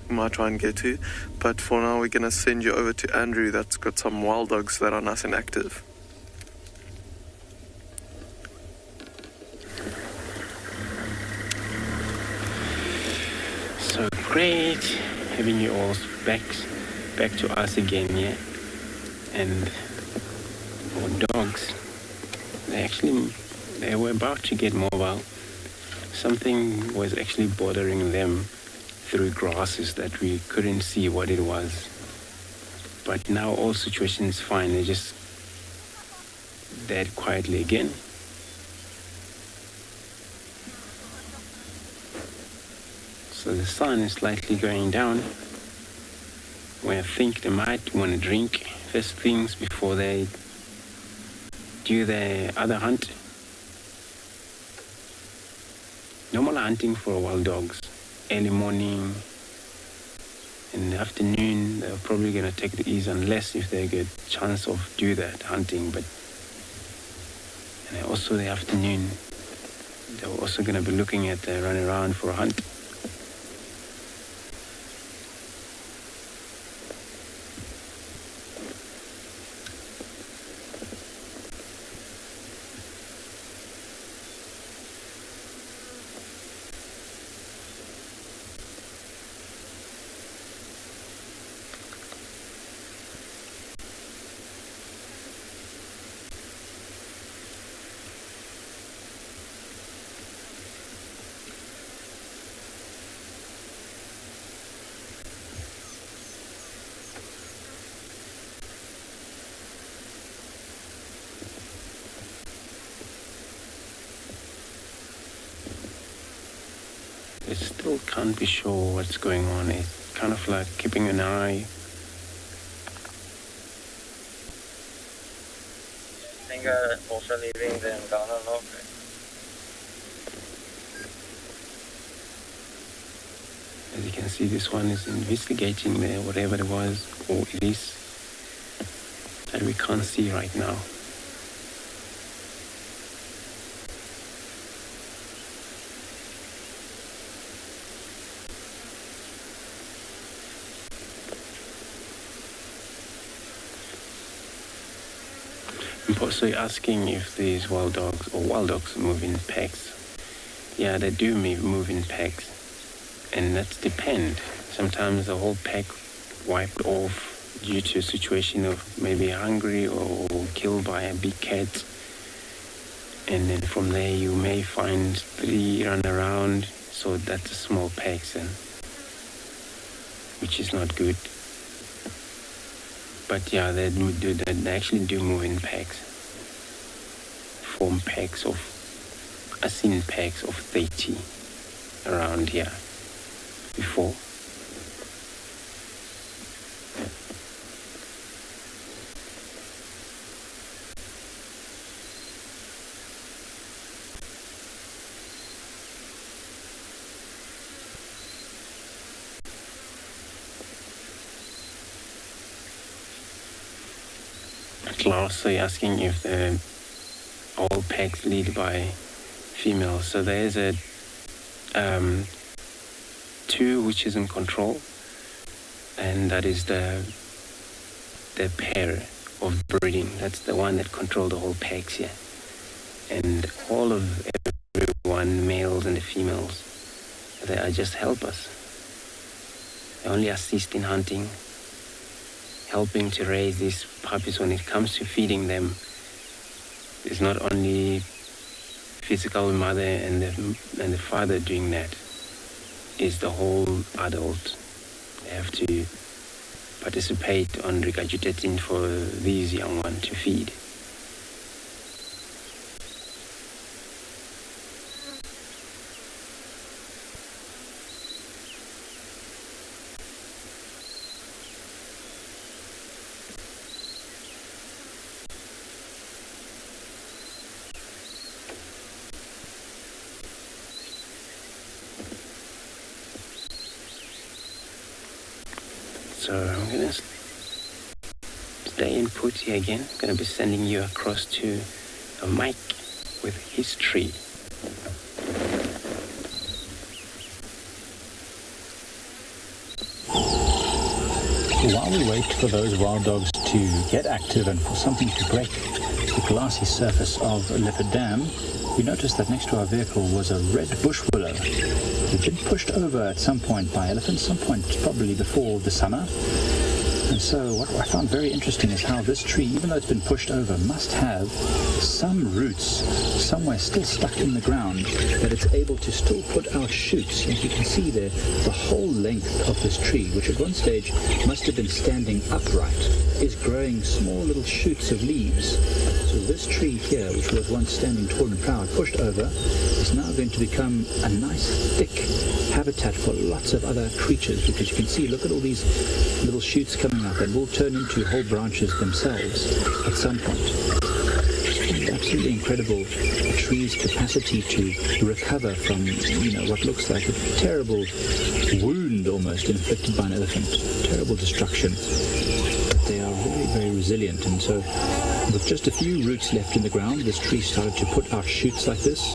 we might try and get to. But for now, we're going to send you over to Andrew that's got some wild dogs that are nice and active. So great having you all back to us again, yeah? And our dogs, they were about to get mobile. Something was actually bothering them through grasses that we couldn't see what it was. But now all situations fine. They just dead quietly again. So the sun is slightly going down. Where I think they might want to drink first things before they do their other hunt. Normal hunting for wild dogs. early morning. In the afternoon, they're probably going to take it easy unless if they get a chance of do that hunting. But and also the afternoon, they're also going to be looking at running around for a hunt. They still can't be sure what's going on. It's kind of like keeping an eye. I think also leaving the Ngana log. As you can see, this one is investigating whatever it was, or it is, that we can't see right now. I'm also asking if these wild dogs move in packs. Yeah, they do move in packs, and that's depend. Sometimes the whole pack wiped off due to a situation of maybe hungry or killed by a big cat, and then from there you may find 3 run around. So that's a small packs, and which is not good. But yeah, they actually do move in packs. Form packs of, I've seen packs of 30 around here before. Also asking if all packs lead by females. So there's a 2 which is in control, and that is the pair of breeding. That's the one that controls the whole packs here. And all of everyone, males and the females, they are just helpers. They only assist in hunting, helping to raise these puppies. When it comes to feeding them, it's not only physical mother and the father doing that. It's the whole adult. They have to participate on regurgitating for these young ones to feed. So I'm going to stay and put here again. I'm going to be sending you across to a mic with history. So while we wait for those wild dogs to get active and for something to break the glassy surface of Leopard Dam, we noticed that next to our vehicle was a red bush willow. It's been pushed over at some point by elephants, some point probably before the summer. And so what I found very interesting is how this tree, even though it's been pushed over, must have some roots somewhere still stuck in the ground, that it's able to still put out shoots. As you can see there, the whole length of this tree, which at one stage must have been standing upright, is growing small little shoots of leaves. So this tree here, which was once standing tall and proud, pushed over, is now going to become a nice thick habitat for lots of other creatures, because you can see, look at all these little shoots coming up, and will turn into whole branches themselves at some point. absolutely incredible tree's capacity to recover from, what looks like a terrible wound almost inflicted by an elephant, terrible destruction. But they are very, very resilient, and so with just a few roots left in the ground, this tree started to put out shoots like this,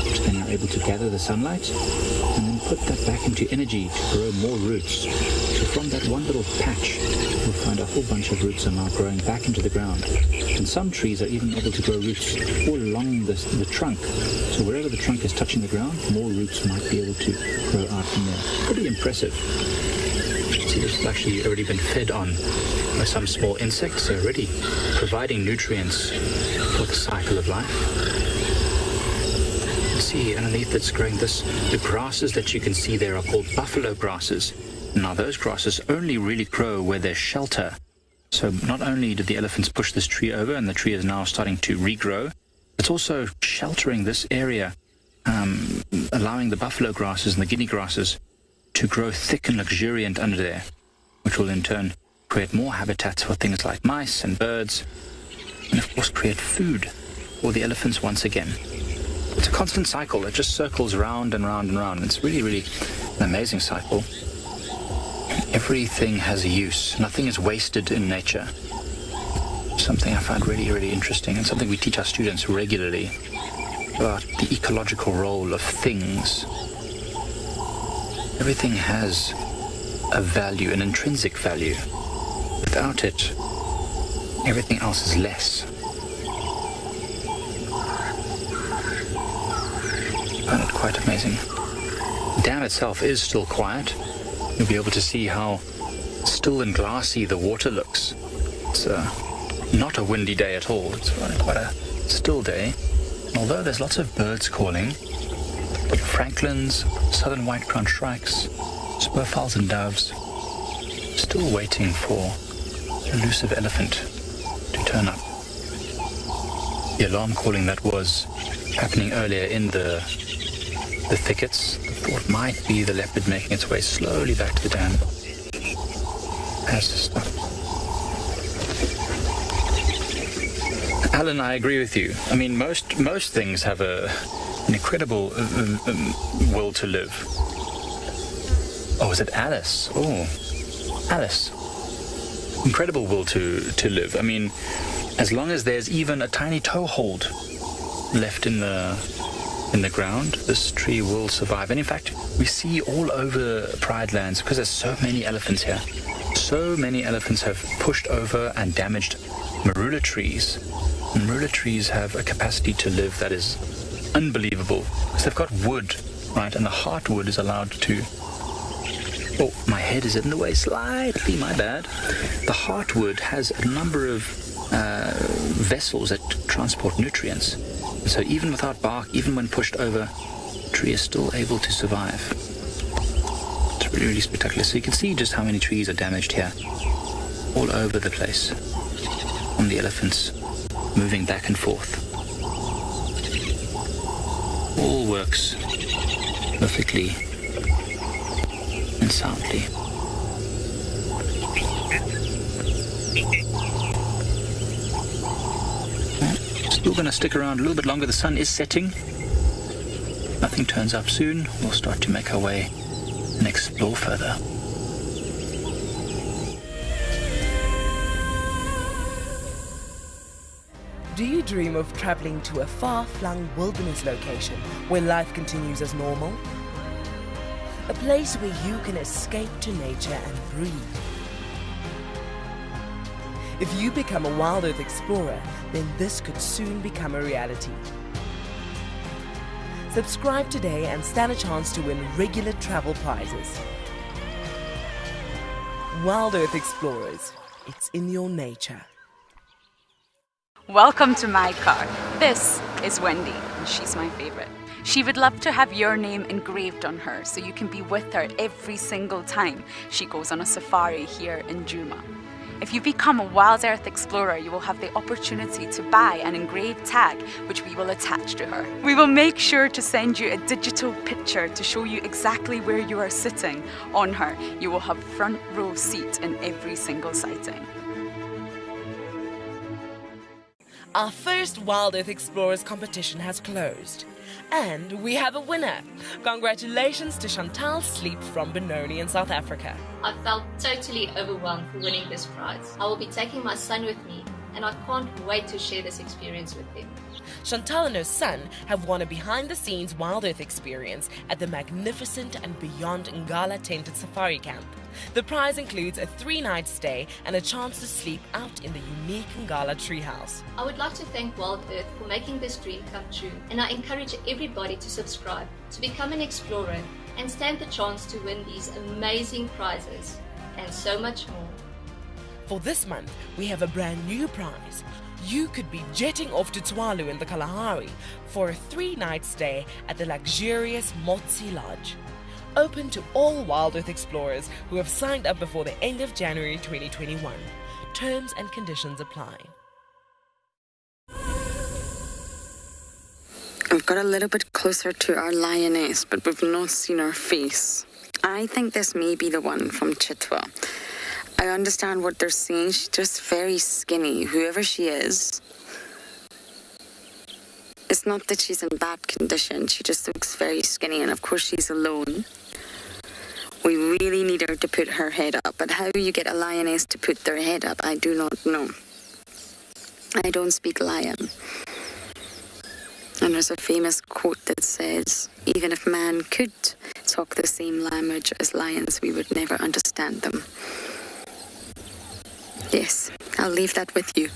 which then are able to gather the sunlight and then put that back into energy to grow more roots. So from that one little patch, you'll find a whole bunch of roots are now growing back into the ground. And some trees are even able to grow roots all along the trunk. So wherever the trunk is touching the ground, more roots might be able to grow out from there. Pretty impressive. See, this has actually already been fed on by some small insects, already providing nutrients for the cycle of life. You see, underneath it's growing the grasses that you can see there are called buffalo grasses. Now, those grasses only really grow where there's shelter. So not only did the elephants push this tree over, and the tree is now starting to regrow, it's also sheltering this area, allowing the buffalo grasses and the guinea grasses to grow thick and luxuriant under there, which will in turn create more habitats for things like mice and birds, and of course create food for the elephants once again. It's a constant cycle. It just circles round and round and round. It's really, really an amazing cycle. Everything has a use. Nothing is wasted in nature. Something I find really, really interesting, and something we teach our students regularly about the ecological role of things. Everything has a value, an intrinsic value. Without it, everything else is less. I find it quite amazing. The dam itself is still quiet. You'll be able to see how still and glassy the water looks. It's not a windy day at all. It's quite a still day. And although there's lots of birds calling, francolins, southern white-crowned shrikes, spurfowls and doves, still waiting for the elusive elephant to turn up. The alarm calling that was happening earlier in the thickets, the thought might be the leopard making its way slowly back to the dam, has to stop. Alan, I agree with you. I mean, most things have an incredible will to live. Oh, is it Alice? Oh, Alice. Incredible will to live. I mean, as long as there's even a tiny toehold left in the ground, this tree will survive. And in fact, we see all over Pride Lands, because there's so many elephants here, so many elephants have pushed over and damaged marula trees. And marula trees have a capacity to live that is unbelievable, because they've got wood, right? And the heartwood is allowed to... Oh, my head is in the way slightly, my bad. The heartwood has a number of vessels that transport nutrients. And so even without bark, even when pushed over, the tree is still able to survive. It's really, really spectacular. So you can see just how many trees are damaged here, all over the place, from the elephants moving back and forth. All works perfectly and soundly. Still going to stick around a little bit longer. The sun is setting. Nothing turns up soon. We'll start to make our way and explore further. Do you dream of traveling to a far-flung wilderness location where life continues as normal? A place where you can escape to nature and breathe. If you become a Wild Earth explorer, then this could soon become a reality. Subscribe today and stand a chance to win regular travel prizes. Wild Earth Explorers, it's in your nature. Welcome to my car. This is Wendy, and she's my favorite. She would love to have your name engraved on her so you can be with her every single time she goes on a safari here in Djuma. If you become a Wild Earth Explorer, you will have the opportunity to buy an engraved tag which we will attach to her. We will make sure to send you a digital picture to show you exactly where you are sitting on her. You will have front row seat in every single sighting. Our first Wild Earth Explorers competition has closed. And we have a winner. Congratulations to Chantal Sleep from Benoni in South Africa. I felt totally overwhelmed for winning this prize. I will be taking my son with me, and I can't wait to share this experience with him. Chantal and her son have won a behind-the-scenes Wild Earth experience at the magnificent and beyond Ngala tented safari camp. The prize includes a 3-night stay and a chance to sleep out in the unique Ngala treehouse. I would like to thank Wild Earth for making this dream come true, and I encourage everybody to subscribe, to become an explorer, and stand the chance to win these amazing prizes, and so much more. For this month, we have a brand new prize. You could be jetting off to Tswalu in the Kalahari for a 3-night stay at the luxurious Motsi Lodge. Open to all Wild Earth explorers who have signed up before the end of January 2021. Terms and conditions apply. We've got a little bit closer to our lioness, but we've not seen her face. I think this may be the one from Chitwa. I understand what they're saying. She's just very skinny. Whoever she is, it's not that she's in bad condition. She just looks very skinny, and of course she's alone. We really need her to put her head up. But how you get a lioness to put their head up, I do not know. I don't speak lion. And there's a famous quote that says, even if man could talk the same language as lions, we would never understand them. Yes, I'll leave that with you.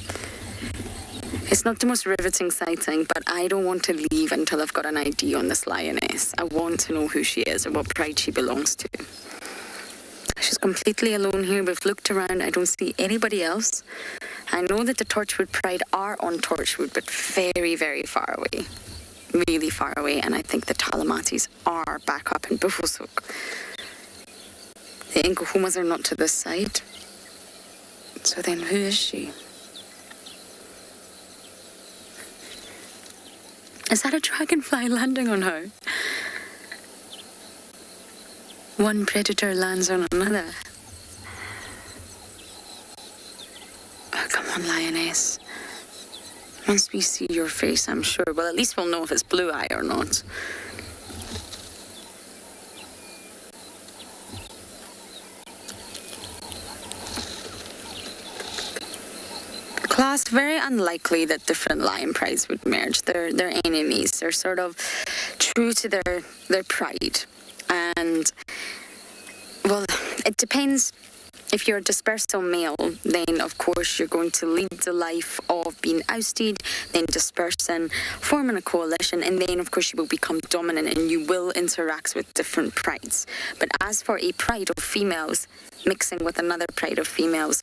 It's not the most riveting sighting, but I don't want to leave until I've got an ID on this lioness. I want to know who she is and what pride she belongs to. She's completely alone here. We've looked around. I don't see anybody else. I know that the Torchwood Pride are on Torchwood, but very, very far away. Really far away. And I think the Talamatis are back up in Buffelshoek. The Nkuhumas are not to this side. So then who is she? Is that a dragonfly landing on her? One predator lands on another. Oh, come on, lioness. Once we see your face, I'm sure. Well, at least we'll know if it's blue eye or not. Class, very unlikely that different lion prides would merge. They're enemies. They're sort of true to their pride. And, well, it depends. If you're a dispersal male, then of course you're going to lead the life of being ousted, then dispersing, forming a coalition, and then of course you will become dominant and you will interact with different prides. But as for a pride of females mixing with another pride of females,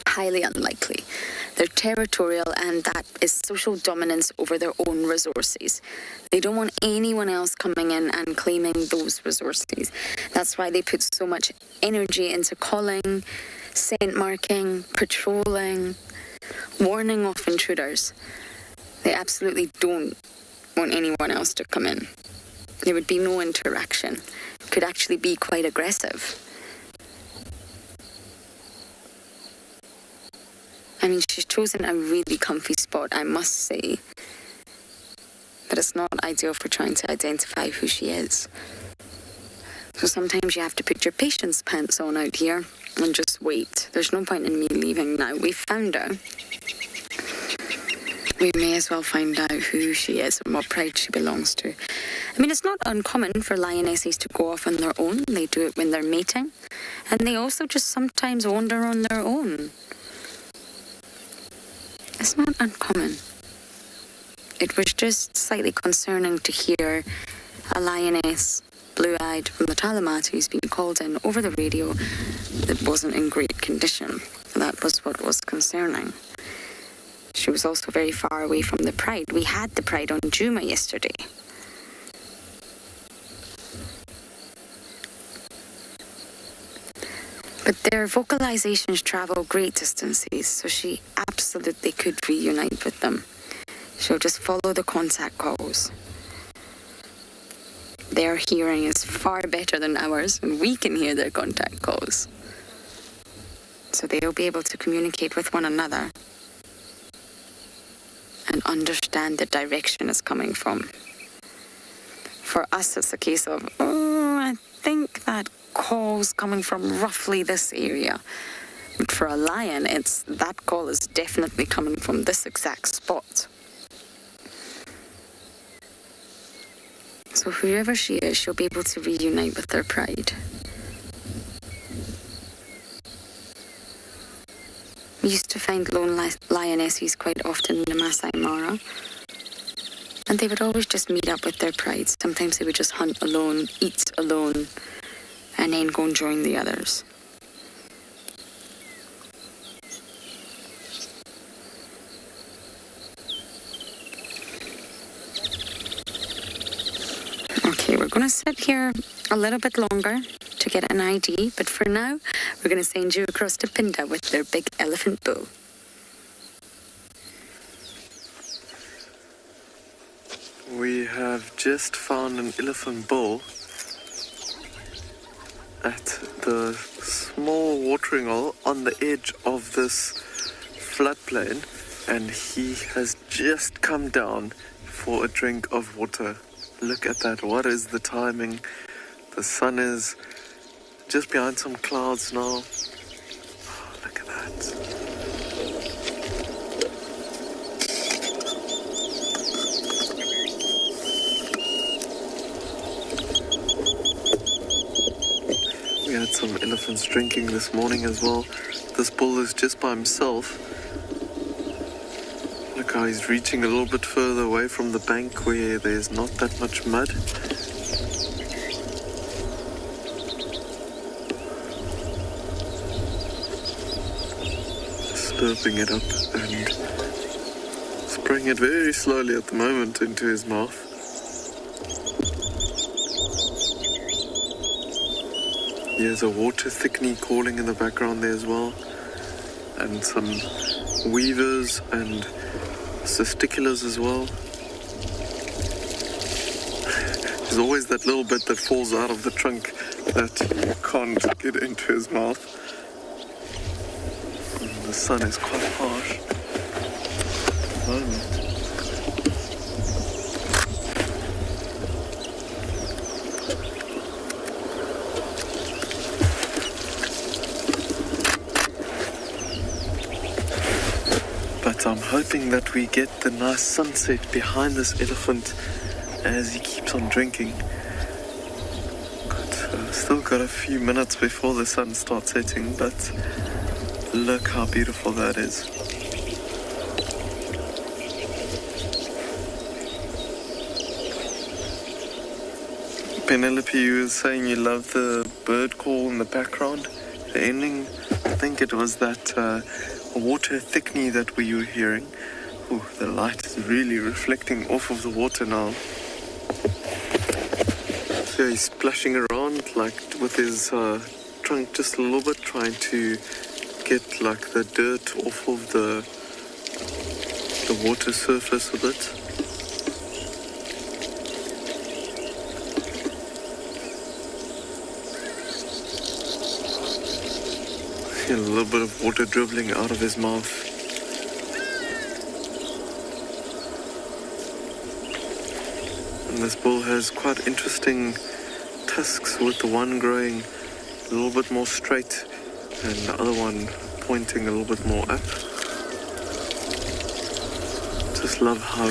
highly unlikely. They're territorial, and that is social dominance over their own resources. They don't want anyone else coming in and claiming those resources. That's why they put so much energy into calling, scent marking, patrolling, warning off intruders. They absolutely don't want anyone else to come in. There would be no interaction. It could actually be quite aggressive. I mean, she's chosen a really comfy spot, I must say. But it's not ideal for trying to identify who she is. So sometimes you have to put your patience pants on out here and just wait. There's no point in me leaving now. We found her. We may as well find out who she is and what pride she belongs to. I mean, it's not uncommon for lionesses to go off on their own. They do it when they're mating. And they also just sometimes wander on their own. It's not uncommon. It was just slightly concerning to hear a lioness, blue-eyed from the Talamatis, being called in over the radio that wasn't in great condition. That was what was concerning. She was also very far away from the pride. We had the pride on Juma yesterday. But their vocalizations travel great distances, so she absolutely could reunite with them. She'll just follow the contact calls. Their hearing is far better than ours, and we can hear their contact calls. So they'll be able to communicate with one another. and understand the direction it's coming from. For us, it's a case of, I think that call's coming from roughly this area. But for a lion, it's that call is definitely coming from this exact spot. So whoever she is, she'll be able to reunite with their pride. We used to find lone lionesses quite often in the Masai Mara. And they would always just meet up with their pride. Sometimes they would just hunt alone, eat alone, and then go and join the others. Okay, we're going to sit here a little bit longer to get an ID, but for now, we're going to send you across to Pinda with their big elephant bull. We have just found an elephant bull at the small watering hole on the edge of this floodplain, and he has just come down for a drink of water. Look at that. What is the timing? The sun is just behind some clouds now. Oh, look at that. We had some elephants drinking this morning as well. This bull is just by himself. Look how he's reaching a little bit further away from the bank where there's not that much mud. Slurping it up and spraying it very slowly at the moment into his mouth. There's a water thickener calling in the background there as well, and some weavers and testiculars as well. There's always that little bit that falls out of the trunk that you can't get into his mouth. And the sun is quite harsh at the moment. But I'm hoping that we get the nice sunset behind this elephant as he keeps on drinking. Still got a few minutes before the sun starts setting, but look how beautiful that is. Penelope, you were saying you love the bird call in the background. The ending, I think it was that water thickener that we were hearing. Ooh, the light is really reflecting off of the water now. So he's splashing around like with his trunk just a little bit, trying to get like the dirt off of the water surface a bit. A little bit of water dribbling out of his mouth. And this bull has quite interesting tusks, with the one growing a little bit more straight and the other one pointing a little bit more up. Just love how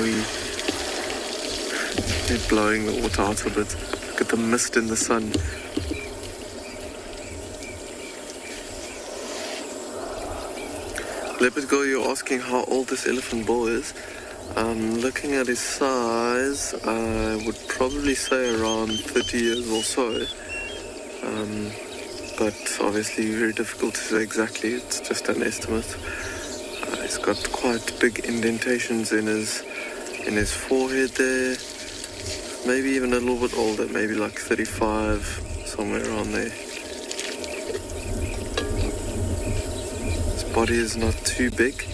they're blowing the water out a bit. Look at the mist in the sun. Leopard girl, you're asking how old this elephant bull is. Looking at his size, I would probably say around 30 years or so. But obviously very difficult to say exactly, it's just an estimate. He's got quite big indentations in his forehead there. Maybe even a little bit older, maybe like 35, somewhere around there. Body is not too big.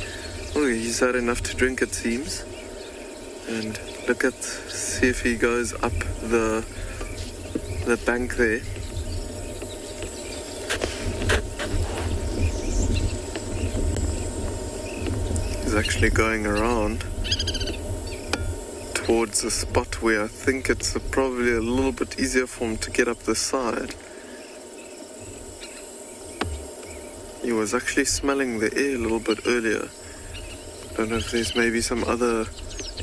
Oh, he's had enough to drink, it seems. And see if he goes up the bank there. He's actually going around. towards a spot where I think it's probably a little bit easier for him to get up the side. He was actually smelling the air a little bit earlier. Don't know if there's maybe some other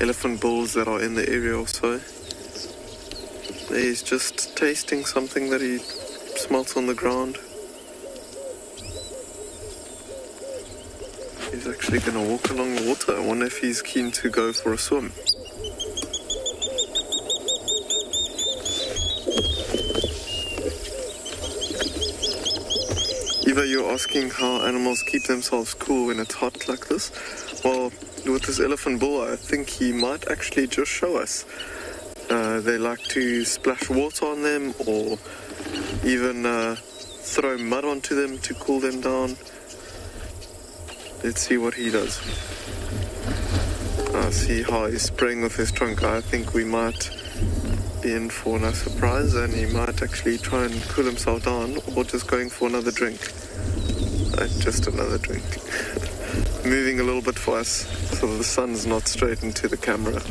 elephant bulls that are in the area also. He's just tasting something that he smells on the ground. He's actually going to walk along the water. I wonder if he's keen to go for a swim. Eva, you're asking how animals keep themselves cool when it's hot like this? Well, with this elephant bull, I think he might actually just show us. They like to splash water on them or even throw mud onto them to cool them down. Let's see what he does. See how he's spraying with his trunk. I think we might be in for a nice surprise, and he might actually try and cool himself down, or just going for another drink. Just another drink. Moving a little bit for us so the sun's not straight into the camera.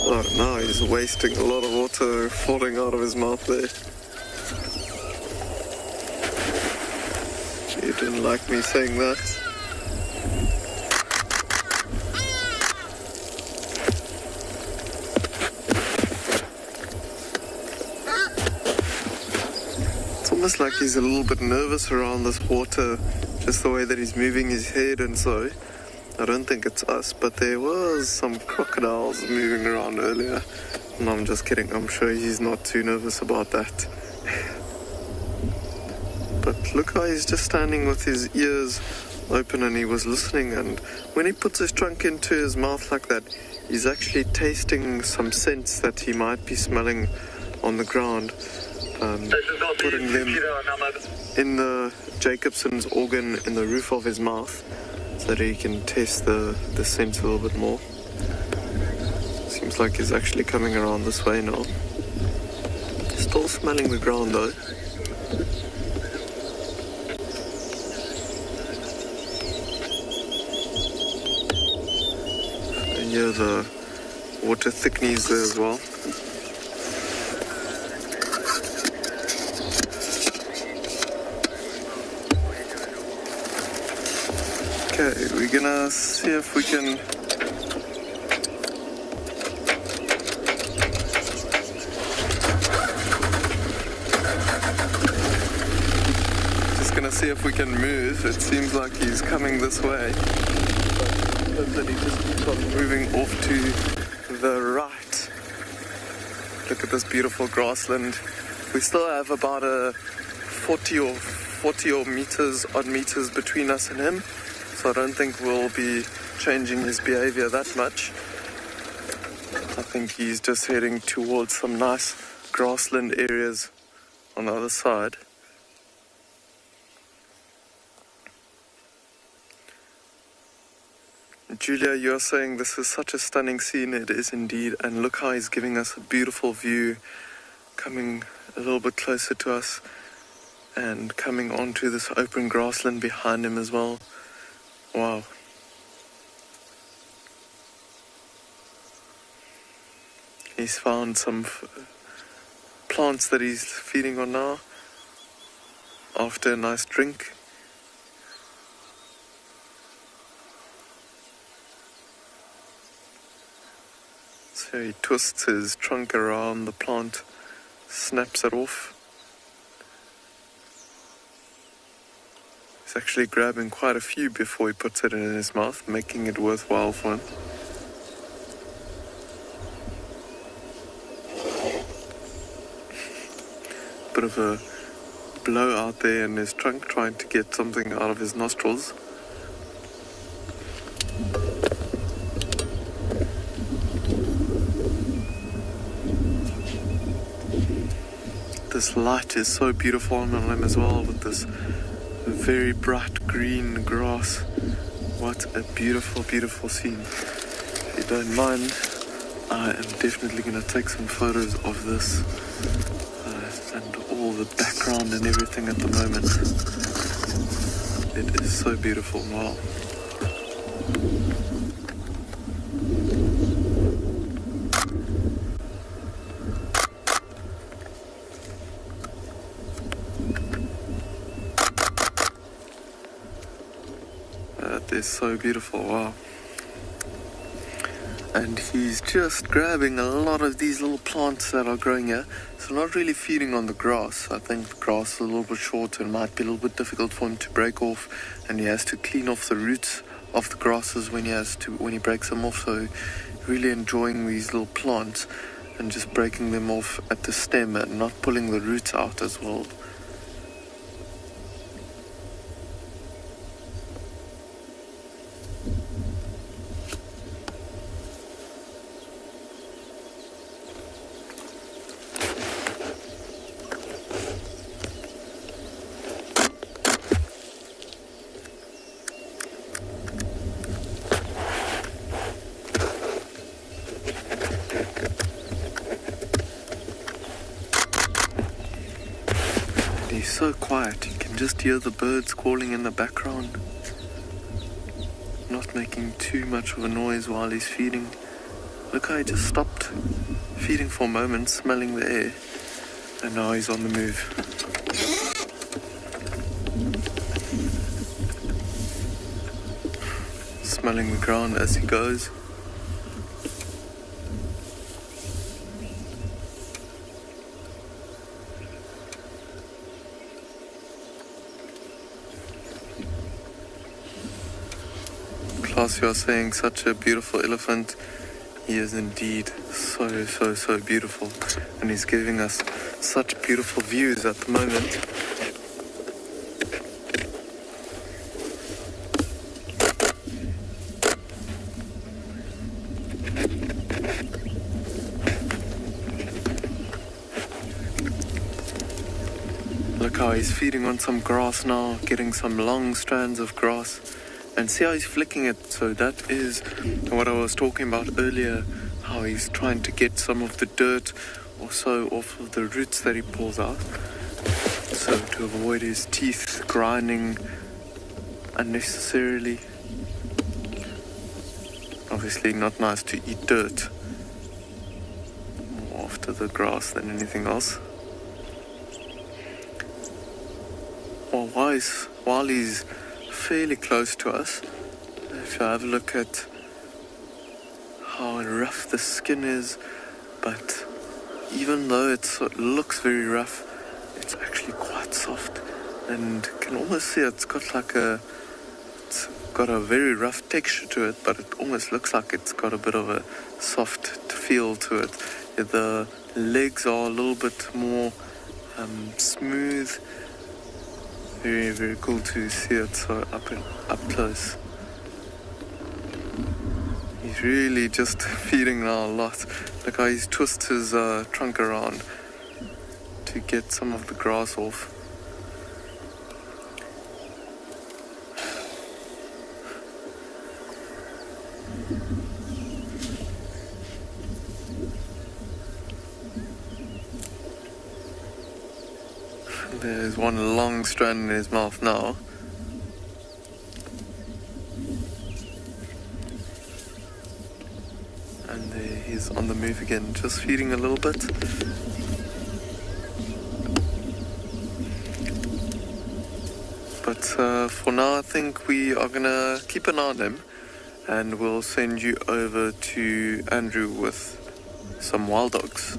Oh, now he's wasting a lot of water falling out of his mouth there. You didn't like me saying that. It's almost like he's a little bit nervous around this water, just the way that he's moving his head and so. I don't think it's us, but there was some crocodiles moving around earlier. No, I'm just kidding. I'm sure he's not too nervous about that. But look how he's just standing with his ears open and he was listening. And when he puts his trunk into his mouth like that, he's actually tasting some scents that he might be smelling on the ground. Putting them in the Jacobson's organ in the roof of his mouth, so that he can test the scent a little bit more. Seems like he's actually coming around this way now. Still smelling the ground though. And here the water thickness there as well. Okay, we're gonna see if we can move. It seems like he's coming this way. But that he just keeps on moving off to the right. Look at this beautiful grassland. We still have about a 40 odd meters between us and him. So I don't think we'll be changing his behavior that much. I think he's just heading towards some nice grassland areas on the other side. Julia, you're saying this is such a stunning scene. It is indeed. And look how he's giving us a beautiful view, coming a little bit closer to us and coming onto this open grassland behind him as well. Wow. He's found some plants that he's feeding on now after a nice drink. So he twists his trunk around the plant, snaps it off. He's actually grabbing quite a few before he puts it in his mouth, making it worthwhile for him. Bit of a blow out there in his trunk, trying to get something out of his nostrils. This light is so beautiful on him as well, with this very bright green grass. What a beautiful, beautiful scene. If you don't mind, I am definitely going to take some photos of this and all the background and everything at the moment. It is so beautiful. Wow. That is so beautiful. Wow. And he's just grabbing a lot of these little plants that are growing here. So not really feeding on the grass. I think the grass is a little bit short and might be a little bit difficult for him to break off. And he has to clean off the roots of the grasses when he breaks them off. So really enjoying these little plants and just breaking them off at the stem and not pulling the roots out as well. He's so quiet, you can just hear the birds calling in the background. Not making too much of a noise while he's feeding. Look how he just stopped feeding for a moment, smelling the air. And now he's on the move. Smelling the ground as he goes. Class, you are saying such a beautiful elephant. He is indeed so beautiful. And he's giving us such beautiful views at the moment. Look how he's feeding on some grass now, getting some long strands of grass. And see how he's flicking it. So that is what I was talking about earlier, how he's trying to get some of the dirt or so off of the roots that he pulls out. So to avoid his teeth grinding unnecessarily. Obviously not nice to eat dirt more after the grass than anything else. Well, while he's fairly close to us, if you have a look at how rough the skin is, but even though it looks very rough, it's actually quite soft, and you can almost see it's got a very rough texture to it, but it almost looks like it's got a bit of a soft feel to it. The legs are a little bit more smooth. Very cool to see it so up close. He's really just feeding now a lot. Look how he's twisted his trunk around to get some of the grass off. There's one long strand in his mouth now. And there he's on the move again, just feeding a little bit. But for now I think we are gonna keep an eye on him, and we'll send you over to Andrew with some wild dogs.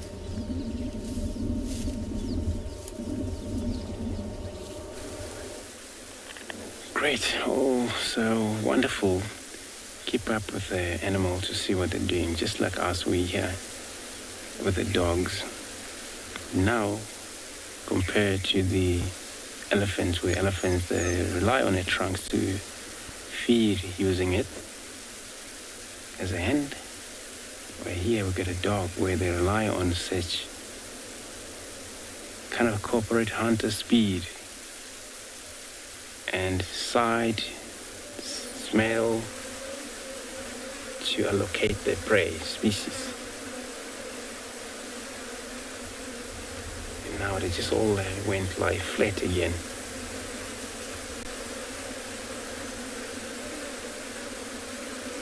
Great. Oh, so wonderful. Keep up with the animal to see what they're doing, just like us, we here with the dogs. Now, compared to the elephants, where elephants they rely on their trunks to feed using it as a hand, where here we get a dog where they rely on such kind of corporate hunter speed and sight, smell to allocate their prey species. And now they just all went lie flat again.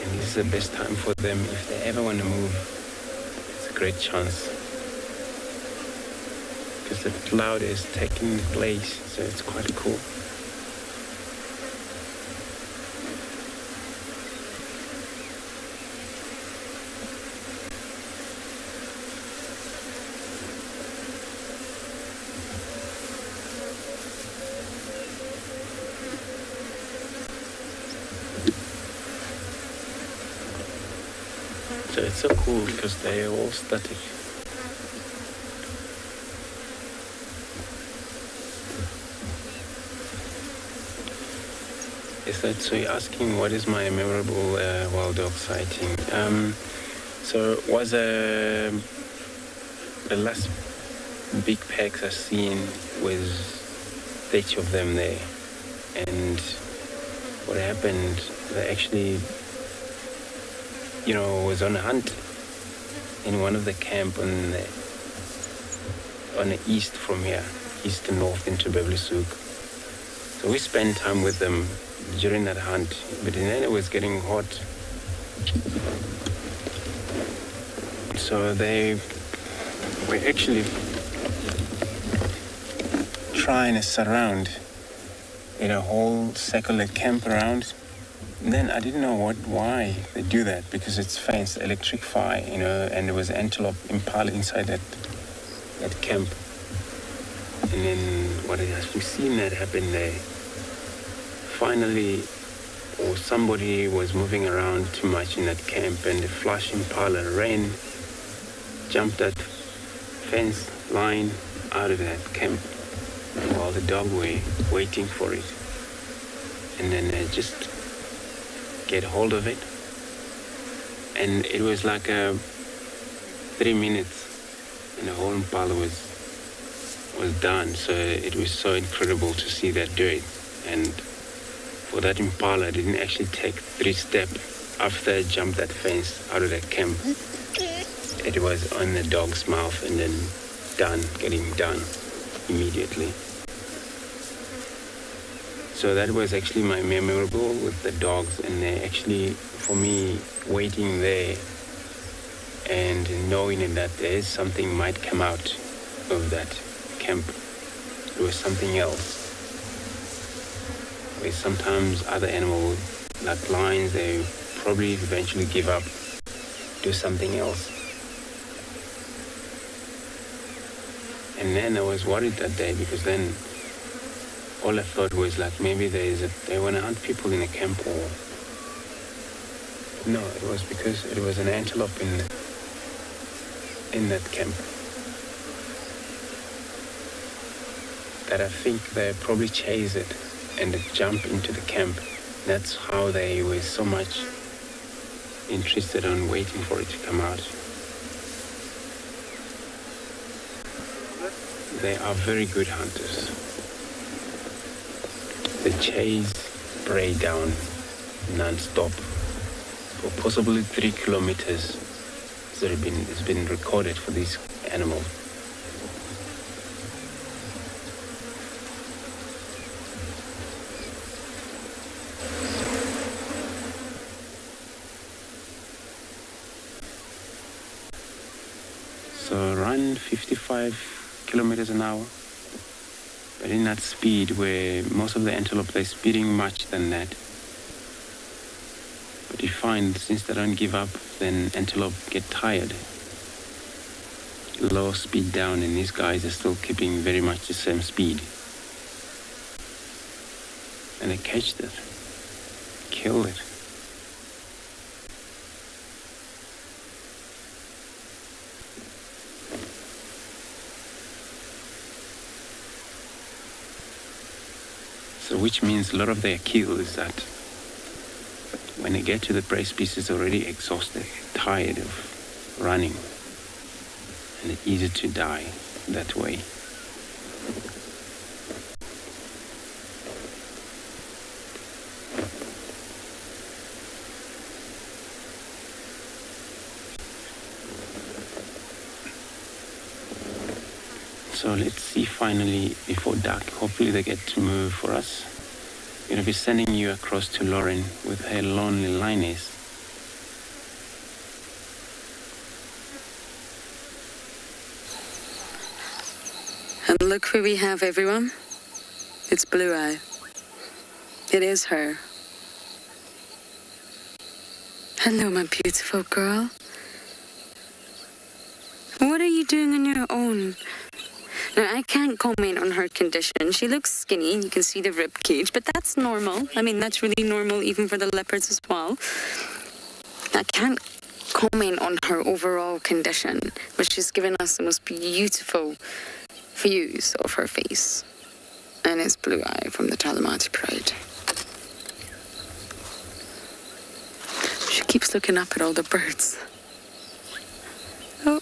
And this is the best time for them. If they ever want to move, it's a great chance. Because the cloud is taking place, so it's quite cool. So it's so cool because they're all static. So you're asking what is my memorable wild dog sighting? So it was the last big packs I've seen was 30 of them there. And what happened, they actually, was on a hunt in one of the camp on the east from here, east and north into Beverly Souk. So we spent time with them during that hunt, but then it was getting hot. So they were actually trying to surround in a whole circular camp around. And then I didn't know why they do that, because it's fenced, electric fire, and there was antelope impala inside that camp. And then what has we seen that happen there? Finally, or somebody was moving around too much in that camp, and the flash impala ran, jumped that fence line out of that camp while the dog were waiting for it. And then they just get hold of it. And it was like 3 minutes and the whole impala was done. So it was so incredible to see that do it. And for that impala, it didn't actually take 3 steps after I jumped that fence out of that camp. It was on the dog's mouth and then getting done immediately. So that was actually my memorable with the dogs, and they actually, for me, waiting there and knowing that there is something might come out of that camp. It was something else. Where sometimes other animals, like lions, they probably eventually give up, do something else. And then I was worried that day, because then all I thought was like maybe they want to hunt people in a camp, or no, it was because it was an antelope in that camp that I think they probably chase it and they jump into the camp. That's how they were so much interested on waiting for it to come out. They are very good hunters. They chase prey down non-stop for possibly 3 kilometers. So it's been recorded for these animals. So run 55 kilometers an hour. But in that speed, where most of the antelope, they're speeding much than that. But you find, since they don't give up, then antelope get tired. Low speed down, and these guys are still keeping very much the same speed. And they catch it, kill it. So which means a lot of their kill is that when they get to the prey species, already exhausted, tired of running, and it's easy to die that way. So let's see finally before dark, hopefully they get to move for us. We're going to be sending you across to Lauren with her lonely lioness Look who we have, everyone. It's Blue Eye. It is her. Hello, my beautiful girl. What are you doing on your own? Now, I can't comment on her condition. She looks skinny, and you can see the rib cage, but that's normal. I mean, that's really normal even for the leopards as well. I can't comment on her overall condition, but she's given us the most beautiful views of her face. And it's Blue Eye from the Talamati Pride. She keeps looking up at all the birds. Oh.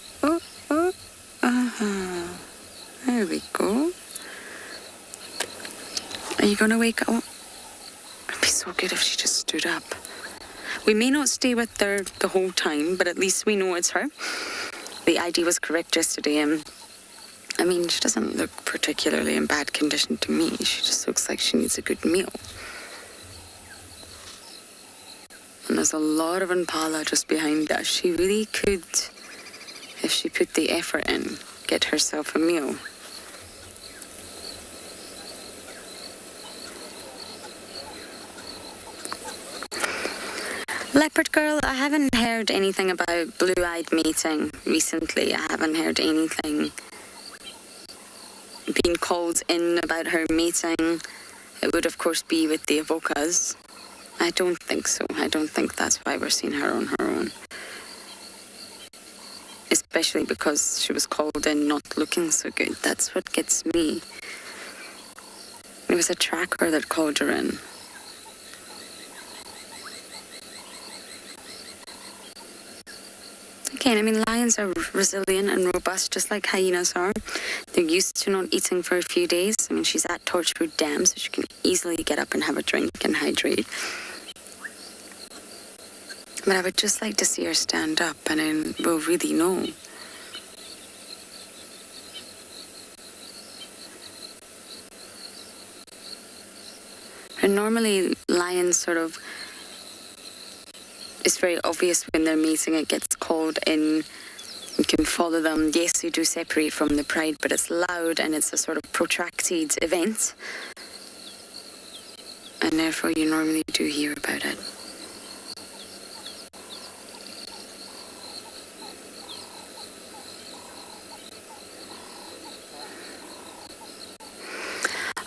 There we go. Are you going to wake up? It'd be so good if she just stood up. We may not stay with her the whole time, but at least we know it's her. The ID was correct yesterday, and I mean, she doesn't look particularly in bad condition to me. She just looks like she needs a good meal. And there's a lot of impala just behind us. She really could, if she put the effort in, get herself a meal. Leopard girl, I haven't heard anything about blue-eyed mating recently. I haven't heard anything being called in about her mating. It would, of course, be with the Avocas. I don't think so. I don't think that's why we're seeing her on her own. Especially because she was called in not looking so good. That's what gets me. It was a tracker that called her in. Again, I mean, lions are resilient and robust, just like hyenas are. They're used to not eating for a few days. I mean, she's at Torchwood Dam, so she can easily get up and have a drink and hydrate. But I would just like to see her stand up, and then we'll really know. And normally, lions sort of... It's very obvious when they're mating, it gets called in. You can follow them. Yes, they do separate from the pride, but it's loud and it's a sort of protracted event. And therefore you normally do hear about it.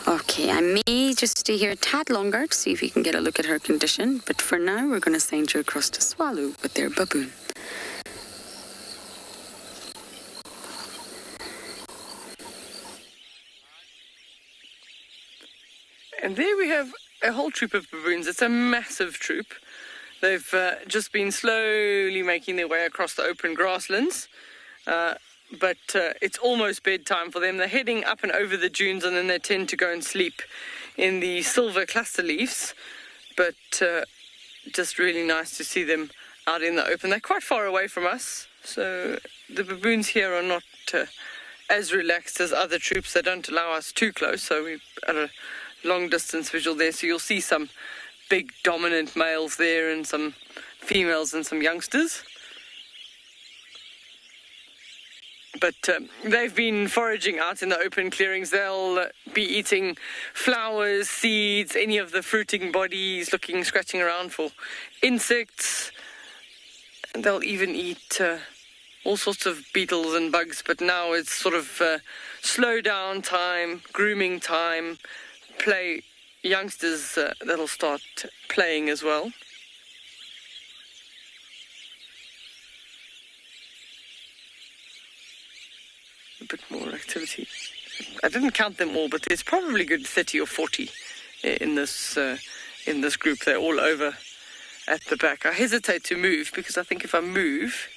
Okay, I may just stay here a tad longer to see if we can get a look at her condition, but for now we're going to send you across to Swallow with their baboon. And there we have a whole troop of baboons. It's a massive troop. They've just been slowly making their way across the open grasslands. But it's almost bedtime for them. They're heading up and over the dunes, and then they tend to go and sleep in the silver cluster leaves. But just really nice to see them out in the open. They're quite far away from us, so the baboons here are not as relaxed as other troops. They don't allow us too close, so we're at a long distance visual there. So you'll see some big dominant males there and some females and some youngsters. But they've been foraging out in the open clearings. They'll be eating flowers, seeds, any of the fruiting bodies, scratching around for insects. And they'll even eat all sorts of beetles and bugs. But now it's sort of slow down time, grooming time, play. Youngsters that'll start playing as well. A bit more activity. I didn't count them all, but there's probably a good 30 or 40 in this group. They're all over at the back. I hesitate to move because I think if I move,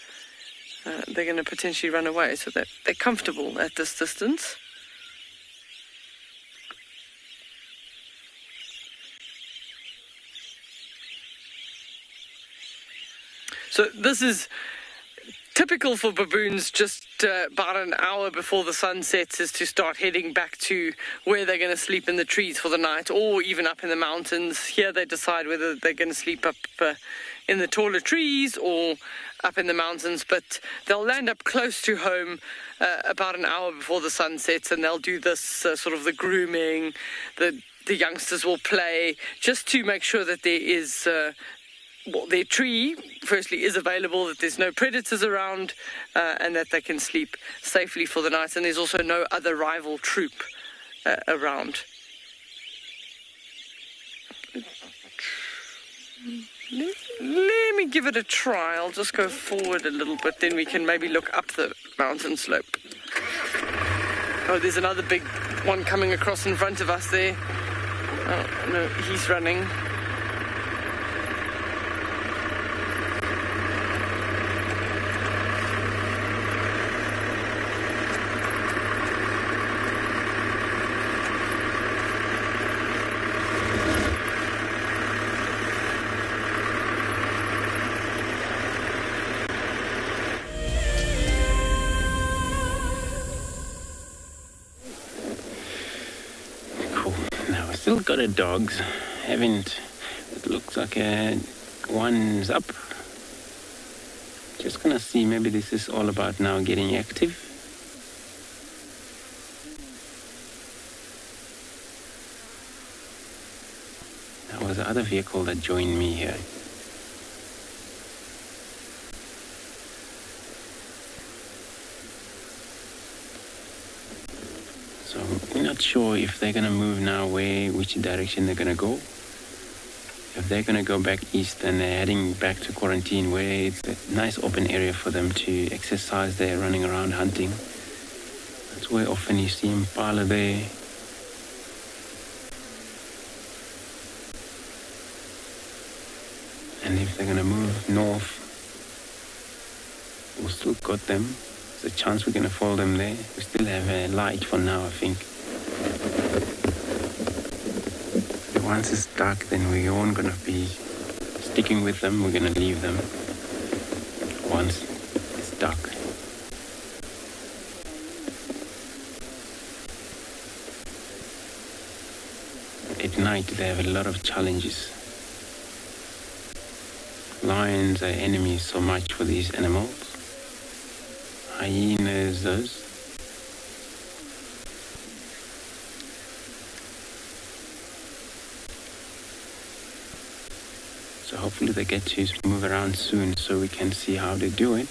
they're going to potentially run away. So they're comfortable at this distance. So this is typical for baboons. Just about an hour before the sun sets is to start heading back to where they're going to sleep in the trees for the night, or even up in the mountains. Here they decide whether they're going to sleep up in the taller trees or up in the mountains, but they'll land up close to home about an hour before the sun sets, and they'll do this sort of the grooming. The youngsters will play just to make sure that there is their tree, firstly, is available, that there's no predators around, and that they can sleep safely for the night. And there's also no other rival troop around. Let me give it a try. I'll just go forward a little bit, then we can maybe look up the mountain slope. Oh, there's another big one coming across in front of us there. Oh, no, he's running. Still got a dogs. It looks like one's up. Just gonna see, maybe this is all about now getting active. That was the other vehicle that joined me here. So we're not sure if they're gonna move now, which direction they're gonna go. If they're gonna go back east, then they're heading back to quarantine, where it's a nice open area for them to exercise. They're running around hunting. That's where often you see impala there. And if they're gonna move north, we've still got them. There's a chance we're gonna follow them there. We still have a light for now, I think. Once it's dark, then we aren't gonna be sticking with them. We're gonna leave them once it's dark. At night, they have a lot of challenges. Lions are enemies so much for these animals. Hyenas, those. So hopefully they get to move around soon so we can see how they do it.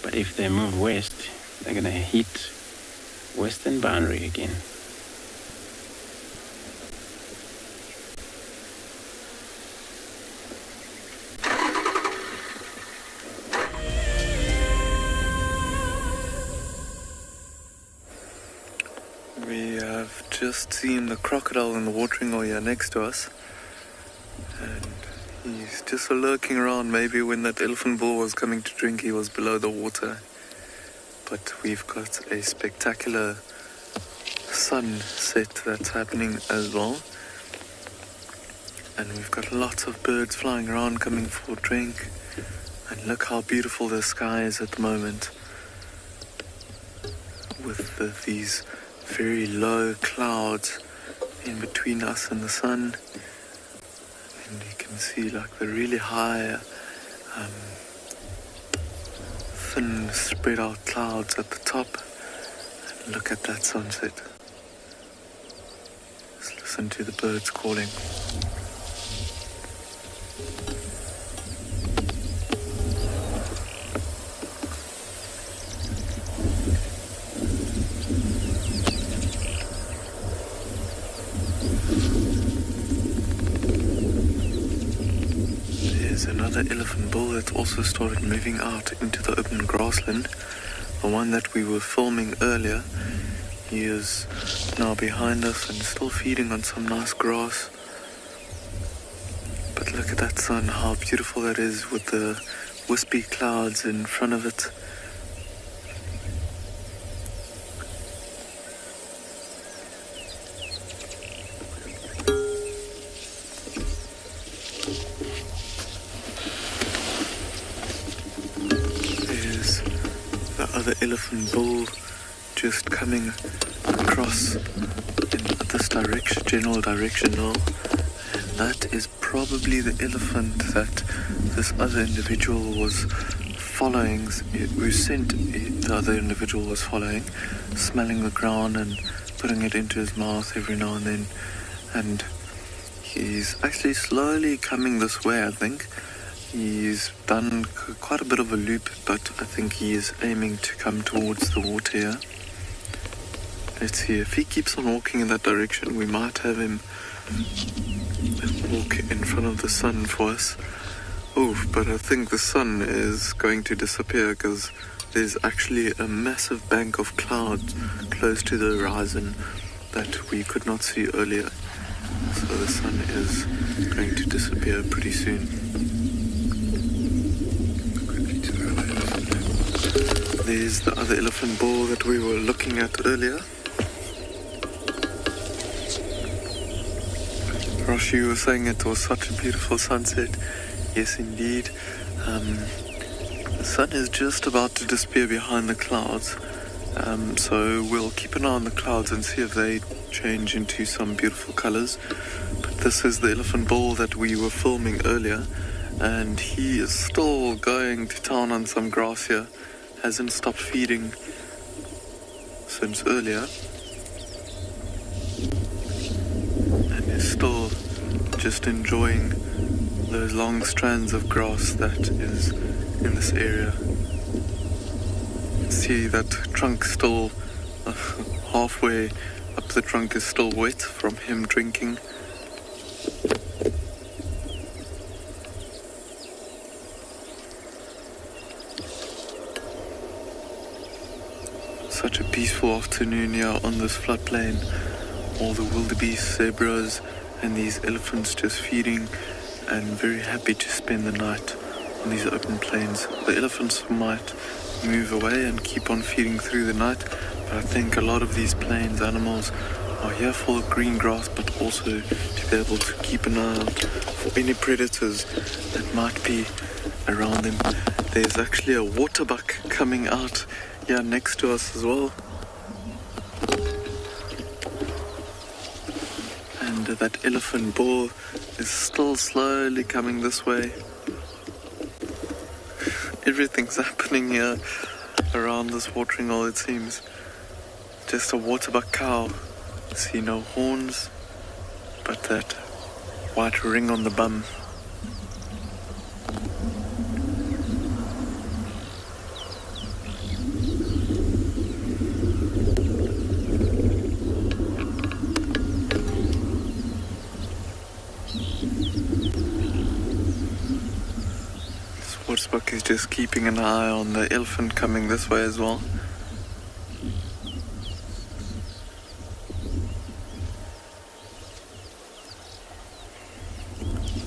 But if they move west, they're gonna hit western boundary again. Just seen the crocodile in the watering hole next to us, and he's just lurking around. Maybe when that elephant bull was coming to drink, he was below the water. But we've got a spectacular sunset that's happening as well, and we've got lots of birds flying around coming for a drink. And look how beautiful the sky is at the moment, with these very low clouds in between us and the sun, and you can see like the really high thin spread out clouds at the top. And look at that sunset. Just listen to the birds calling. Another elephant bull that's also started moving out into the open grassland. The one that we were filming earlier, he is now behind us and still feeding on some nice grass. But look at that sun, how beautiful that is with the wispy clouds in front of it. Elephant bull just coming across in this direction, general direction now. And that is probably the elephant that this other individual was following, who sent the other individual was following, smelling the ground and putting it into his mouth every now and then. And he's actually slowly coming this way, I think. He's done quite a bit of a loop, but I think he is aiming to come towards the water here. Let's see, if he keeps on walking in that direction, we might have him walk in front of the sun for us. Oh, but I think the sun is going to disappear because there's actually a massive bank of clouds close to the horizon that we could not see earlier. So the sun is going to disappear pretty soon. There's the other elephant ball that we were looking at earlier. Rosh, you were saying it was such a beautiful sunset. Yes, indeed. The sun is just about to disappear behind the clouds. So we'll keep an eye on the clouds and see if they change into some beautiful colors. But this is the elephant ball that we were filming earlier. And he is still going to town on some grass here. Hasn't stopped feeding since earlier. And is still just enjoying those long strands of grass that is in this area. See that trunk still halfway up the trunk is still wet from him drinking. Such a peaceful afternoon here on this floodplain. All the wildebeest, zebras and these elephants just feeding and very happy to spend the night on these open plains. The elephants might move away and keep on feeding through the night, but I think a lot of these plains animals are here for the green grass, but also to be able to keep an eye out for any predators that might be around them. There's actually a waterbuck coming out here next to us as well. And that elephant bull is still slowly coming this way. Everything's happening here around this watering hole, it seems. Just a waterbuck cow. See no horns, but that white ring on the bum. Waterbuck is just keeping an eye on the elephant coming this way as well.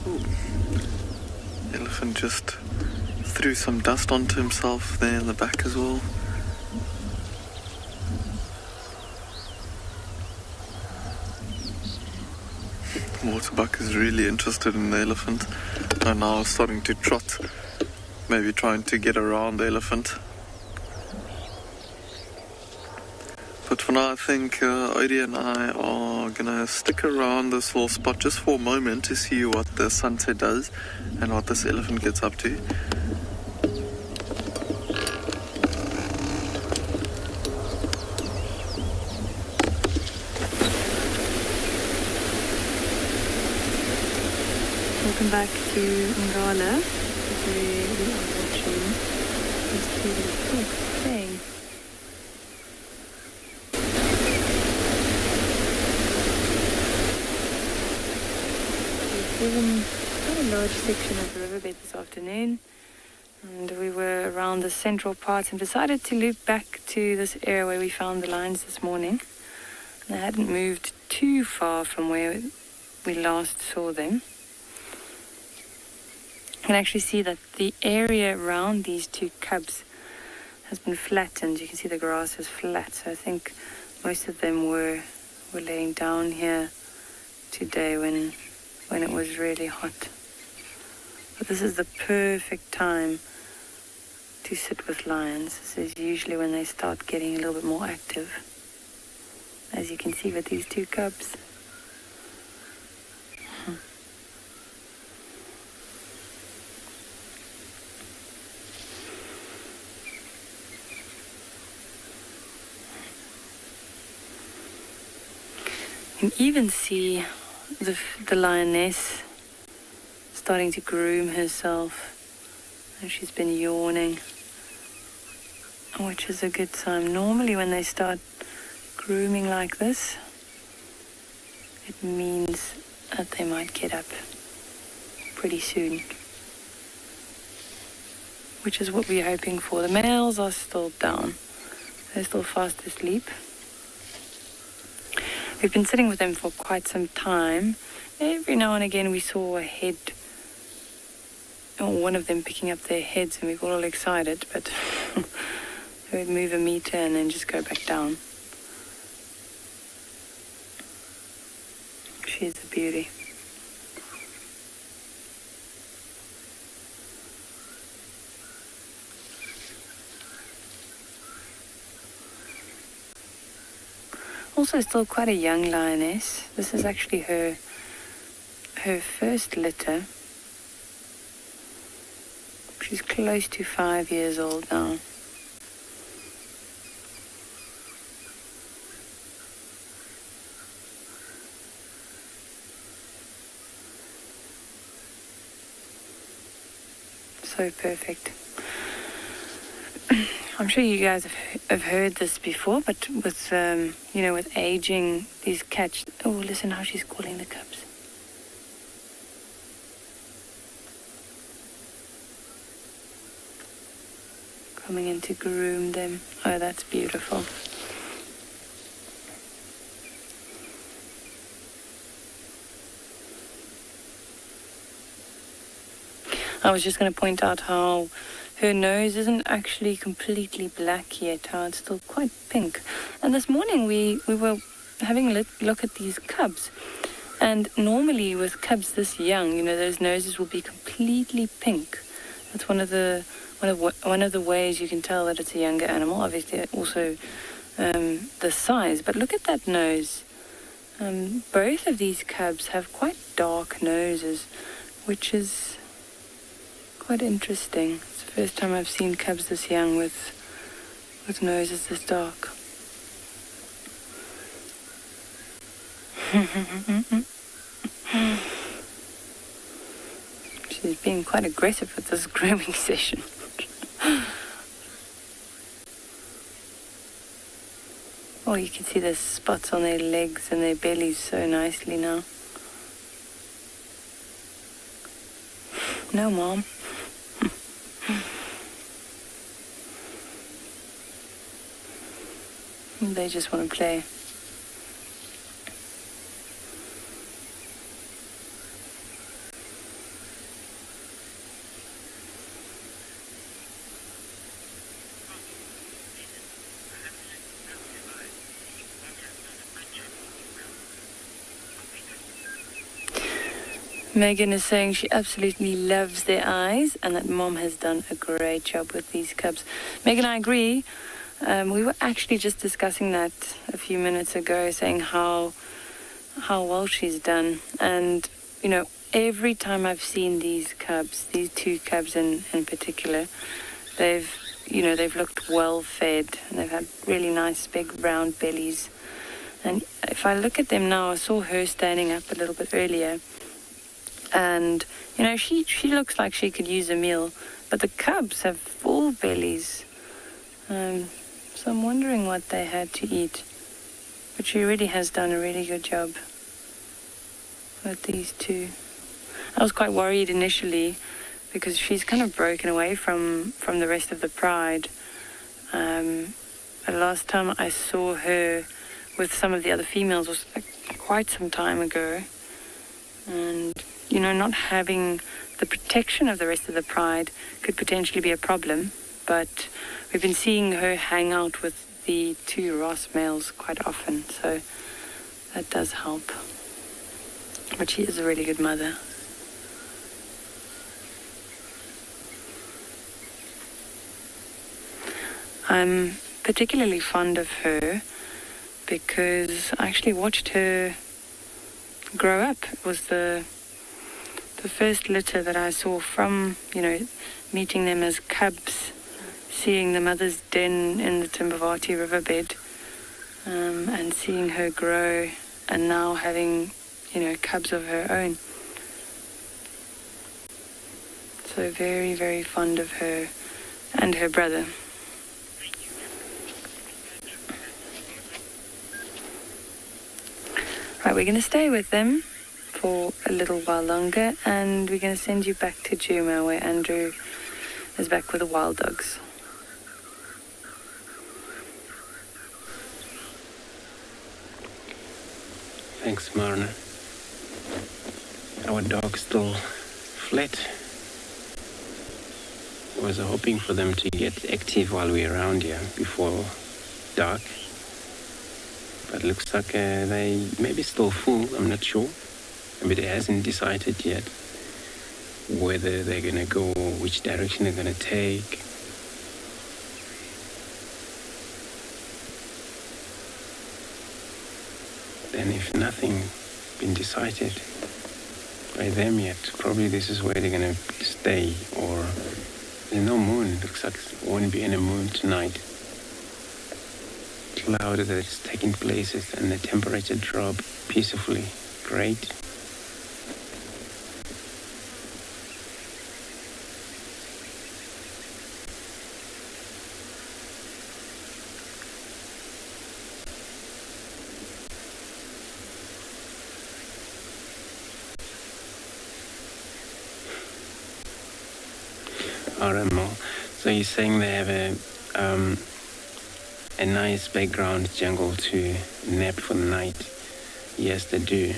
Ooh. Elephant just threw some dust onto himself there in the back as well. Waterbuck is really interested in the elephant and now starting to trot. Maybe trying to get around the elephant. But for now I think Odie and I are gonna stick around this little spot just for a moment to see what the sunset does and what this elephant gets up to. Welcome back to Ngala. We are watching this beautiful thing. We've driven quite a large section of the riverbed this afternoon, and we were around the central part and decided to loop back to this area where we found the lions this morning. They hadn't moved too far from where we last saw them. You can actually see that the area around these two cubs has been flattened. You can see the grass is flat, so I think most of them were laying down here today when it was really hot. But this is the perfect time to sit with lions. This is usually when they start getting a little bit more active. as you can see with these two cubs. You can even see the lioness starting to groom herself, and she's been yawning, which is a good sign. Normally when they start grooming like this, it means that they might get up pretty soon, which is what we're hoping for. The males are still down. They're still fast asleep. We've been sitting with them for quite some time. Every now and again we saw a head, or one of them picking up their heads, and we got all excited, but they would move a meter and then just go back down. She's a beauty. Also still quite a young lioness. This is actually her first litter. She's close to 5 years old now. So perfect. I'm sure you guys have heard this before, but with, with aging, these cats... Oh, listen how she's calling the cubs. Coming in to groom them. Oh, that's beautiful. I was just going to point out how her nose isn't actually completely black yet, how it's still quite pink. And this morning we were having a look at these cubs. And normally with cubs this young, those noses will be completely pink. That's one of the ways you can tell that it's a younger animal. Obviously also the size. But look at that nose. Both of these cubs have quite dark noses, which is quite interesting. It's the first time I've seen cubs this young with noses this dark. She's being quite aggressive with this grooming session. Oh, you can see the spots on their legs and their bellies so nicely now. No, Mom. They just want to play. Megan is saying she absolutely loves their eyes and that Mom has done a great job with these cubs. Megan, I agree. We were actually just discussing that a few minutes ago, saying how well she's done. And, every time I've seen these cubs, these two cubs in particular, they've looked well fed and they've had really nice big round bellies. And if I look at them now, I saw her standing up a little bit earlier. And, she looks like she could use a meal, but the cubs have full bellies. So I'm wondering what they had to eat. But she really has done a really good job with these two. I was quite worried initially because she's kind of broken away from the rest of the pride. The last time I saw her with some of the other females was quite some time ago. And, not having the protection of the rest of the pride could potentially be a problem. But we've been seeing her hang out with the two Ross males quite often, so that does help. But she is a really good mother. I'm particularly fond of her because I actually watched her grow up. It was the first litter that I saw from, meeting them as cubs, seeing the mother's den in the Timbavati riverbed, and seeing her grow, and now having, cubs of her own. So very, very fond of her and her brother. Right, we're going to stay with them for a little while longer, and we're going to send you back to Juma, where Andrew is back with the wild dogs. Thanks, Marna. Our dog's still flat. I was hoping for them to get active while we're around here before dark. But looks like they maybe still full, I'm not sure. Maybe they hasn't decided yet whether they're going to go, which direction they're going to take. Then if nothing been decided by them yet, probably this is where they're going to stay. Or there's no moon. Looks like there won't be any moon tonight. Cloud that is taking places and the temperature drop peacefully. Great. Alright, so you're saying they have a nice background jungle to nap for the night? Yes, they do.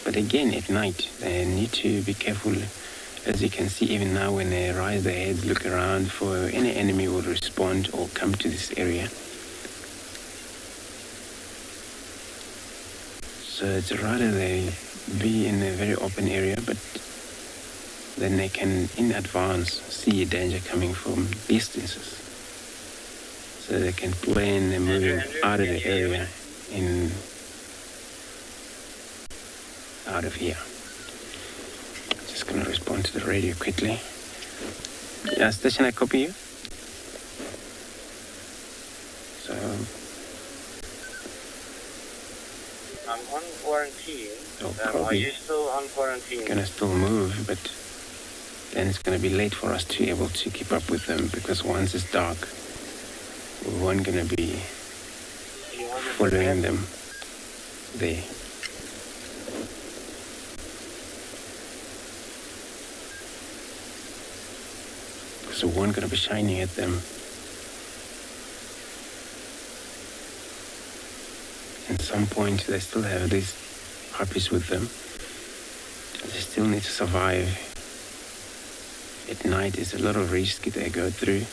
But again, at night, they need to be careful. As you can see, even now when they raise their heads, look around for any enemy will respond or come to this area. So it's rather they be in a very open area, but then they can, in advance, see a danger coming from distances. So they can plan and move out of the area out of here. Just gonna respond to the radio quickly. Yeah, station, I copy you. So I'm on quarantine. Are you still on quarantine? Gonna still move, but then it's gonna be late for us to be able to keep up with them, because once it's dark, we weren't gonna be following them there. So we weren't gonna be shining at them. At some point, they still have these harpies with them. They still need to survive. At night, it's a lot of risk they go through.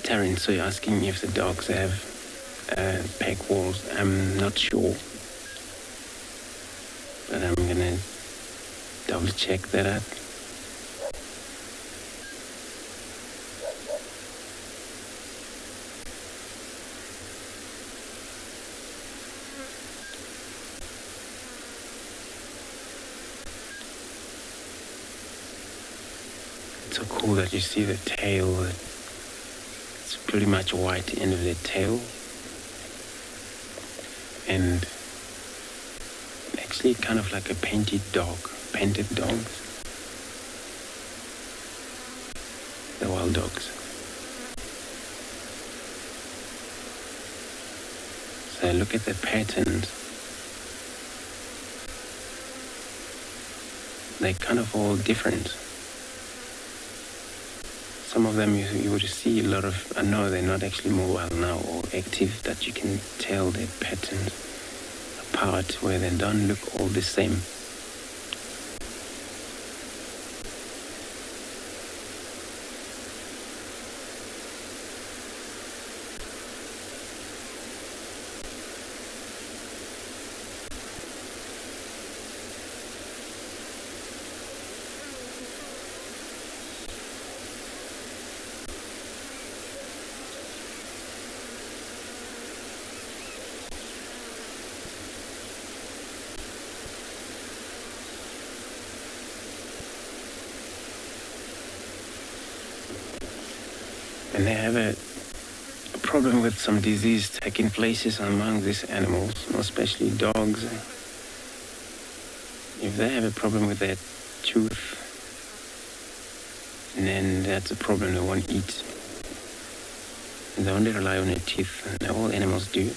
Taryn, so you're asking if the dogs have pack walls. I'm not sure, but I'm gonna double check that out. It's so cool that you see the tail. It's pretty much white end of the tail, and actually kind of like a painted dog. The wild dogs. So look at the patterns. They're kind of all different. some of them you would see a lot of, I know they're not actually mobile now or active, that you can tell their patterns apart where they don't look all the same. And they have a problem with some disease taking places among these animals, especially dogs. If they have a problem with their tooth, then that's a problem they won't eat. And they only rely on their teeth, and all animals do.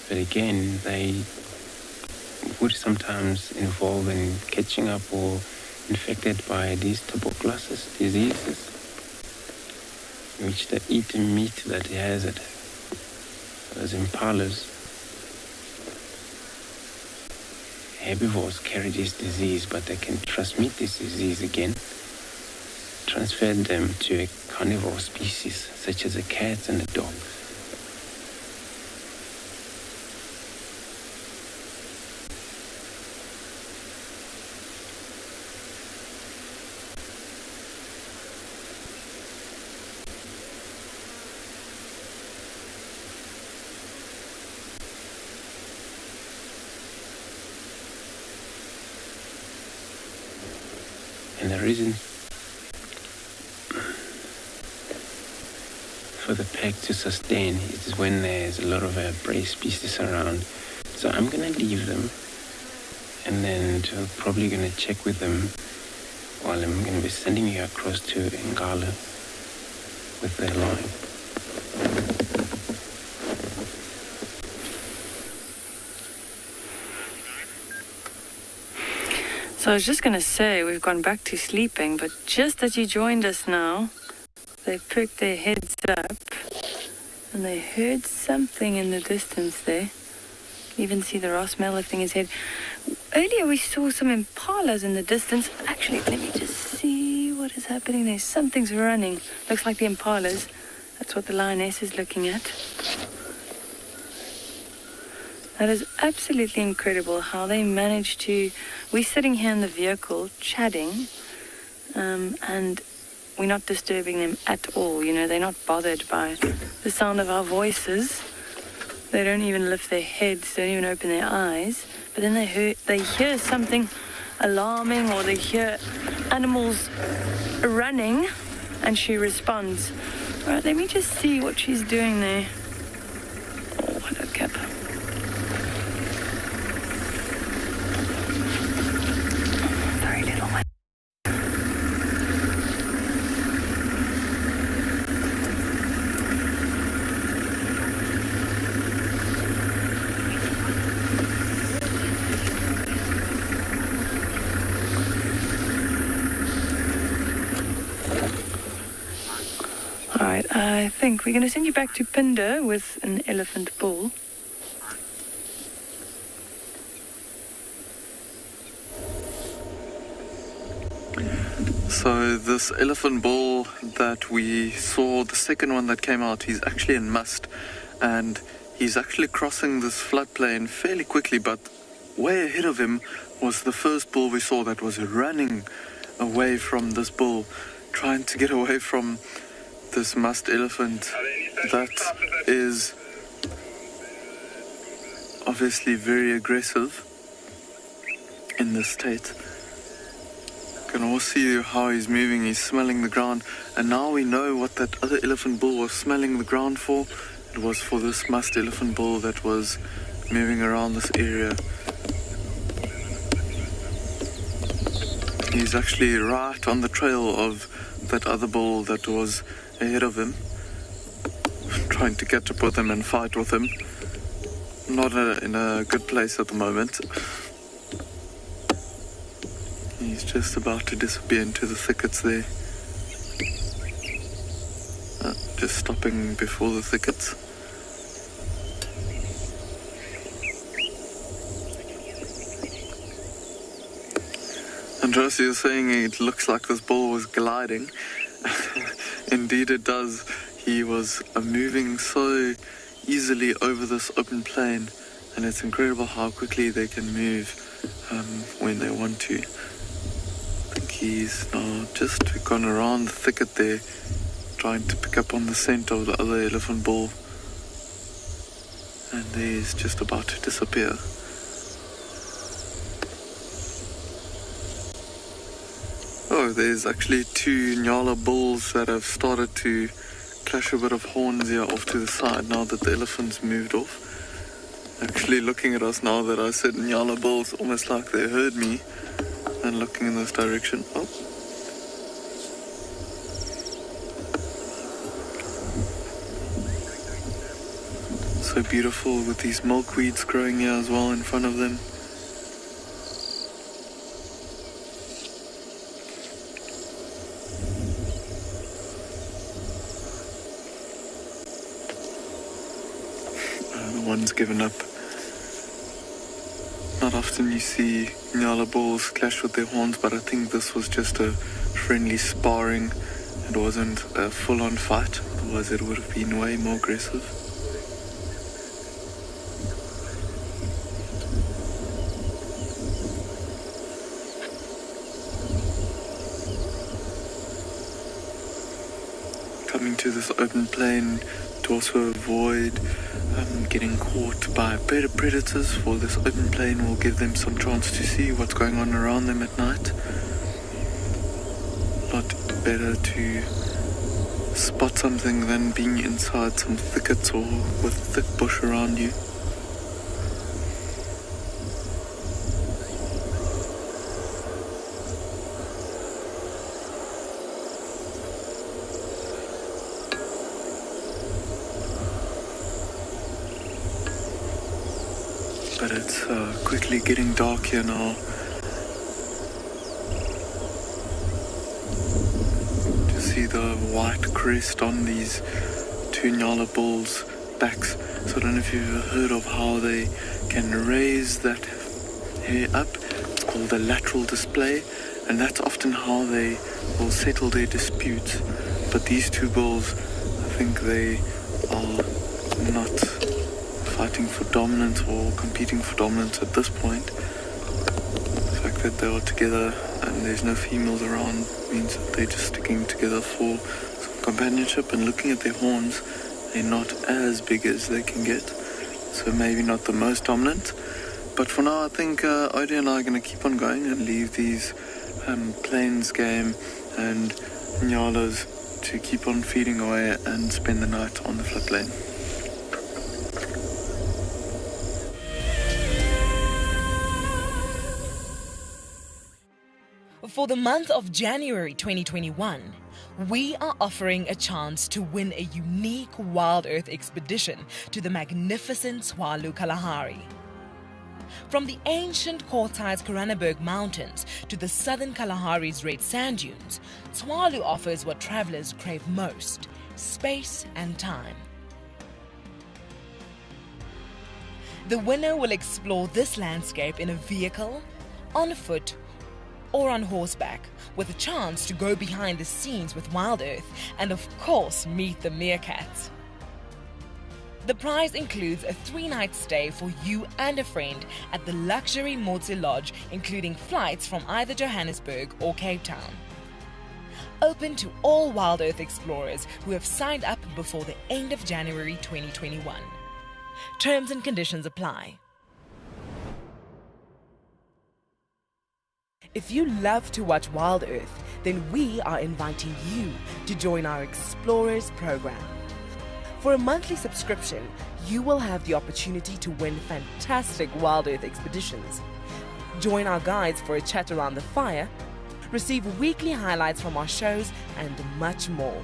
But again, they would sometimes involve in catching up or infected by these tuberculosis diseases, in which they eat meat that has it. As impalas, herbivores carry this disease, but they can transmit this disease again, transfer them to a carnivore species, such as the cats and the dogs. And the reason for the pack to sustain is when there's a lot of prey species around. So I'm going to leave them, and then I'm probably going to check with them while I'm going to be sending you across to Ngala with their line. So I was just going to say, we've gone back to sleeping, but just as you joined us now, they perked their heads up and they heard something in the distance there. You even see the Ross Mel lifting his head. Earlier we saw some impalas in the distance. Actually, let me just see what is happening there. Something's running. Looks like the impalas. That's what the lioness is looking at. That is absolutely incredible how they managed to... We're sitting here in the vehicle chatting, and we're not disturbing them at all. You know, they're not bothered by the sound of our voices. They don't even lift their heads, they don't even open their eyes. But then they hear something alarming, or they hear animals running, and she responds. All right, let me just see what she's doing there. Oh, hello, Cap. I think we're going to send you back to Pinder with an elephant bull. So this elephant bull that we saw, the second one that came out, he's actually in must, and he's actually crossing this floodplain fairly quickly, but way ahead of him was the first bull we saw that was running away from this bull, trying to get away from this musk elephant that is obviously very aggressive in this state. You can all see how he's moving, he's smelling the ground, and now we know what that other elephant bull was smelling the ground for. It was for this musk elephant bull that was moving around this area. He's actually right on the trail of that other bull that was ahead of him, trying to catch up with him and fight with him. Not in a good place at the moment. He's just about to disappear into the thickets there. Just stopping before the thickets. And Josie, you're saying it looks like this bull was gliding. Indeed it does. He was moving so easily over this open plain, and it's incredible how quickly they can move when they want to. I think he's now just gone around the thicket there, trying to pick up on the scent of the other elephant bull. And he's just about to disappear. Oh, there's actually two Nyala bulls that have started to clash a bit of horns here off to the side now that the elephants moved off. Actually looking at us now that I said Nyala bulls, almost like they heard me and looking in this direction. Oh. So beautiful with these milkweeds growing here as well in front of them. The one's given up. Not often you see Nyala bulls clash with their horns, but I think this was just a friendly sparring. It wasn't a full-on fight, otherwise it would have been way more aggressive. Coming to this open plain to also avoid getting caught by predators, for this open plain will give them some chance to see what's going on around them at night. A lot better to spot something than being inside some thickets or with thick bush around you. But it's quickly getting dark here now. To see the white crest on these two Nyala bulls' backs. So I don't know if you've ever heard of how they can raise that hair up. It's called a lateral display, and that's often how they will settle their disputes. But these two bulls, I think they are not fighting for dominance or competing for dominance at this point. The fact that they are together and there's no females around means that they're just sticking together for some companionship, and looking at their horns, they're not as big as they can get, so maybe not the most dominant. But for now I think Odie and I are going to keep on going and leave these plains game and Nyalas to keep on feeding away and spend the night on the floodplain. For the month of January 2021, we are offering a chance to win a unique Wild Earth expedition to the magnificent Tswalu Kalahari. From the ancient Kortai's Koranenberg Mountains to the southern Kalahari's red sand dunes, Tswalu offers what travelers crave most: space and time. The winner will explore this landscape in a vehicle, on foot, or on horseback, with a chance to go behind the scenes with Wild Earth and of course meet the meerkats. The prize includes a 3-night stay for you and a friend at the luxury Motse Lodge, including flights from either Johannesburg or Cape Town. Open to all Wild Earth explorers who have signed up before the end of January 2021. Terms and conditions apply. If you love to watch Wild Earth, then we are inviting you to join our Explorers program. For a monthly subscription, you will have the opportunity to win fantastic Wild Earth expeditions, join our guides for a chat around the fire, receive weekly highlights from our shows, and much more.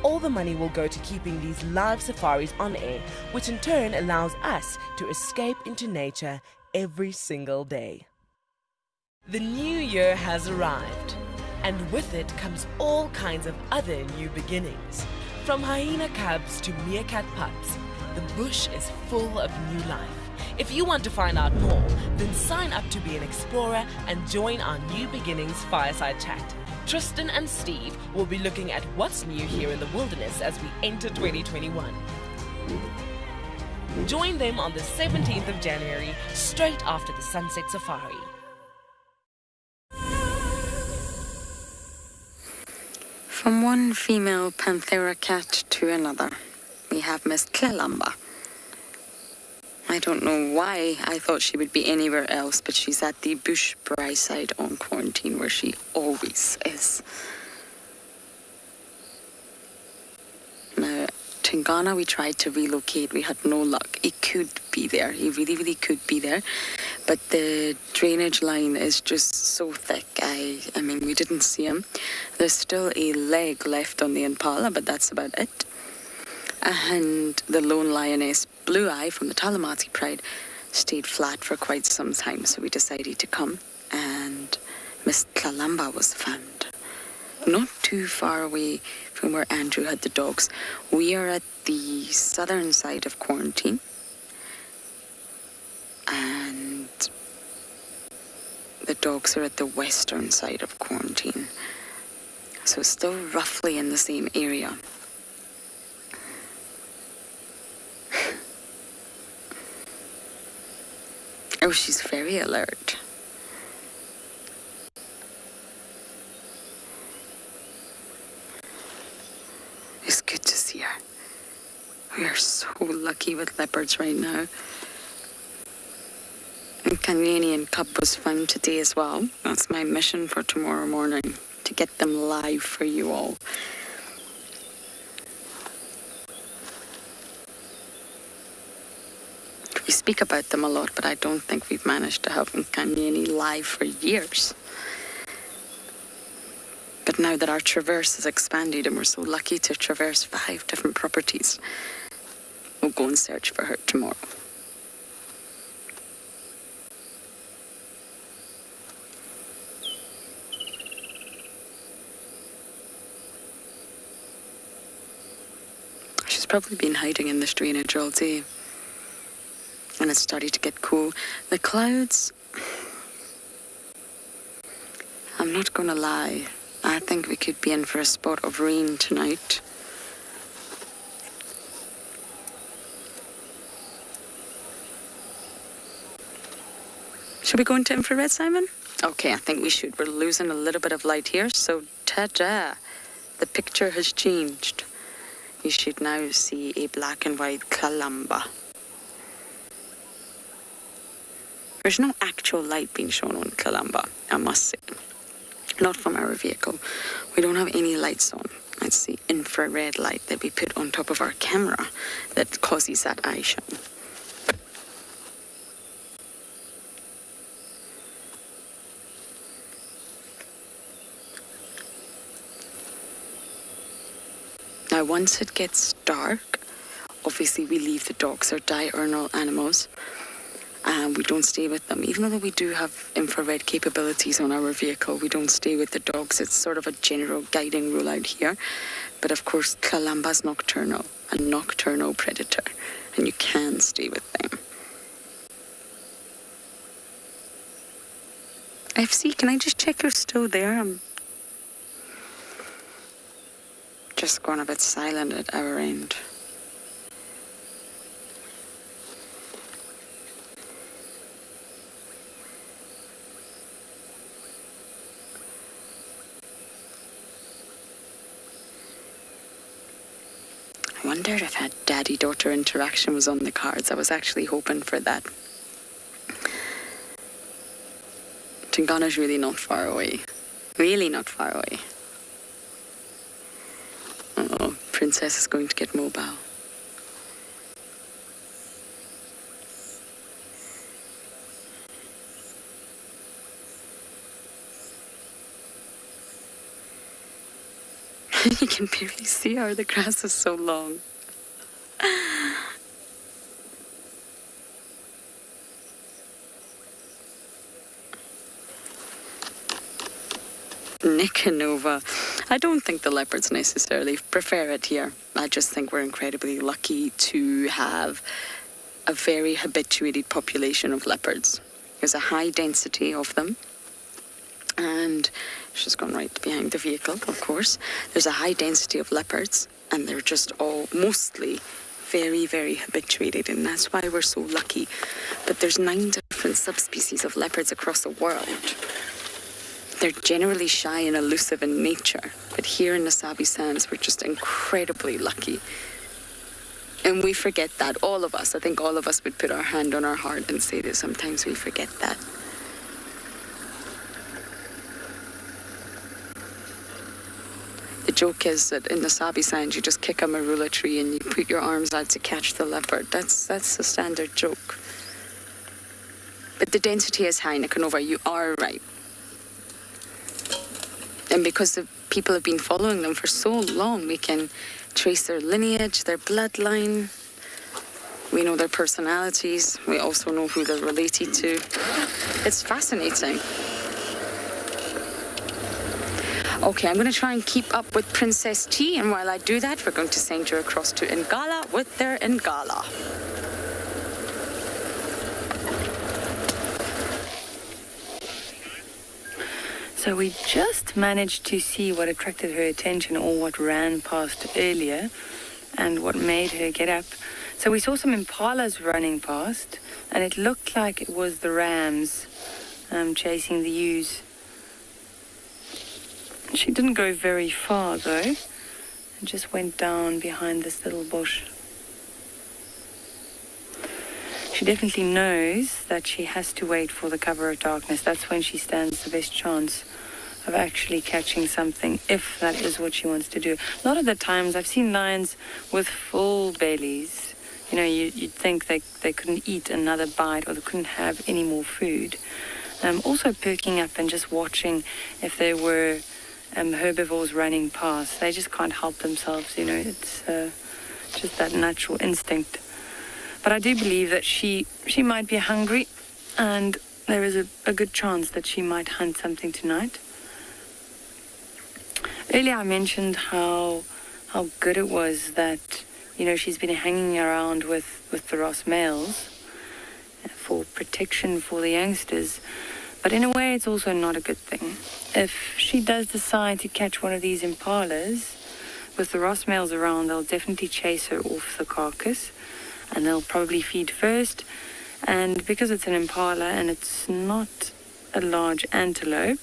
All the money will go to keeping these live safaris on air, which in turn allows us to escape into nature every single day. The new year has arrived, and with it comes all kinds of other new beginnings. From hyena cubs to meerkat pups, the bush is full of new life. If you want to find out more, then sign up to be an explorer and join our New Beginnings Fireside Chat. Tristan and Steve will be looking at what's new here in the wilderness as we enter 2021. Join them on the 17th of January, straight after the Sunset Safari. From one female panthera cat to another, we have Miss Kalamba. I don't know why I thought she would be anywhere else, but she's at the bush bryside on quarantine, where she always is. Now, Tingana, we tried to relocate. We had no luck. He could be there. He really, really could be there. But the drainage line is just so thick. I mean, we didn't see him. There's still a leg left on the impala, but that's about it. And the lone lioness, Blue Eye, from the Talamati Pride, stayed flat for quite some time, so we decided to come, and Miss Kalamba was found. Not too far away from where Andrew had the dogs. We are at the southern side of quarantine, and the dogs are at the western side of quarantine. So still roughly in the same area. Oh, she's very alert. It's good to see her. We are so lucky with leopards right now. And Canadian cub was found today as well. That's my mission for tomorrow morning, to get them live for you all. We speak about them a lot, but I don't think we've managed to have Nkanyeni live for years. But now that our traverse has expanded and we're so lucky to traverse 5 different properties, we'll go and search for her tomorrow. She's probably been hiding in this drainage all day. And it's starting to get cool. The clouds, I'm not gonna lie, I think we could be in for a spot of rain tonight. Should we go into infrared, Simon? Okay, I think we should. We're losing a little bit of light here, so ta-da! The picture has changed. You should now see a black and white Kalamba. There's no actual light being shown on Kalamba, I must say. Not from our vehicle. We don't have any lights on. It's the infrared light that we put on top of our camera that causes that eye shine. Now, once it gets dark, obviously we leave the dogs. They're diurnal animals. And we don't stay with them. Even though we do have infrared capabilities on our vehicle, we don't stay with the dogs. It's sort of a general guiding rule out here. But of course, Kalamba's nocturnal, a nocturnal predator, and you can stay with them. FC, can I just check you're still there? I'm just gone a bit silent at our end. I wondered if that daddy-daughter interaction was on the cards. I was actually hoping for that. Tingana's really not far away. Really not far away. Uh-oh, Princess is going to get mobile. You can barely see her. The grass is so long. Nicanova. I don't think the leopards necessarily prefer it here. I just think we're incredibly lucky to have a very habituated population of leopards. There's a high density of them. And she's gone right behind the vehicle, of course. There's a high density of leopards, and they're just all mostly very, very habituated, and that's why we're so lucky. But there's 9 different subspecies of leopards across the world. They're generally shy and elusive in nature, but here in the Sabi Sands, we're just incredibly lucky. And we forget that, all of us. I think all of us would put our hand on our heart and say that sometimes we forget that. The joke is that in the Sabi Sands, you just kick a marula tree and you put your arms out to catch the leopard. That's the standard joke. But the density is high, Nicanova, you are right. And because the people have been following them for so long, we can trace their lineage, their bloodline. We know their personalities. We also know who they're related to. It's fascinating. Okay, I'm going to try and keep up with Princess T, and while I do that, we're going to send you across to Ngala with their Ngala. So we just managed to see what attracted her attention, or what ran past earlier, and what made her get up. So we saw some impalas running past, and it looked like it was the rams chasing the ewes. She didn't go very far, though, and just went down behind this little bush. She definitely knows that she has to wait for the cover of darkness. That's when she stands the best chance of actually catching something, if that is what she wants to do. A lot of the times I've seen lions with full bellies. You know, you'd think they couldn't eat another bite, or they couldn't have any more food. Also perking up and just watching if there were herbivores running past. They just can't help themselves, you know. It's just that natural instinct. But I do believe that she might be hungry, and there is a good chance that she might hunt something tonight. Earlier I mentioned how good it was that, you know, she's been hanging around with the Ross males for protection for the youngsters. But in a way, it's also not a good thing. If she does decide to catch one of these impalas, with the Ross males around, they'll definitely chase her off the carcass, and they'll probably feed first. And because it's an impala and it's not a large antelope,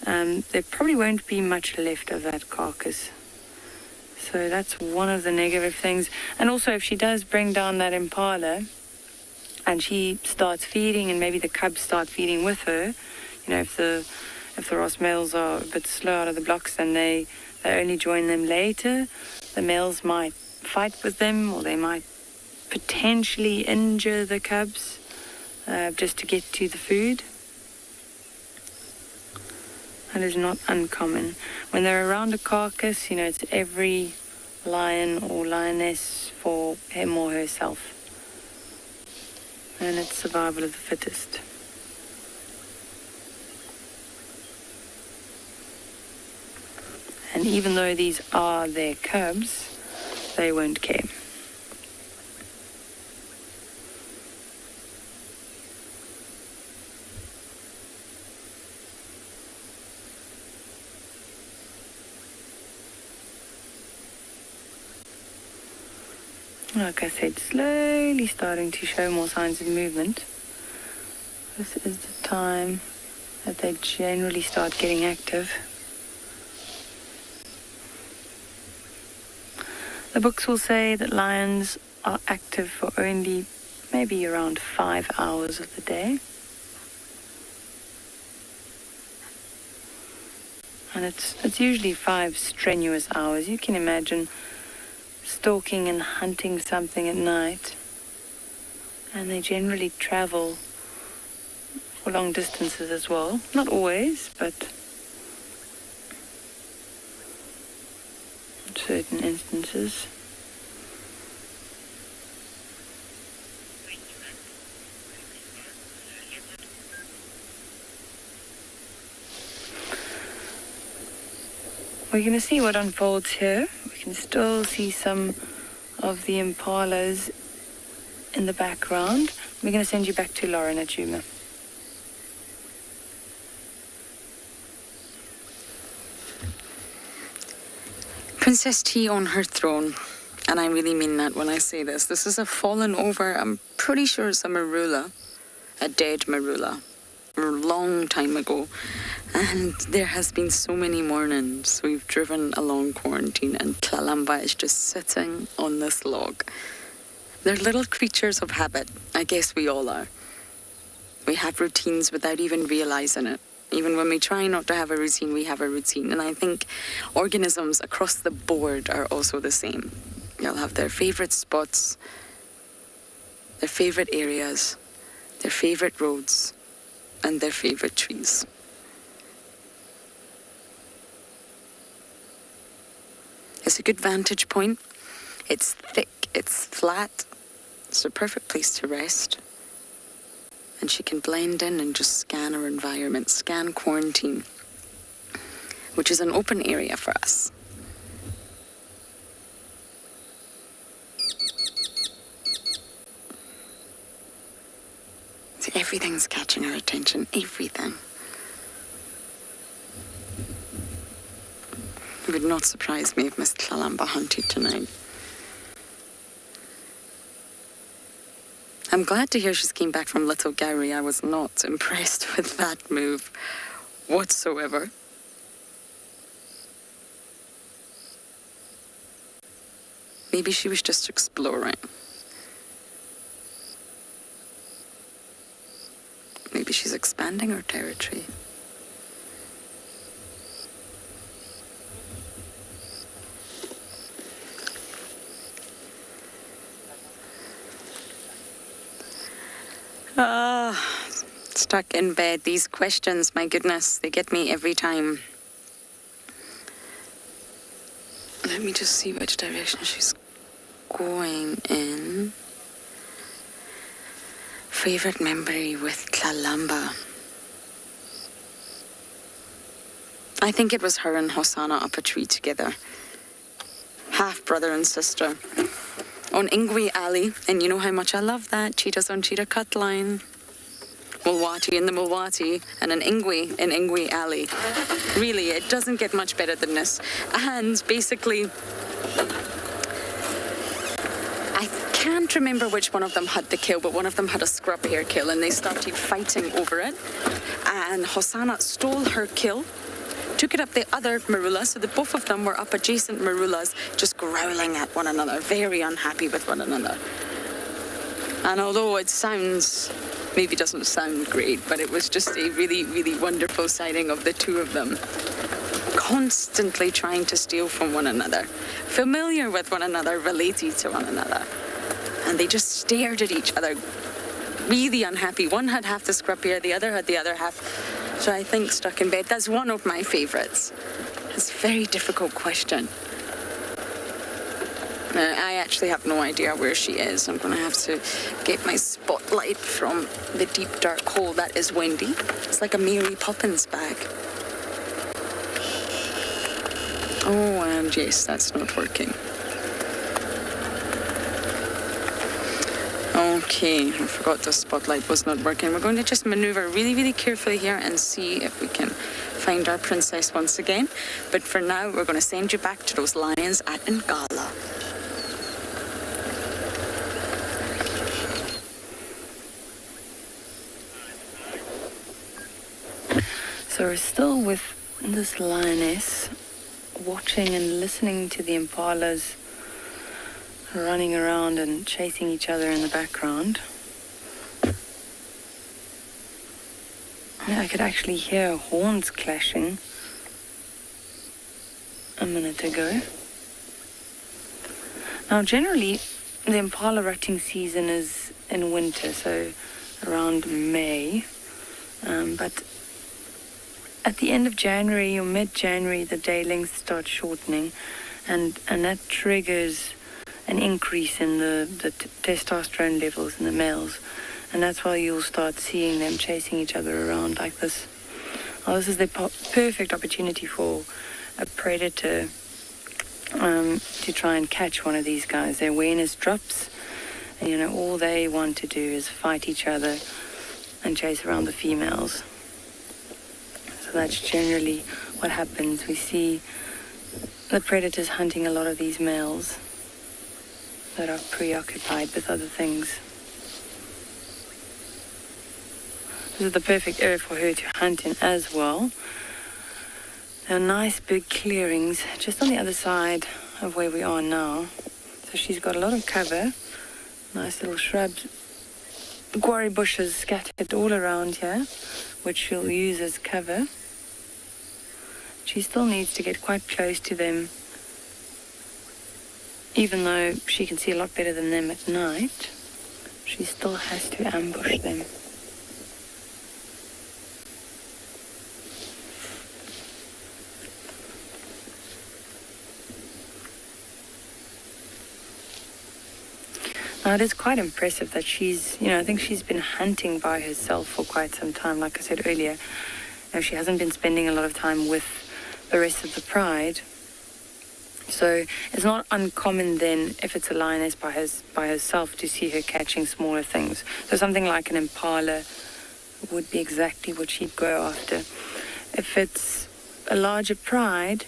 there probably won't be much left of that carcass. So that's one of the negative things. And also, if she does bring down that impala and she starts feeding, and maybe the cubs start feeding with her, you know, if the Ross males are a bit slow out of the blocks and they only join them later, the males might fight with them, or they might potentially injure the cubs just to get to the food. That is not uncommon. When they're around a carcass, you know, it's every lion or lioness for him or herself. And it's survival of the fittest. And even though these are their cubs, they won't care. Like I said, slowly starting to show more signs of movement. This is the time that they generally start getting active. The books will say that lions are active for only maybe around 5 hours of the day. And it's usually 5 strenuous hours. You can imagine stalking and hunting something at night, and they generally travel for long distances as well. Not always, but in certain instances. we're going to see what unfolds here. We can still see some of the impalas in the background. We're going to send you back to Lauren at Juma. Princess T on her throne, and I really mean that when I say this. This is a fallen over, I'm pretty sure it's a marula, a dead marula, a long time ago. And there has been so many mornings we've driven along quarantine and Tlalamba is just sitting on this log. They're little creatures of habit. I guess we all are. We have routines without even realizing it. Even when we try not to have a routine, we have a routine. And I think organisms across the board are also the same. They'll have their favorite spots, their favorite areas, their favorite roads, and their favorite trees. It's a good vantage point. It's thick, it's flat. It's the perfect place to rest. And she can blend in and just scan her environment, scan quarantine, which is an open area for us. So everything's catching her attention, everything. It would not surprise me if Miss Tlalamba hunted tonight. I'm glad to hear she's came back from Little Gowrie. I was not impressed with that move whatsoever. Maybe she was just exploring. Maybe she's expanding her territory. Stuck in bed. These questions, my goodness, they get me every time. Let me just see which direction she's going in. Favorite memory with Tlalamba. I think it was her and Hosanna up a tree together. Half brother and sister. On Ingwe Alley, and you know how much I love that. Cheetahs on Cheetah Cut Line. Mulwati in the Mulwati, and an Ingwe in Ingwe Alley. Really, it doesn't get much better than this. And basically, I can't remember which one of them had the kill, but one of them had a scrub hair kill, and they started fighting over it. And Hosanna stole her kill, took it up the other marula, so that both of them were up adjacent marulas, just growling at one another, very unhappy with one another. And although it maybe doesn't sound great, but it was just a really, really wonderful sighting of the two of them. Constantly trying to steal from one another, familiar with one another, related to one another. And they just stared at each other, really unhappy. One had half the scrub hair, the other had the other half. So I think Stuck in Bed, that's one of my favorites. It's a very difficult question. I actually have no idea where she is. I'm going to have to get my spotlight from the deep dark hole that is Wendy. It's like a Mary Poppins bag. Oh, and yes, that's not working. Okay, I forgot the spotlight was not working. We're going to just maneuver really, really carefully here and see if we can find our princess once again. But for now, we're going to send you back to those lions at Ngala. So we're still with this lioness, watching and listening to the impalas running around and chasing each other in the background. Yeah, I could actually hear horns clashing a minute ago. Now, generally, the impala rutting season is in winter, so around May. But at the end of January or mid-January, the day length starts shortening, and that triggers an increase in the testosterone levels in the males. And that's why you'll start seeing them chasing each other around like this. Well, this is the perfect opportunity for a predator to try and catch one of these guys. Their awareness drops, and all they want to do is fight each other and chase around the females. So that's generally what happens. We see the predators hunting a lot of these males that are preoccupied with other things. This is the perfect area for her to hunt in as well. There are nice big clearings just on the other side of where we are now. So she's got a lot of cover, nice little shrubs, guarri bushes scattered all around here, which she'll use as cover. She still needs to get quite close to them, even though she can see a lot better than them at night. She still has to ambush them. Now, it is quite impressive that she's, I think she's been hunting by herself for quite some time. Like I said earlier, she hasn't been spending a lot of time with the rest of the pride. So it's not uncommon then, if it's a lioness by herself, to see her catching smaller things. So something like an impala would be exactly what she'd go after. If it's a larger pride,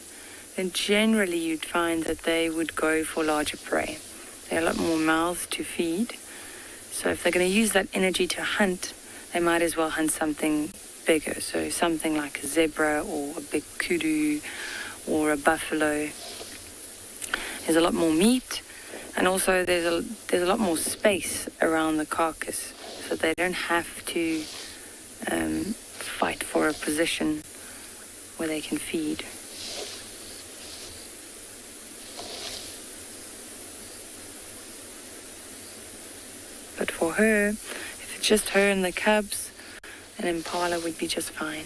then generally you'd find that they would go for larger prey. There are a lot more mouths to feed. So if they're going to use that energy to hunt, they might as well hunt something bigger. So something like a zebra or a big kudu or a buffalo. There's a lot more meat, and also there's a lot more space around the carcass, so they don't have to fight for a position where they can feed. But for her, if it's just her and the cubs, an impala would be just fine.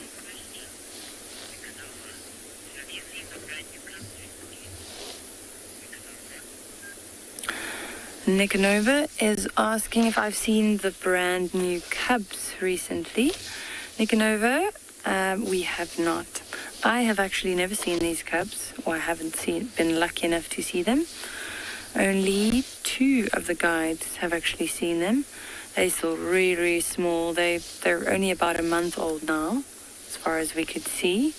Nicanova is asking if I've seen the brand new cubs recently. Nicanova, we have not. I have actually never seen these cubs, or I haven't been lucky enough to see them. Only 2 of the guides have actually seen them. They're still really, really small. They're only about a month old now, as far as we could see.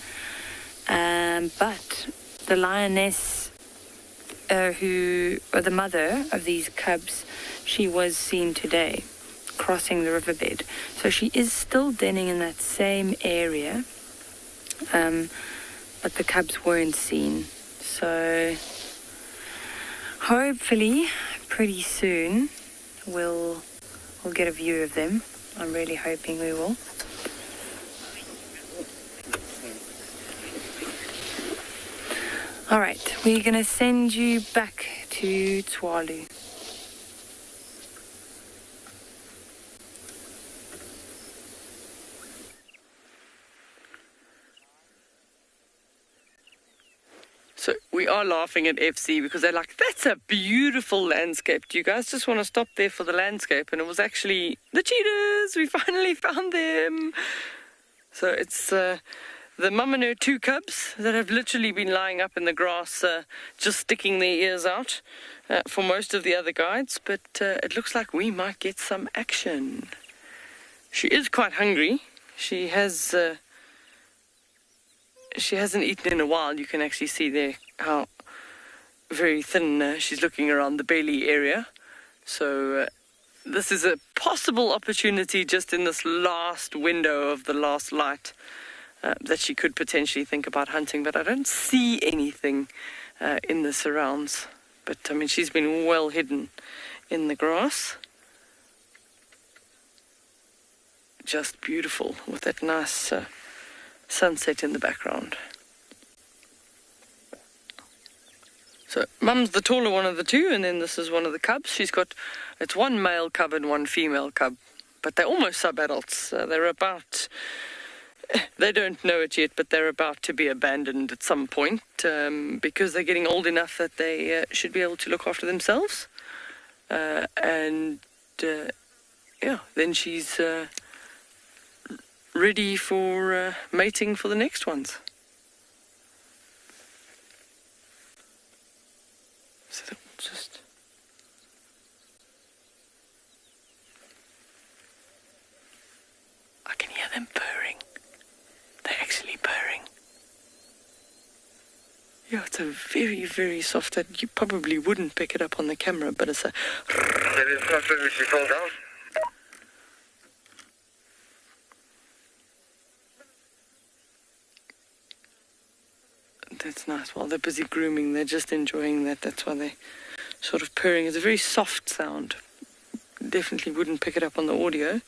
But the lioness, the mother of these cubs, she was seen today crossing the riverbed. So she is still denning in that same area, but the cubs weren't seen. So hopefully pretty soon we'll get a view of them. I'm really hoping we will. All right, we're going to send you back to Tswalu. So we are laughing at FC because they're like, that's a beautiful landscape. Do you guys just want to stop there for the landscape? And it was actually the cheetahs. We finally found them. So it's the mum and her 2 cubs that have literally been lying up in the grass, just sticking their ears out for most of the other guides. But it looks like we might get some action. She is quite hungry. She hasn't eaten in a while. You can actually see there how very thin she's looking around the belly area. So this is a possible opportunity just in this last window of the last light that she could potentially think about hunting. But I don't see anything in the surrounds. But I mean, she's been well hidden in the grass. Just beautiful with that nice sunset in the background. So mum's the taller one of the 2, and then this is one of the cubs. It's 1 male cub and 1 female cub, but they're almost sub-adults. They don't know it yet, but they're about to be abandoned at some point because they're getting old enough that they should be able to look after themselves. Then she's ready for mating for the next ones. So they're all just... I can hear them purring. They're actually purring. Yeah, it's a very, very soft... You probably wouldn't pick it up on the camera, but it's a... She fell down. That's nice. While they're busy grooming, they're just enjoying that. That's why they're sort of purring. It's a very soft sound. Definitely wouldn't pick it up on the audio.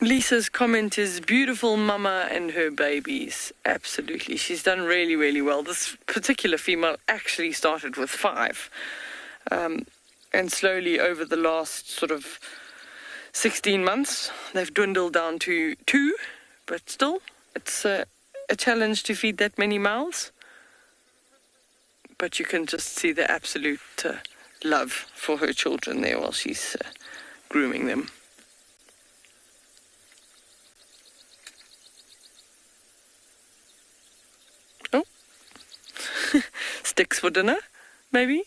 Lisa's comment is beautiful mama and her babies. Absolutely. She's done really, really well. This particular female actually started with 5. And slowly over the last sort of 16 months, they've dwindled down to 2. But still, it's a challenge to feed that many mouths. But you can just see the absolute love for her children there while she's grooming them. Oh, sticks for dinner, maybe?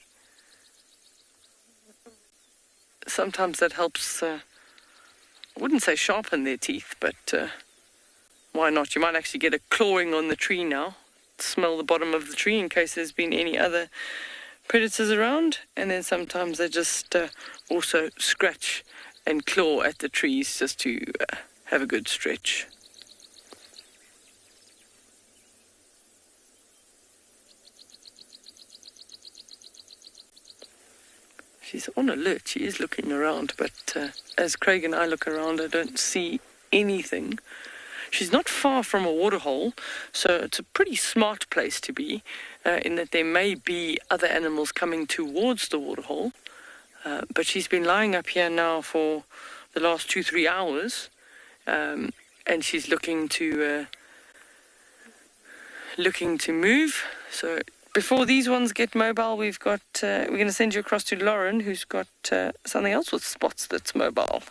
Sometimes that helps, I wouldn't say sharpen their teeth, but why not? You might actually get a clawing on the tree now. Smell the bottom of the tree in case there's been any other predators around. And then sometimes they just also scratch and claw at the trees just to have a good stretch. She's on alert. She is looking around, but as Craig and I look around, I don't see anything. She's not far from a waterhole, so it's a pretty smart place to be, in that there may be other animals coming towards the waterhole. But she's been lying up here now for the last 2-3 hours, and she's looking to move. So before these ones get mobile, we're going to send you across to Lauren, who's got something else with spots that's mobile.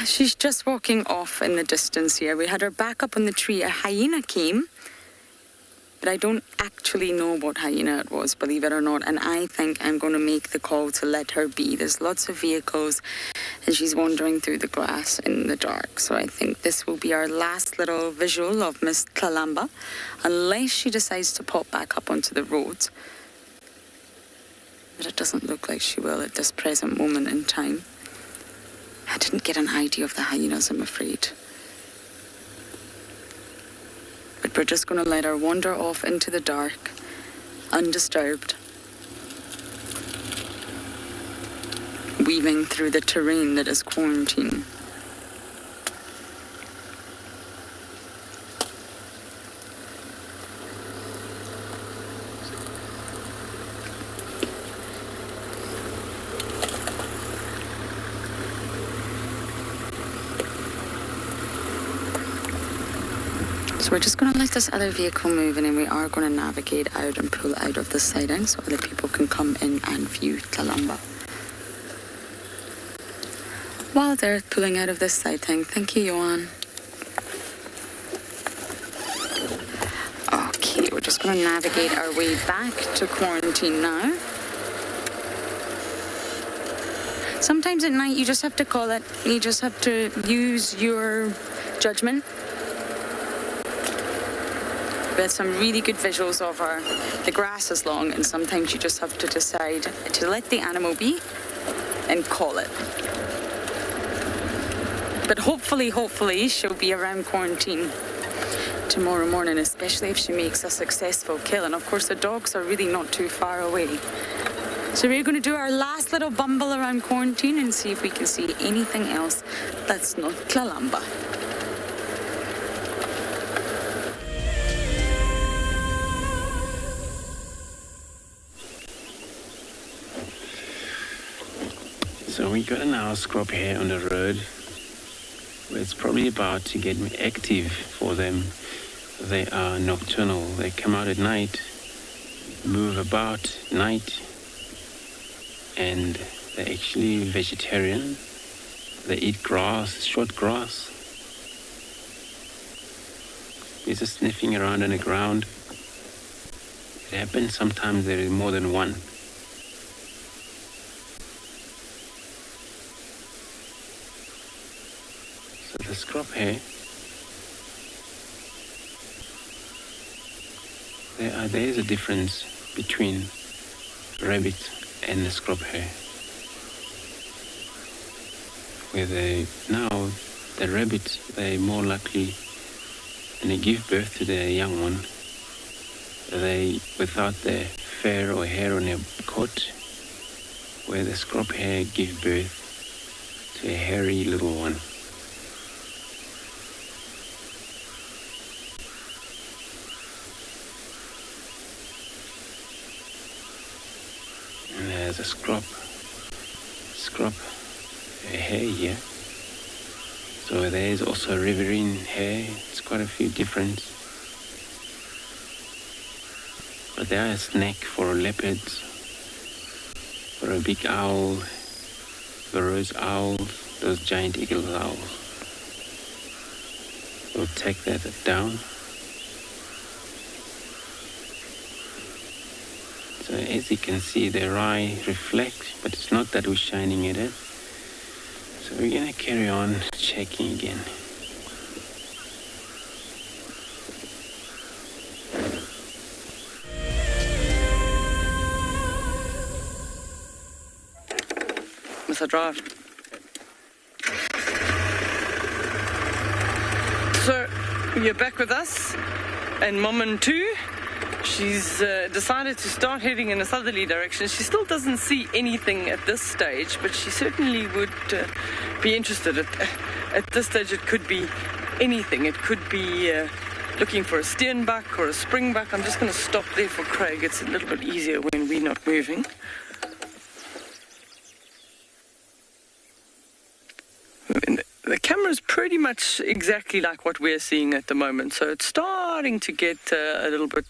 She's just walking off in the distance here. We had her back up on the tree. A hyena came, but I don't actually know what hyena it was, believe it or not, and I think I'm going to make the call to let her be. There's lots of vehicles, and she's wandering through the grass in the dark, so I think this will be our last little visual of Miss Tlalamba, unless she decides to pop back up onto the road. But it doesn't look like she will at this present moment in time. I didn't get an idea of the hyenas, I'm afraid. But we're just going to let her wander off into the dark, undisturbed, weaving through the terrain that is quarantine. So we're just going to let this other vehicle move, and then we are going to navigate out and pull out of the siding so other people can come in and view Tlalamba. While they're pulling out of this siding, thank you, Johan. Okay, we're just going to navigate our way back to quarantine now. Sometimes at night you just have to call it. You just have to use your judgment. We had some really good visuals of her. The grass is long, and sometimes you just have to decide to let the animal be and call it. But hopefully, she'll be around quarantine tomorrow morning, especially if she makes a successful kill. And of course, the dogs are really not too far away. So we're going to do our last little bumble around quarantine and see if we can see anything else that's not Tlalamba. So we got an owl scrub here on the road. It's probably about to get active for them. They are nocturnal. They come out at night, move about at night, and They're actually vegetarian. They eat grass, short grass. They're just sniffing around on the ground. It happens sometimes there is more than one. So the scrub hare, there is a difference between rabbit and the scrub hare. Where the rabbits, they're more likely, when they give birth to their young one, they, without their fur or hair on their coat, where the scrub hare give birth to a hairy little one. And there's a scrub hare here. So there is also a riverine hare. It's quite a few different. But they are a snack for leopards, for a big owl, the rose owls, those giant eagle owls. We'll take that down. So as you can see, their eye reflects, but it's not that we're shining at it. So we're gonna carry on checking again. Mr. Drive. So you're back with us, and Mom too. She's decided to start heading in a southerly direction. She still doesn't see anything at this stage, but she certainly would be interested. At this stage, it could be anything. It could be looking for a steenbuck or a springbuck. I'm just going to stop there for Craig. It's a little bit easier when we're not moving. The camera's pretty much exactly like what we're seeing at the moment, so it's starting to get a little bit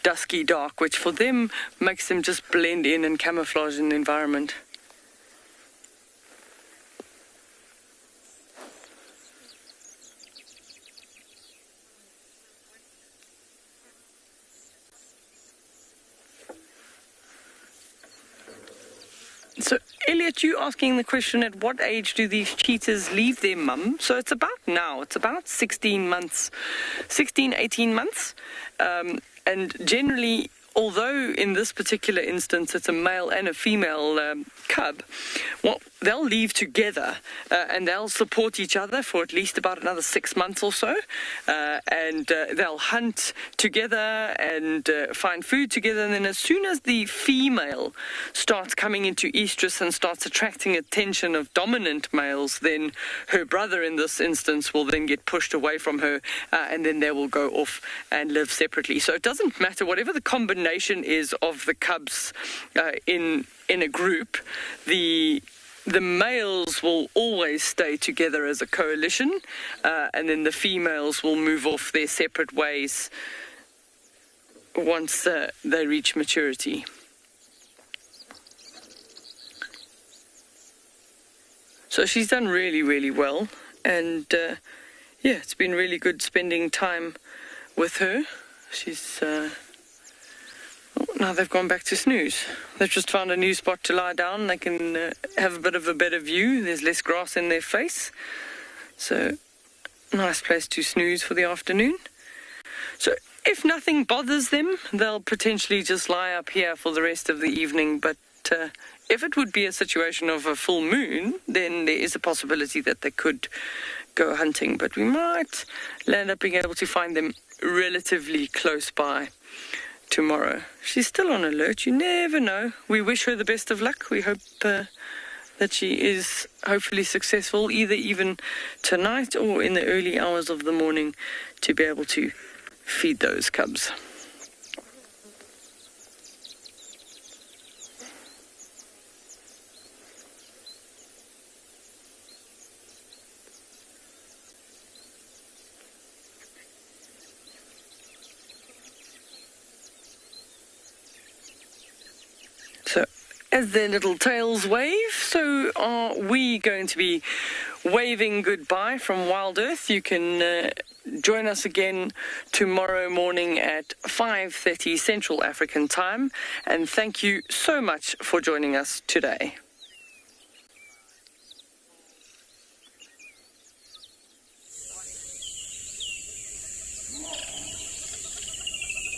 dusky dark, which for them makes them just blend in and camouflage in the environment. So, Elliot, you asking the question, at what age do these cheetahs leave their mum? So it's about now. It's about 18 months. And generally, although in this particular instance it's a male and a female cub, well, they'll leave together and they'll support each other for at least about another 6 months or so. And they'll hunt together and find food together. And then as soon as the female starts coming into estrus and starts attracting attention of dominant males, then her brother in this instance will then get pushed away from her, and then they will go off and live separately. So it doesn't matter, whatever the combination is of the cubs in a group, the males will always stay together as a coalition, and then the females will move off their separate ways once they reach maturity. So she's done really, really well, and yeah, it's been really good spending time with her. She's now they've gone back to snooze. They've just found a new spot to lie down. They can have a bit of a better view. There's less grass in their face. So, nice place to snooze for the afternoon. So, if nothing bothers them, they'll potentially just lie up here for the rest of the evening. But if it would be a situation of a full moon, then there is a possibility that they could go hunting. But we might land up being able to find them relatively close by tomorrow. She's still on alert. You never know. We wish her the best of luck. We hope that she is hopefully successful, either even tonight or in the early hours of the morning, to be able to feed those cubs. as their little tails wave, so are we going to be waving goodbye from Wild Earth. You can join us again tomorrow morning at 5:30 Central African Time, and thank you so much for joining us today.